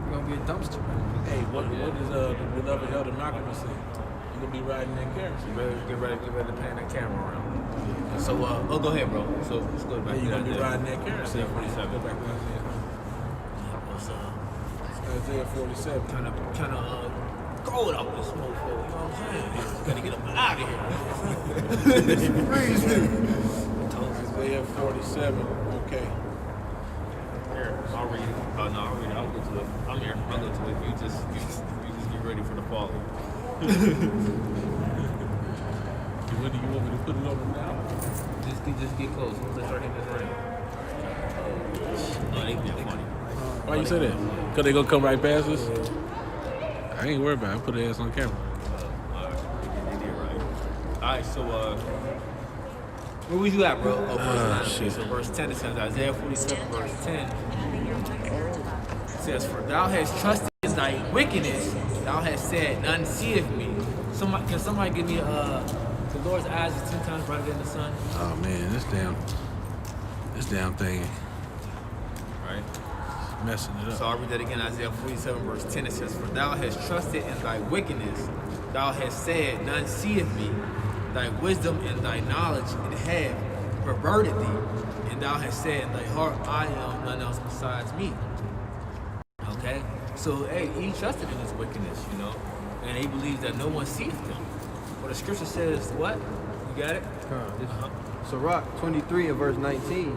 You're gonna be a dumpster. Hey, what is the beloved Elder Malcolm say? You gonna be riding that carriage. You better get ready to pan that camera around. So, go ahead, bro. So let's go back Hey, you to gonna be Isaiah. riding that carriage. Isaiah 47. Go back to Isaiah. What's Isaiah 47. trying to go it up this mofo, you know what I'm saying? Gotta get up out of here. Isaiah 47. Okay. Here, I'll read it. Oh no, I'll read it. I'll go to it. I'm here. I'll go to it. You just get ready for the fall. What do you want me to put it over now? Just get close. Let's start hitting this rain. Oh, they being funny. Why you say that? Cause they gonna come right past us? I ain't worried about it. I put their ass on camera. Alright, they did right. Alright, so where we you at, bro? Oh, verse 9. shit. So verse 10 it says Isaiah 47 verse 10 it says, "For thou hast trusted in thy wickedness, thou hast said, none seeth me." Can somebody give me the Lord's eyes is 10 times brighter than the sun? Oh man, this damn thing Right. messing it So up. I'll read that again, Isaiah 47 verse 10. It says, "For thou hast trusted in thy wickedness, thou hast said, none seeth me. Thy wisdom and thy knowledge it have perverted thee, and thou hast said in thy heart, I am none else besides me." Okay? So, hey, he trusted in his wickedness, you know, and he believes that no one seeth him. But the scripture says, what? You got it? Sirach 23 and verse 19.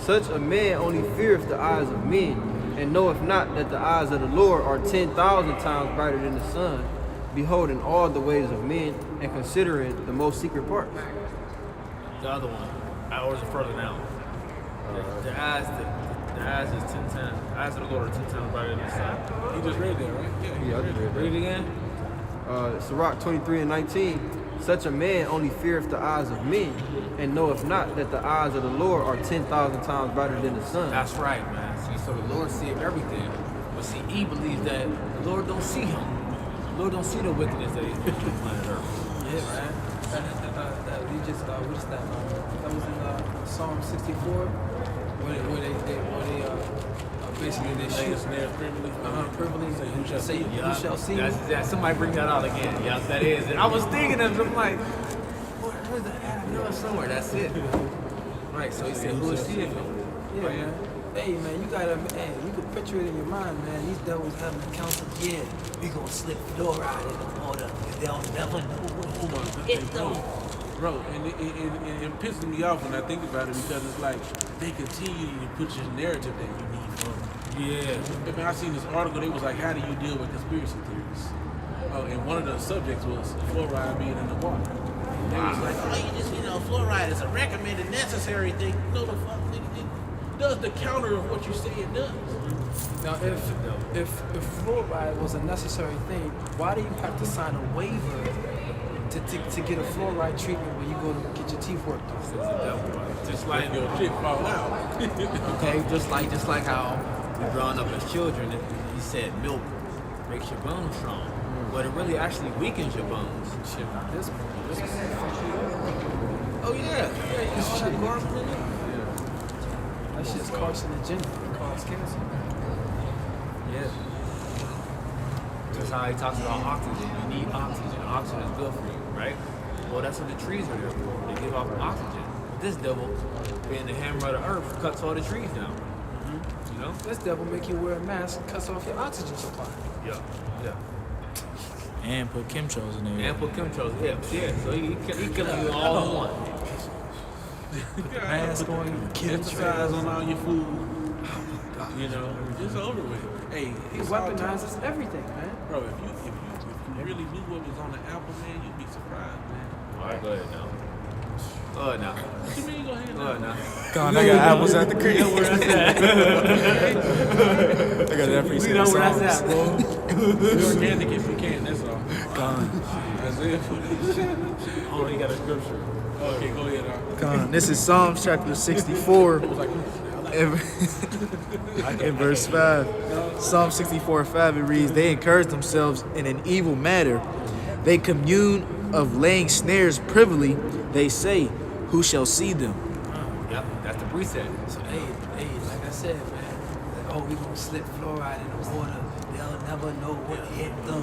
Such a man only feareth the eyes of men, and knoweth not that the eyes of the Lord are 10,000 times brighter than the sun, beholding all the ways of men, and considering the most secret parts. The other one. Or is it further down? The eyes is 10 times. The eyes of the Lord are 10 times brighter than the sun. You just read that, right? Yeah, I just read Read it again. Sirach 23 and 19. Such a man only feareth the eyes of men, and knoweth not that the eyes of the Lord are 10,000 times brighter than the sun. That's right, man. See, so the Lord sees everything. But see, he believes that the Lord don't see him. The Lord don't see the wickedness that he's doing on planet Earth. Yeah, man. That we just what is that? That was in Psalm 64, where they basically they shoot privily. And just say, "You shall see." Somebody bring that out again. Yes, that is it. I was thinking of it. I'm like, where's that at? I know it's somewhere. That's it. Right, so he said, who is seeing him? Yeah, man. Hey, man, you can picture it in your mind, man. These devils having a council. Yeah, we gonna slip fluoride in the water, and they'll never know who it goes. Bro, and it pisses me off when I think about it, because it's like they continue to put your narrative that you need from. Yeah. I mean, I seen this article. They was like, "How do you deal with conspiracy theories?" Oh, and one of the subjects was fluoride being in the water. And they was like, "Oh, fluoride is a recommended, necessary thing." No, the fuck, it does the counter of what you say it does. Now, if fluoride was a necessary thing, why do you have to sign a waiver to get a fluoride treatment when you go to get your teeth worked on? Just like Your shit fall out. okay, just like how we growing up as children, he said milk makes your bones strong, but it really actually weakens your bones. Shit, not this one. This one. Oh yeah, you see the garbage in it? That shit's carcinogenic. It causes cancer. Yeah. That's how he talks about oxygen. You need oxygen. Oxygen is good for you, right? Well, that's what the trees are there for. They give off oxygen. But this devil, being the hammer of the earth, cuts all the trees down. You know? This devil make you wear a mask, cuts off your oxygen supply. Yeah. Yeah. And put chemtrails in there. And put chemtrails. Yeah. So he killing you all in one. Mask on, Exercise on all your food. You know, it's over with. Hey, He it's all weaponizes everything, man. Bro, if you really knew what was on the apple, man, you'd be surprised, man. All right, go ahead now. Go ahead now. What you mean go ahead Go now? ahead now. God, I got apples at the crib. You know where that's at. I got that free We know where that's at, bro. Be organic if you can, that's all. God. Isaiah 47. Oh, you got a scripture. Okay, go ahead. God. This is Psalms chapter 64. In verse 5. Psalm 64:5 it reads, they encourage themselves in an evil matter. They commune of laying snares privily. They say, who shall see them? Yep, that's the preset. So, hey, like I said, man, we gonna slip fluoride in the water. They'll never know what hit them.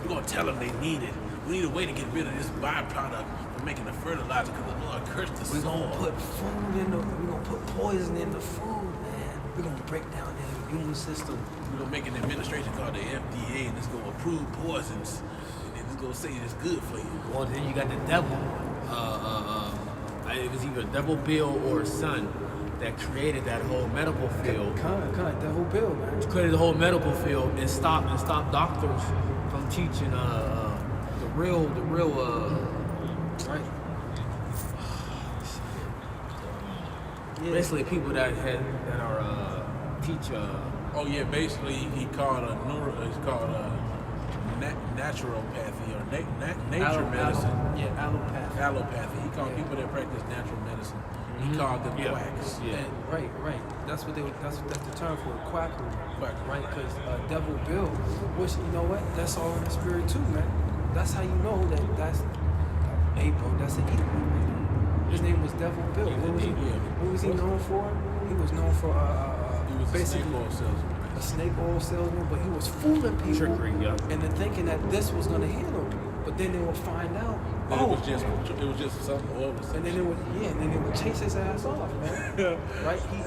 We're going to tell them they need it. We need a way to get rid of this byproduct from making the fertilizer because the Lord cursed the We're gonna soil. put food in the, we're gonna put poison in the food, man. We're gonna break down their immune system. We're going to make an administration called the FDA and it's going to approve poisons. And then it's going to say it's good for you. Well, then you got the devil. It was either Devil Bill or his son that created that whole medical field. Devil Bill, man. Created the whole medical field and stopped doctors from teaching the real Right. basically people that are teach Oh yeah, basically he called it's called naturopathy or nature medicine. Allopathy. Allopathy. He called people that practice natural medicine. He called them quacks. Yeah. Right. That's what that's the term for it, quackery. Quackery. Right? Because Devil Bill, which you know what? That's all in the spirit too, man. That's how you know that's that's an evil man. His name was Devil Bill. What was he known for? He was known for He was a snake basically oil salesman. a snake oil salesman, but he was fooling people Trickery, yeah. and then thinking that this was gonna heal them. But then they will find out, It was just some oil. and then they would chase his ass off, man. Right? He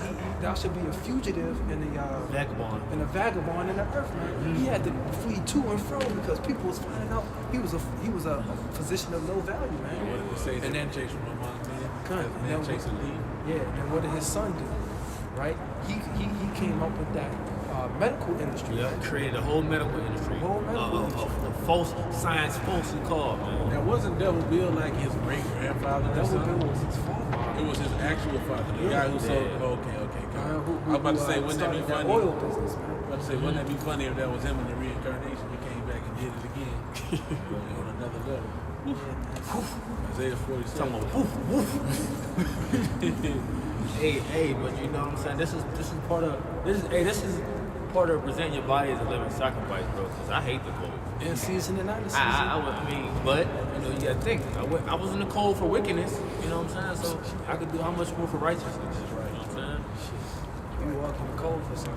thou should be a fugitive and vagabond. a vagabond in the earth, man. He had to flee to and fro because people was finding out he was a physician of no value, What man. did it say? And And then- then chasing among men. Cut. Men chasing lead. Yeah, and what did his son do? Right? He came up with that medical industry. Yeah, man. created a whole medical industry. Whole medical industry. False science, falsely called, man. Now wasn't Devil Bill like his great grandfather or Devil Bill something? was his father. It was his actual father, the guy who sold. Okay. Who I was about to say, wouldn't that be started funny? oil business, man. About to say, wouldn't that be funny if that was him in the reincarnation? He came back and did it again on another level. Isaiah 47. Talking about woof, woof. hey, but you know what I'm saying? This is part of part of presenting your body as a living sacrifice, bro. Because I hate the cold. In season and out of season. I mean, but you know, you gotta think. I was in the cold for wickedness. You know what I'm saying? So I could do how much more for righteousness? You know what I'm saying? You walk in the cold for some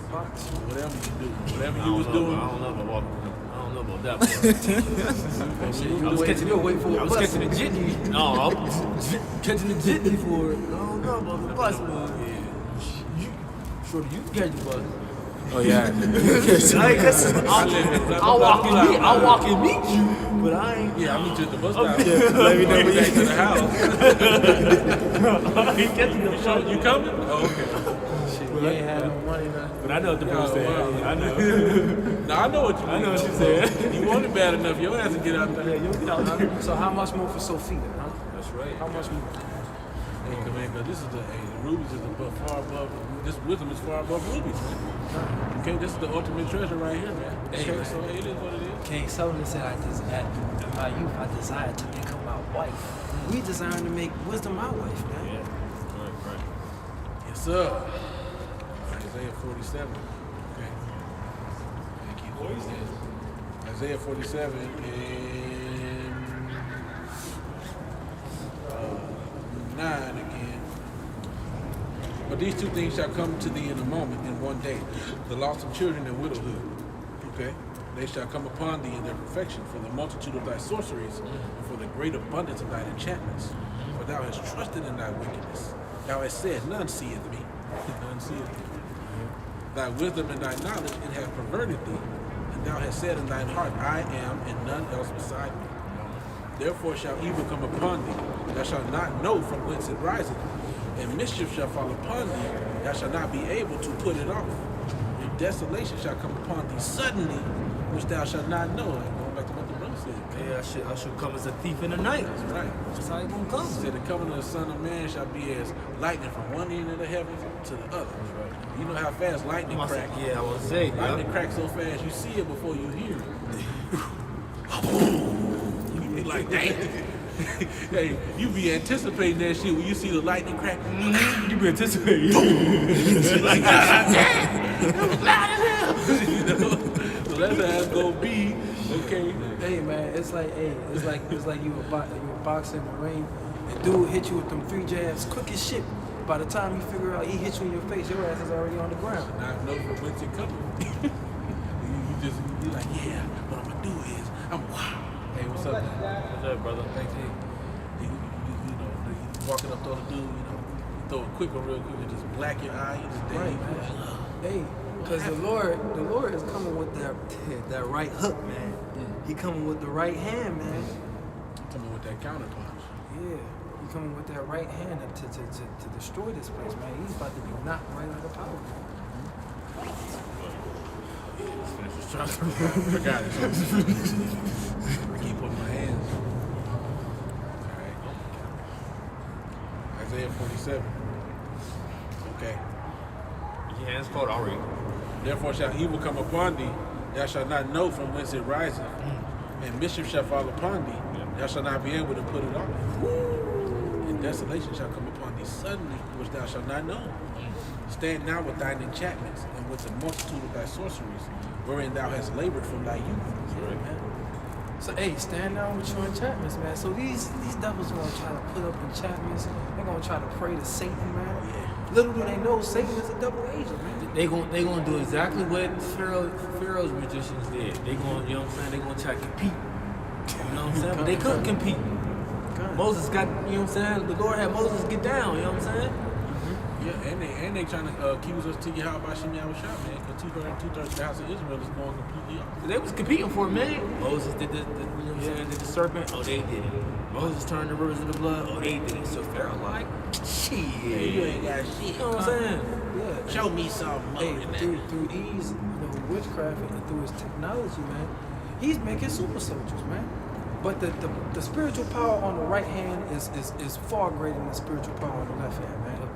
box. Whatever you do, whatever I you don't was know, doing. I don't know about walking. I don't know about that. Boy. I was catching the wait for I was catching the jitney. No, I was catching the jitney for it. I don't know about the bus, man. Shorty, you can catch the bus. Oh, yeah. I'll walk and meet you, but I ain't. Yeah, I'll meet you at the bus stop. Let me know when Back to the house. I ain't catching the bus. You coming? Oh, okay. You ain't had no money, man. But I know what the bus said. wow. I know. Now I know what you mean. I know what you said. You want it bad enough, your ass to get out there. You'll get out there. So how much more for Sophia, huh? That's right. How much more? Hey, man, cause this is the rubies is far above. This wisdom is far above rubies, man. Okay, this is the ultimate treasure right here, man. Okay, so it is what it is. King Solomon said, in my youth, I desired to become my wife. We desire to make wisdom our wife, man. Yeah. Right. Yes, sir. Isaiah 47. Okay. Thank you. Isaiah 47 and 9 again. But these two things shall come to thee in a moment, in one day. The loss of children and widowhood. Okay? They shall come upon thee in their perfection for the multitude of thy sorceries and for the great abundance of thine enchantments. For thou hast trusted in thy wickedness. Thou hast said, none seeth me. None seeth me. thy wisdom and thy knowledge, and have perverted thee. And thou hast said in thine heart, I am, and none else beside me. Therefore shall evil come upon thee, thou shalt not know from whence it riseth. And mischief shall fall upon thee, thou shalt not be able to put it off. And desolation shall come upon thee suddenly, which thou shalt not know. Like going back to what the brother said. Yeah, I should come as a thief in the night. That's right. That's how he gonna come. He said the coming of the Son of Man shall be as lightning from one end of the heavens to the other. You know how fast lightning cracks. Yeah, I was say. Lightning cracks so fast you see it before you hear it. You be like, damn. Hey, you be anticipating that shit when you see the lightning crack. You be anticipating. Like, you know? So that's how it's gonna be. Okay. Hey man, it's like you were boxing in the ring, and dude hit you with them 3 jabs, quick as shit. By the time you figure out he hit you in your face, your ass is already on the ground. Not know from whence it coming. you like, yeah. What I'm gonna do is I'm wow. Hey, what's up, man? What's up, brother? Thanks, hey. You know, you walking up to the dude, you know, you throw a quick one real quick and just black your eye. You just Right, man. Hey, because the Lord is coming with that right hook, man. He coming with the right hand, man. Coming with that counter punch. Yeah, he coming with that right hand to destroy this place, man. He's about to be knocked right out of power. I got it. I keep putting my hands. All right. Isaiah 47. Okay. Yeah, it's called already. Therefore shall evil come upon thee, thou shalt not know from whence it riseth, and mischief shall fall upon thee, thou shalt not be able to put it off. And desolation shall come upon thee suddenly, which thou shalt not know. Stand now with thine enchantments, and with the multitude of thy sorceries, wherein thou hast labored from thy youth. So hey, stand down with your enchantments, man. So these devils are gonna try to put up enchantments. They're gonna try to pray to Satan, man. Yeah. Little do they know Satan is a double agent, man. They gonna do exactly what Pharaoh's magicians did. They gonna, you know what I'm saying? They gonna try to compete. You know what I'm saying? But they couldn't compete. Moses got, you know what I'm saying? The Lord had Moses get down. You know what I'm saying? Yeah, and they trying to accuse us to Yahweh Shem Yahushua, man, because two-thirds of the house of Israel is going completely off. They was competing for a minute. Moses did the you know what I'm saying? Did the serpent? Oh, they did it. Moses turned the rivers into blood. Oh, they did it. So Pharaoh like, shit. You ain't got shit. You know what I'm saying? Yeah. Show me something Hey, more than that. through these, witchcraft and through his technology, man, he's making super soldiers, man. But the spiritual power on the right hand is far greater than the spiritual power on the left hand, man.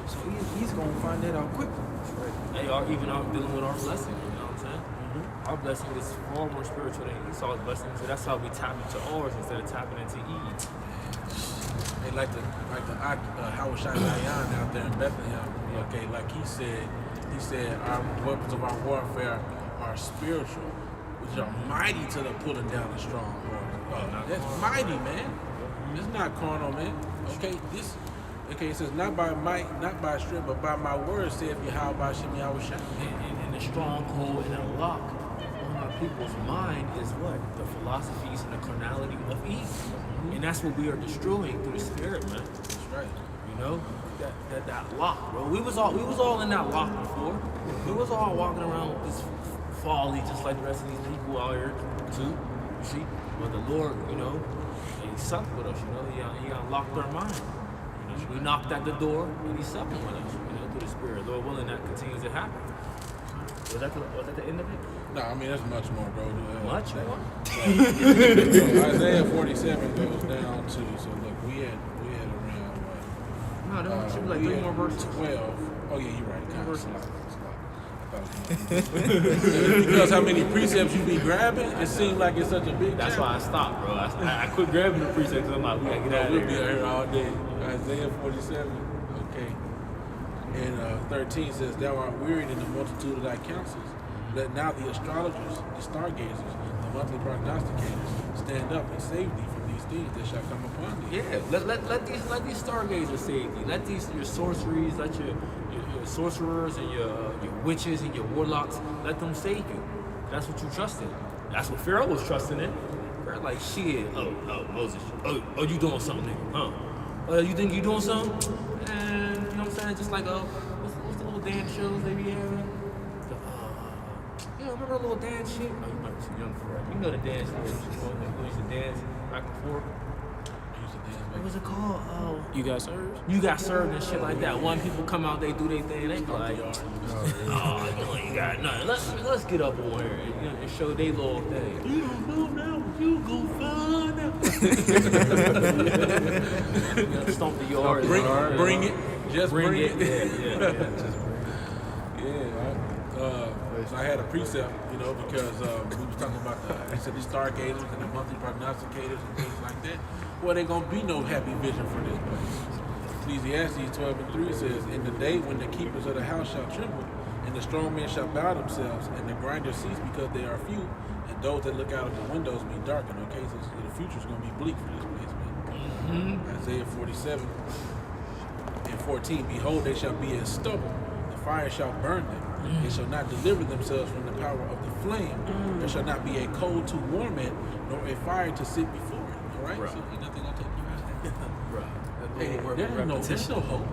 So he's gonna find that out quick. Hey, even dealing with our blessing, you know what I'm saying? Our blessing is far more spiritual than Esau's blessing, so that's how we tap into ours instead of tapping into Eve. They like the Howard Dayan out there in Bethlehem. Okay, like he said our weapons of our warfare are spiritual, which are mighty to the pulling down the strongholds. That's mighty, man. It's not carnal, man. Okay, it says not by might, not by strength, but by my word, saith Yahweh Shem Yahushua. And the stronghold and the lock on our people's mind is what? The philosophies and the carnality of Eve. And that's what we are destroying through the spirit, man. That's right. You know? That lock, bro. We was all in that lock before. We was all walking around with this folly just like the rest of these people out here too. You see? But the Lord, you know, he supped with us, you know, he unlocked our mind. You know, we knocked at the door and he supped with us, you know, through the spirit. Lord willing, that continues to happen. Was that the end of it? No, I mean that's much more, bro. Much more? So Isaiah 47 goes down to, so look, we had around what? No, there should be like we 3 had more verses. 12. Oh yeah, you're right. Kind of verses. slow. Because how many precepts you be grabbing, it seems like it's such a big. That's why I stopped, bro. I quit grabbing the precepts because I'm like, we gotta get out of We'll be here. out here all day. Isaiah 47. Okay. And 13 says, "Thou art wearied in the multitude of thy counsels. Let now the astrologers, the stargazers, the monthly prognosticators stand up and save thee from these things that shall come upon thee." Yeah, let these stargazers save you. Let your sorceries, let your sorcerers and your witches and your warlocks, let them save you. That's what you trust in. That's what Pharaoh was trusting in. Pharaoh like, shit, oh Moses, oh you doing something, nigga, huh? You think you doing something? And you know what I'm saying? Just like what's the little dance shows they be having? remember the little dance shit? Oh, you might be too young for that. You know the dance that we used to dance back and forth. What was it called? Oh, You got served? you got served and shit like that. One people come out, they do their thing, they be like, oh, you ain't got nothing. Let's get up on here and show they little thing. You don't know now, you go find out. Stomp the yard. Bring it. Just bring it. Yeah. So I had a precept, because we was talking about they said the stargazers and the monthly prognosticators and things like that. Well, there gonna be no happy vision for this place. Ecclesiastes 12:3 says, "In the day when the keepers of the house shall tremble, and the strong men shall bow themselves, and the grinders cease because they are few, and those that look out of the windows be darkened." Okay, so the future's gonna be bleak for this place, man. Isaiah 47:14, "Behold, they shall be as stubble; the fire shall burn them. They shall not deliver themselves from the power of the flame. There shall not be a coal to warm it, nor a fire to sit before it." All right, so ain't nothing gonna take you out. Hey, there's no hope.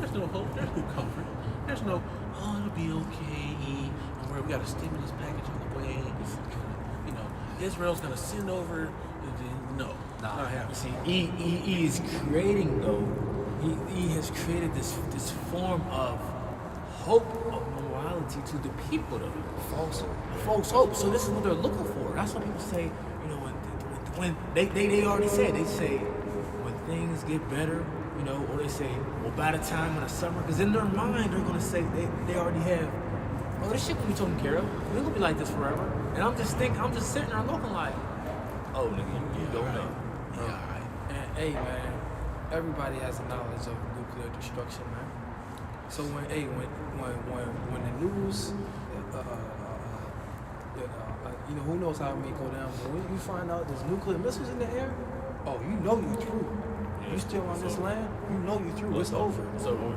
There's no hope. There's no comfort. There's no, oh, it'll be okay. Don't worry, we got a stimulus package on the way. Israel's gonna send over. No, not happening. See, he is creating though. He has created this form of hope of morality to the people though. False hope. So this is what they're looking for. That's what people say. When they already said, they say when things get better, or they say, well, by the time of the summer, because in their mind they're gonna say they already have, oh, this shit can be taken care of. We're gonna be like this forever. And I'm just sitting there looking like, oh nigga, you don't know. And hey, man, everybody has the knowledge of nuclear destruction, man. So when the news, who knows how it may go down, but when you find out there's nuclear missiles in the air, oh, you know you're through. You still on this land, you know you're through. It's over.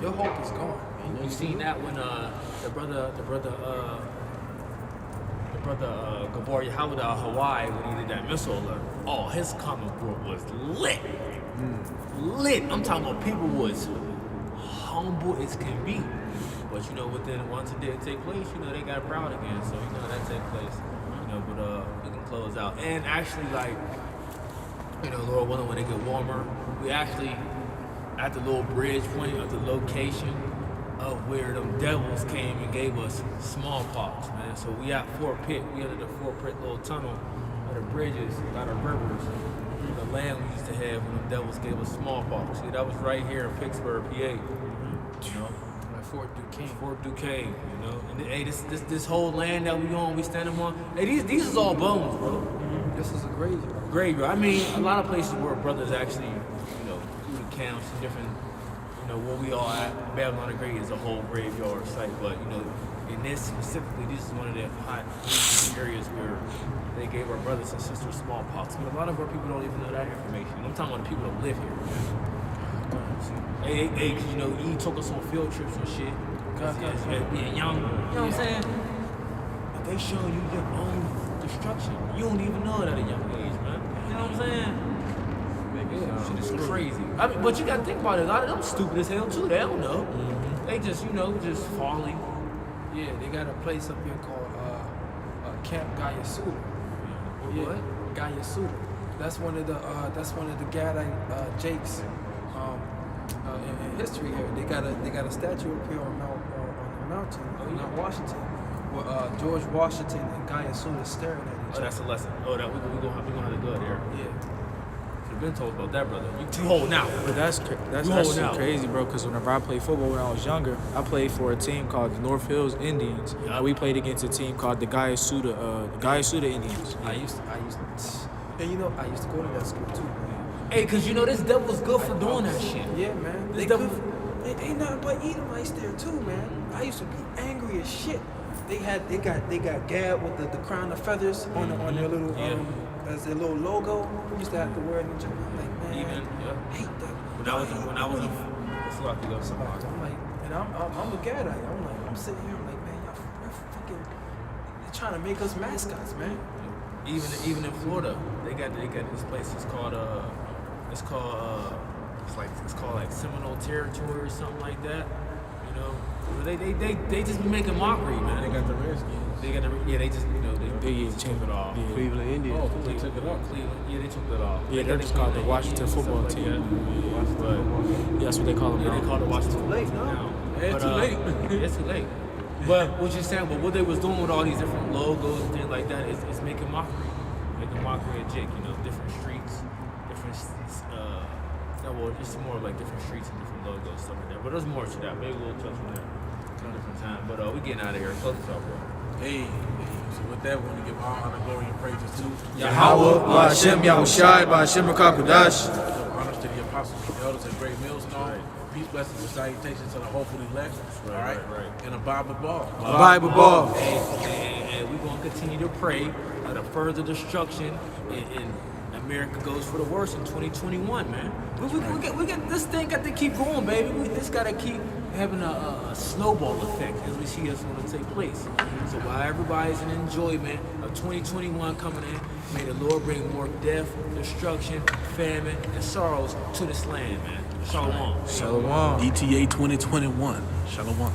Your hope is gone. You seen that when the brother Gabor Yahweh out of Hawaii when he did that missile alert. Oh, his comic book was lit. Lit. I'm talking about people was humble as can be. But within once it did take place, they got proud again. So that take place. But we can close out. And actually, Lord willing, when they get warmer, we actually at the little bridge point of the location of where them devils came and gave us smallpox, man. So we at Fort Pitt. We under the Fort Pitt little tunnel of the bridges, a lot of rivers. The land we used to have when them devils gave us smallpox. See, that was right here in Pittsburgh, PA. Fort Duquesne. Fort Duquesne, And hey, this whole land that we on, we standing on. Hey, these is all bones, bro. This is a graveyard. Graveyard. I mean, a lot of places where brothers actually, do the camps and different, where we all at. Babylon the Great is a whole graveyard site, but in this specifically, this is one of the hot areas where they gave our brothers and sisters smallpox. But a lot of our people don't even know that information. I'm talking about the people that live here. Hey, E took us on field trips and shit. Cause being young, you know what I'm saying? But they show you your own destruction. You don't even know it at a young age, man. You know what I'm saying? Shit is crazy. I mean, but you gotta think about it. A lot of them stupid as hell too. They don't know. They just, just falling. Yeah, they got a place up here called Camp Gayasuda. What? Gayasuda. That's one of the Gadite Jakes. In history here, they got a statue up here on the mountain, Mount Washington, where George Washington and Gayasuda staring at each other. Oh, that's a lesson. Oh, that we gonna have to go there. Yeah. You've been told about that, brother. You hold now. But that's crazy, bro. Because whenever I played football when I was younger, I played for a team called the North Hills Indians. Yeah. We played against a team called the Gayasuda Indians. I used to go to that school too, man. Hey, cause this devil's good for doing that shit. Yeah, man. This They devil. ain't nothing but Edomites there too, man. I used to be angry as shit. They got Gad with the crown of feathers on their little as their little logo. We used to have to wear it in Japan. I'm like, man, Even, yeah. I hate that. When I was in, it's lucky to go somewhere. I'm like, and I'm a Gadite. I'm sitting here. I'm like, man, y'all fucking, they're trying to make us mascots, man. Even in Florida, they got this place. It's called like Seminole Territory or something like that. They just be making mockery, man. They got the Redskins. They got to, they just, they just took it off. Yeah. Cleveland Indians. Oh, they took it off. Cleveland, yeah, they took it off. Yeah, they're just called the Washington football team. But Yeah, that's what they call them yeah, they now. call it Washington. Too late, no? now. Yeah, But, too late. It's too late. But what you're saying, but what they was doing with all these different logos and things like that is making mockery of Jake. Different streets, different. Well, it's more like different streets and different logos, stuff like that. But there's more to that. Maybe we'll touch on that some different time. But we getting out of here. Close this out, bro. Hey, so with that, we want to give all honor, glory, and praises to Yahweh, Ba'ashem, Yahushai, Ba'ashem, Rakakwadash. honors to the apostles, the elders, and great millstone. Peace, blessings, and salutations to the hopeful elect. All right, and a Bible ball. Bible ball. And we're going to continue to pray that a further destruction and America goes for the worse in 2021, man. We get this thing got to keep going, baby. We just got to keep having a snowball effect as we see this going to take place. So while everybody's in enjoyment of 2021 coming in, may the Lord bring more death, destruction, famine, and sorrows to this land, man. Shalom. Shalom. ETA 2021. Shalom.